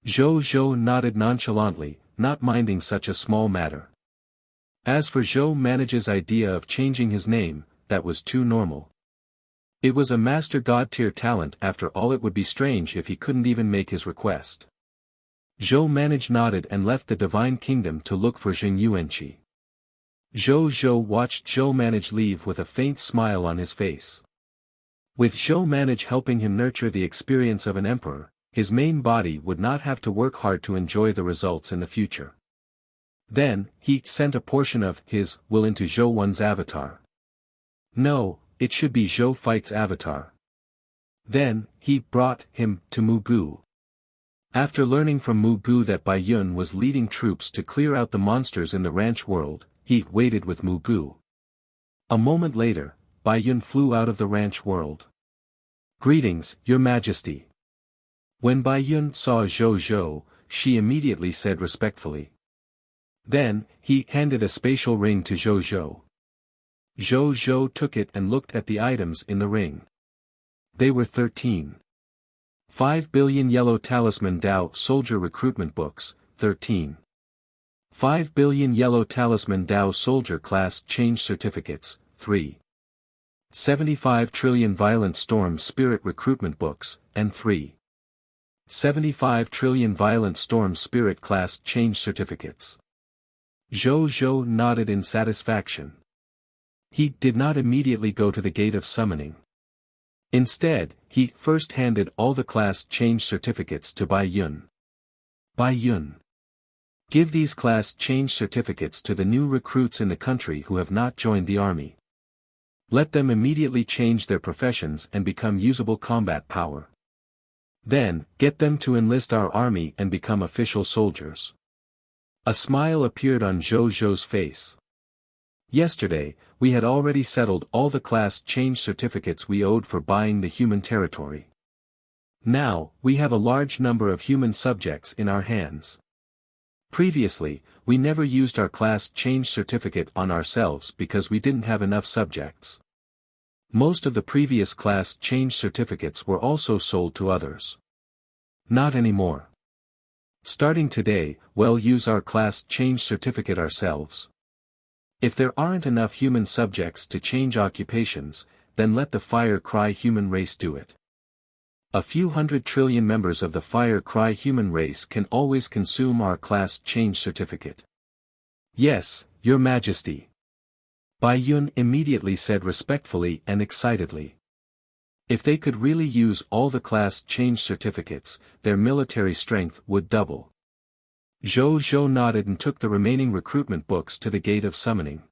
Speaker 1: Zhou Zhou nodded nonchalantly, not minding such a small matter. As for Zhou Manage's idea of changing his name, that was too normal. It was a master god tier talent after all. It would be strange if he couldn't even make his request. Zhou Manage nodded and left the divine kingdom to look for Jing Yuanqi. Zhou watched Zhou Manage leave with a faint smile on his face. With Zhou Manage helping him nurture the experience of an emperor, his main body would not have to work hard to enjoy the results in the future. Then, he sent a portion of his will into Zhou One's avatar. No, it should be Zhou Fight's avatar. Then, he brought him to Mu Gu. After learning from Mu Gu that Bai Yun was leading troops to clear out the monsters in the ranch world, he waited with Mu Gu. A moment later, Bai Yun flew out of the ranch world. "Greetings, Your Majesty." When Bai Yun saw Zhou, she immediately said respectfully. Then, he handed a spatial ring to Zhou. Zhou took it and looked at the items in the ring. They were 13. 5 billion yellow talisman Dao soldier recruitment books, 13. 5 billion yellow talisman Dao soldier class change certificates, 3. 75 trillion violent storm spirit recruitment books, and 3. 75 trillion violent storm spirit class change certificates. Zhou nodded in satisfaction. He did not immediately go to the gate of summoning. Instead, he first handed all the class change certificates to Bai Yun. Bai Yun. Give these class change certificates to the new recruits in the country who have not joined the army. Let them immediately change their professions and become usable combat power. Then, get them to enlist our army and become official soldiers. A smile appeared on Zhou's face. Yesterday, we had already settled all the class change certificates we owed for buying the human territory. Now, we have a large number of human subjects in our hands. Previously, we never used our class change certificate on ourselves because we didn't have enough subjects. Most of the previous class change certificates were also sold to others. Not anymore. Starting today, we'll use our class change certificate ourselves. If there aren't enough human subjects to change occupations, then let the Fire Cry human race do it. A few 100 trillion members of the Fire Cry human race can always consume our class change certificate. Yes, Your Majesty. Bai Yun immediately said respectfully and excitedly. If they could really use all the class change certificates, their military strength would double. Zhou nodded and took the remaining recruitment books to the gate of summoning.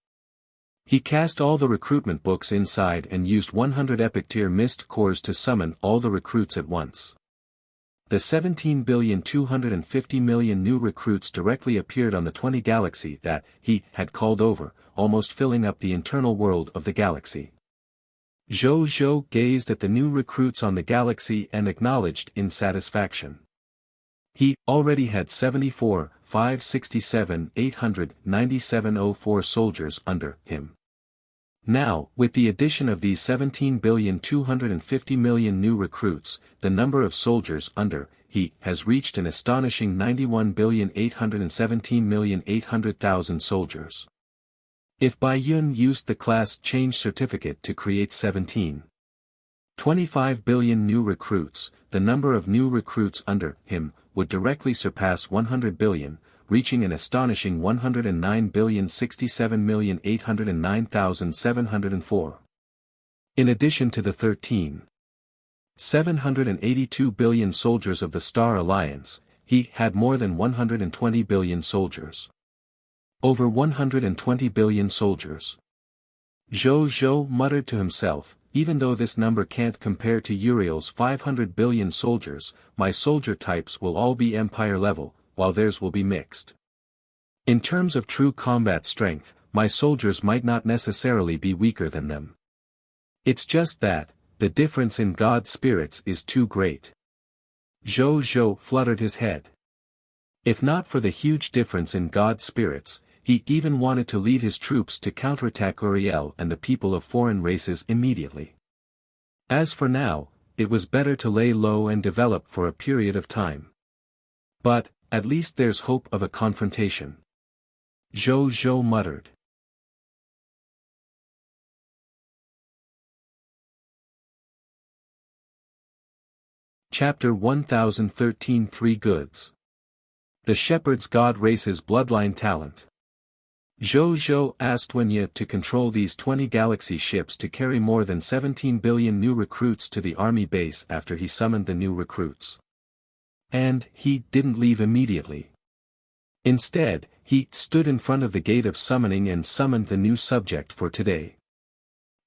Speaker 1: He cast all the recruitment books inside and used 100 epic tier mist cores to summon all the recruits at once. The 17,250,000,000 new recruits directly appeared on the 20 galaxy that he had called over, almost filling up the internal world of the galaxy. Zhou gazed at the new recruits on the galaxy and acknowledged in satisfaction. He already had 74,567,897 soldiers under him. Now, with the addition of these 17,250,000,000 new recruits, the number of soldiers under he has reached an astonishing 91,817,800,000 soldiers. If Bai Yun used the class change certificate to create 17.25 billion new recruits, the number of new recruits under him would directly surpass 100 billion, reaching an astonishing 109,067,809,704. In addition to the 13.782 billion soldiers of the Star Alliance, he had more than 120 billion soldiers. Over 120 billion soldiers. Zhou muttered to himself, even though this number can't compare to Uriel's 500 billion soldiers, my soldier types will all be empire level, while theirs will be mixed. In terms of true combat strength, my soldiers might not necessarily be weaker than them. It's just that, the difference in God spirits is too great. Zhou fluttered his head. If not for the huge difference in God spirits, he even wanted to lead his troops to counterattack Uriel and the people of foreign races immediately. As for now, it was better to lay low and develop for a period of time. But, at least there's hope of a confrontation. Zhou muttered. Chapter 1013 Three Goods. The Shepherd's God Race's Bloodline Talent. Zhou asked Wuxia to control these 20 galaxy ships to carry more than 17 billion new recruits to the army base after he summoned the new recruits. And he didn't leave immediately. Instead, he stood in front of the gate of summoning and summoned the new subject for today.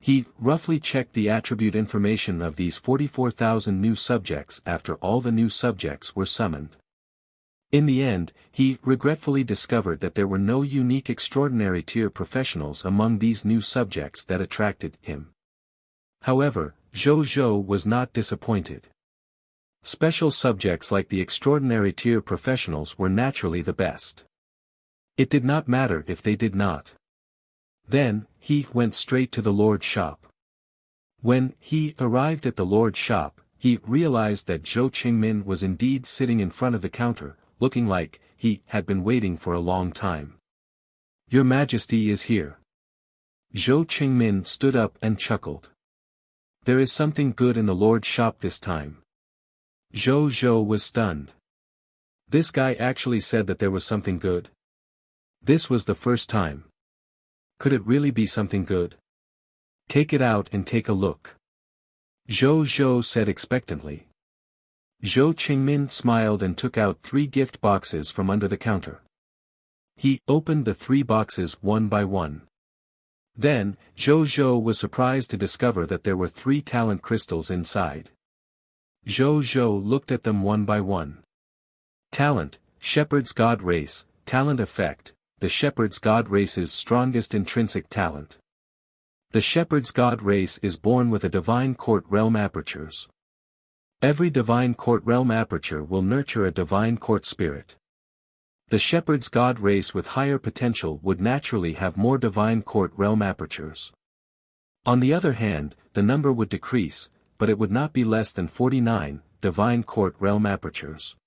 Speaker 1: He roughly checked the attribute information of these 44,000 new subjects after all the new subjects were summoned. In the end, he regretfully discovered that there were no unique extraordinary tier professionals among these new subjects that attracted him. However, Zhou was not disappointed. Special subjects like the extraordinary tier professionals were naturally the best. It did not matter if they did not. Then, he went straight to the Lord's shop. When he arrived at the Lord's shop, he realized that Zhou Qingmin was indeed sitting in front of the counter, looking like he had been waiting for a long time. Your Majesty is here. Zhou Qingmin stood up and chuckled. There is something good in the Lord's shop this time. Zhou was stunned. This guy actually said that there was something good? This was the first time. Could it really be something good? Take it out and take a look. Zhou said expectantly. Zhou Qingmin smiled and took out 3 gift boxes from under the counter. He opened the 3 boxes one by one. Then, Zhou was surprised to discover that there were 3 talent crystals inside. Zhou looked at them one by one. Talent, Shepherd's God Race, Talent Effect, the Shepherd's God Race's strongest intrinsic talent. The Shepherd's God Race is born with a Divine Court Realm apertures. Every Divine Court Realm aperture will nurture a Divine Court spirit. The Shepherd's God Race with higher potential would naturally have more Divine Court Realm apertures. On the other hand, the number would decrease, but it would not be less than 49 Divine Court Realm apertures.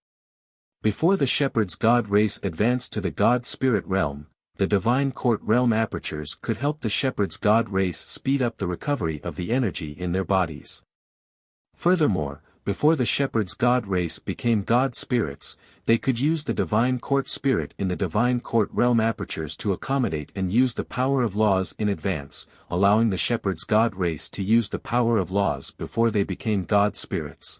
Speaker 1: Before the Shepherd's God Race advanced to the God Spirit Realm, the Divine Court Realm apertures could help the Shepherd's God Race speed up the recovery of the energy in their bodies. Furthermore, before the Shepherd's God Race became God Spirits, they could use the Divine Court Spirit in the Divine Court Realm apertures to accommodate and use the power of laws in advance, allowing the Shepherd's God Race to use the power of laws before they became God Spirits.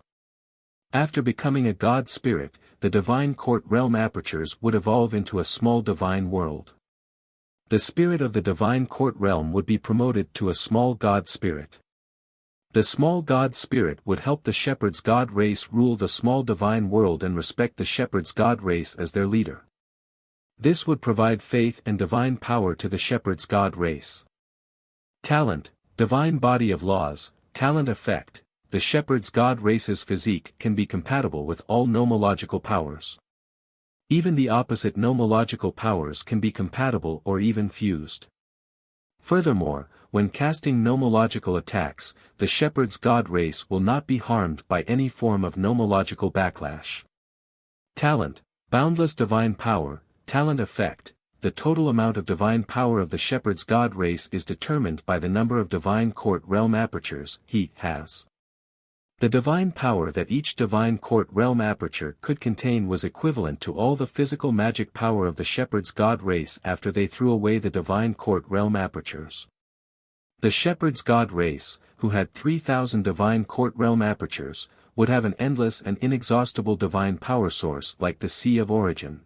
Speaker 1: After becoming a God Spirit, the Divine Court Realm apertures would evolve into a small divine world. The spirit of the Divine Court Realm would be promoted to a small God Spirit. The small God Spirit would help the Shepherd's God Race rule the small divine world and respect the Shepherd's God Race as their leader. This would provide faith and divine power to the Shepherd's God Race. Talent, Divine Body of Laws, Talent Effect, the Shepherd's God Race's physique can be compatible with all nomological powers. Even the opposite nomological powers can be compatible or even fused. Furthermore, when casting nomological attacks, the Shepherd's God Race will not be harmed by any form of nomological backlash. Talent, Boundless Divine Power, Talent Effect, the total amount of divine power of the Shepherd's God Race is determined by the number of Divine Court Realm apertures he has. The divine power that each Divine Court Realm aperture could contain was equivalent to all the physical magic power of the Shepherd's God Race after they threw away the Divine Court Realm apertures. The Shepherd's God Race, who had 3,000 Divine Court Realm apertures, would have an endless and inexhaustible divine power source like the Sea of Origin.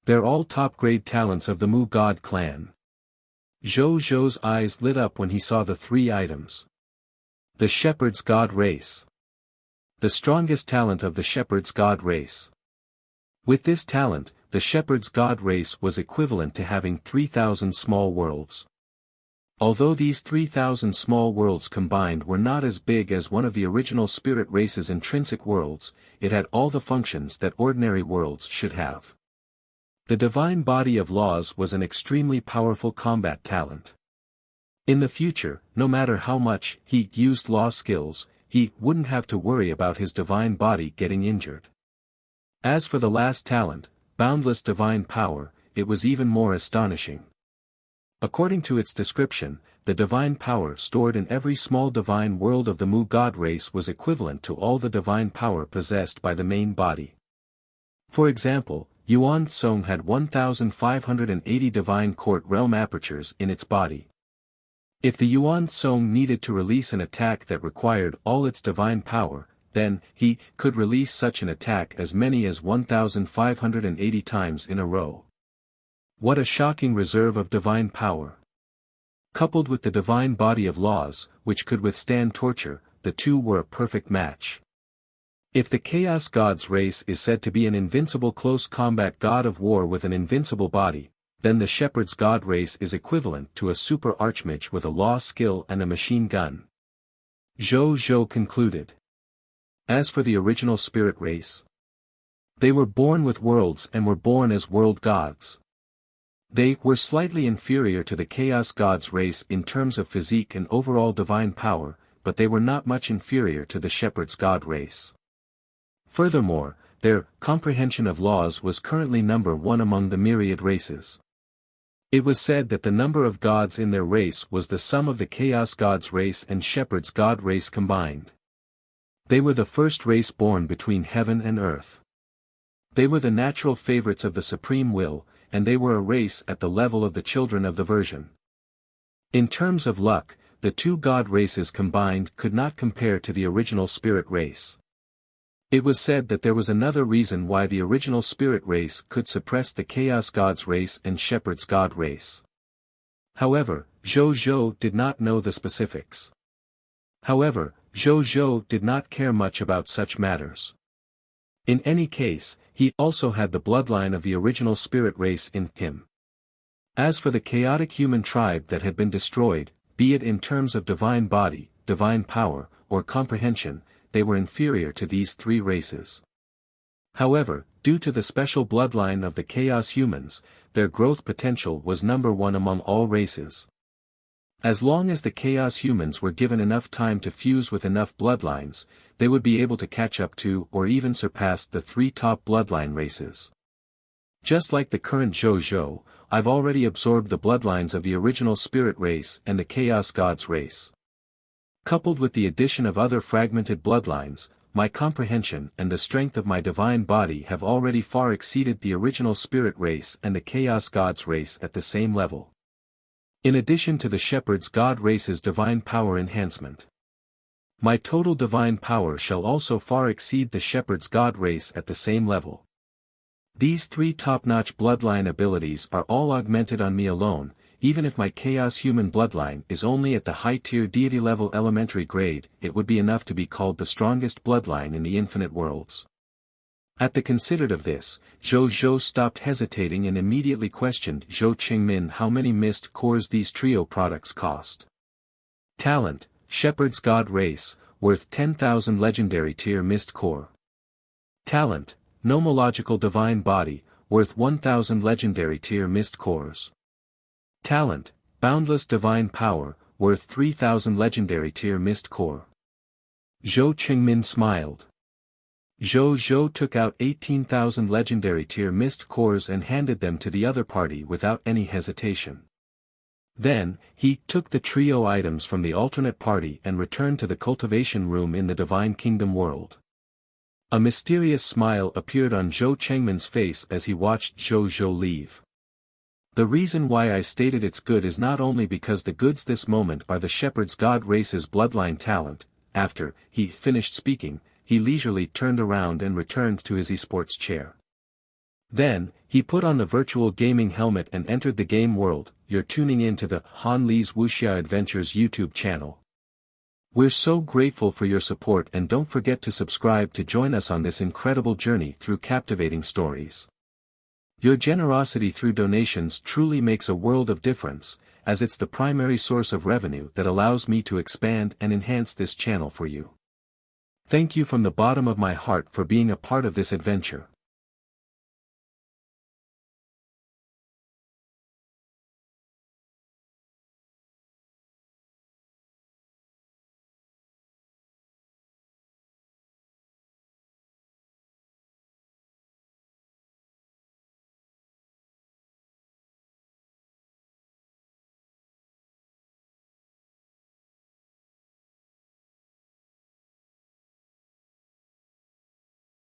Speaker 1: They're all top-grade talents of the Mu God clan. Zhou's eyes lit up when he saw the 3 items. The Shepherd's God Race. The strongest talent of the Shepherd's God Race. With this talent, the Shepherd's God Race was equivalent to having 3,000 small worlds. Although these 3,000 small worlds combined were not as big as one of the original spirit race's intrinsic worlds, it had all the functions that ordinary worlds should have. The Divine Body of Laws was an extremely powerful combat talent. In the future, no matter how much he used law skills, he wouldn't have to worry about his divine body getting injured. As for the last talent, Boundless Divine Power, it was even more astonishing. According to its description, the divine power stored in every small divine world of the Mu God Race was equivalent to all the divine power possessed by the main body. For example, Yuan Tsong had 1,580 divine court realm apertures in its body. If the Yuan Tsong needed to release an attack that required all its divine power, then he could release such an attack as many as 1,580 times in a row. What a shocking reserve of divine power! Coupled with the divine body of laws, which could withstand torture, the two were a perfect match. If the Chaos God's race is said to be an invincible close combat god of war with an invincible body, then the Shepherd's God race is equivalent to a super archmage with a law skill and a machine gun. Zhou Zhou concluded. As for the original spirit race, they were born with worlds and were born as world gods. They were slightly inferior to the Chaos God's race in terms of physique and overall divine power, but they were not much inferior to the Shepherd's God race. Furthermore, their comprehension of laws was currently number one among the myriad races. It was said that the number of gods in their race was the sum of the Chaos God's race and Shepherd's God race combined. They were the first race born between heaven and earth. They were the natural favorites of the Supreme Will, and they were a race at the level of the children of the Virgin. In terms of luck, the two god races combined could not compare to the original spirit race. It was said that there was another reason why the original spirit race could suppress the Chaos God's race and Shepherd's God race. However, Zhou Zhou did not know the specifics. However, Zhou Zhou did not care much about such matters. In any case, he also had the bloodline of the original spirit race in him. As for the chaotic human tribe that had been destroyed, be it in terms of divine body, divine power, or comprehension, they were inferior to these three races. However, due to the special bloodline of the chaos humans, their growth potential was number one among all races. As long as the chaos humans were given enough time to fuse with enough bloodlines, they would be able to catch up to or even surpass the three top bloodline races. Just like the current Zhou Zhou, I've already absorbed the bloodlines of the original spirit race and the Chaos God's race. Coupled with the addition of other fragmented bloodlines, my comprehension and the strength of my divine body have already far exceeded the original spirit race and the Chaos God's race at the same level. In addition to the Shepherd's God race's divine power enhancement, my total divine power shall also far exceed the Shepherd's God race at the same level. These three top-notch bloodline abilities are all augmented on me alone. Even if my chaos human bloodline is only at the high-tier deity level elementary grade, it would be enough to be called the strongest bloodline in the infinite worlds. At the considered of this, Zhou Zhou stopped hesitating and immediately questioned Zhou Qingmin how many mist cores these trio products cost. Talent, Shepherd's God race, worth 10,000 legendary tier mist core. Talent, Nomological divine body, worth 1,000 legendary tier mist cores. Talent, Boundless divine power, worth 3,000 legendary tier mist core. Zhou Qingmin smiled. Zhou Zhou took out 18,000 legendary tier mist cores and handed them to the other party without any hesitation. Then, he took the trio items from the alternate party and returned to the cultivation room in the Divine Kingdom world. A mysterious smile appeared on Zhou Qingmin's face as he watched Zhou Zhou leave. The reason why I stated it's good is not only because the goods this moment are the Shepherd's God race's bloodline talent. After he finished speaking, he leisurely turned around and returned to his esports chair. Then, he put on the virtual gaming helmet and entered the game world. You're tuning in to the Han Li's Wuxia Adventures YouTube channel. We're so grateful for your support, and don't forget to subscribe to join us on this incredible journey through captivating stories. Your generosity through donations truly makes a world of difference, as it's the primary source of revenue that allows me to expand and enhance this channel for you. Thank you from the bottom of my heart for being a part of this adventure.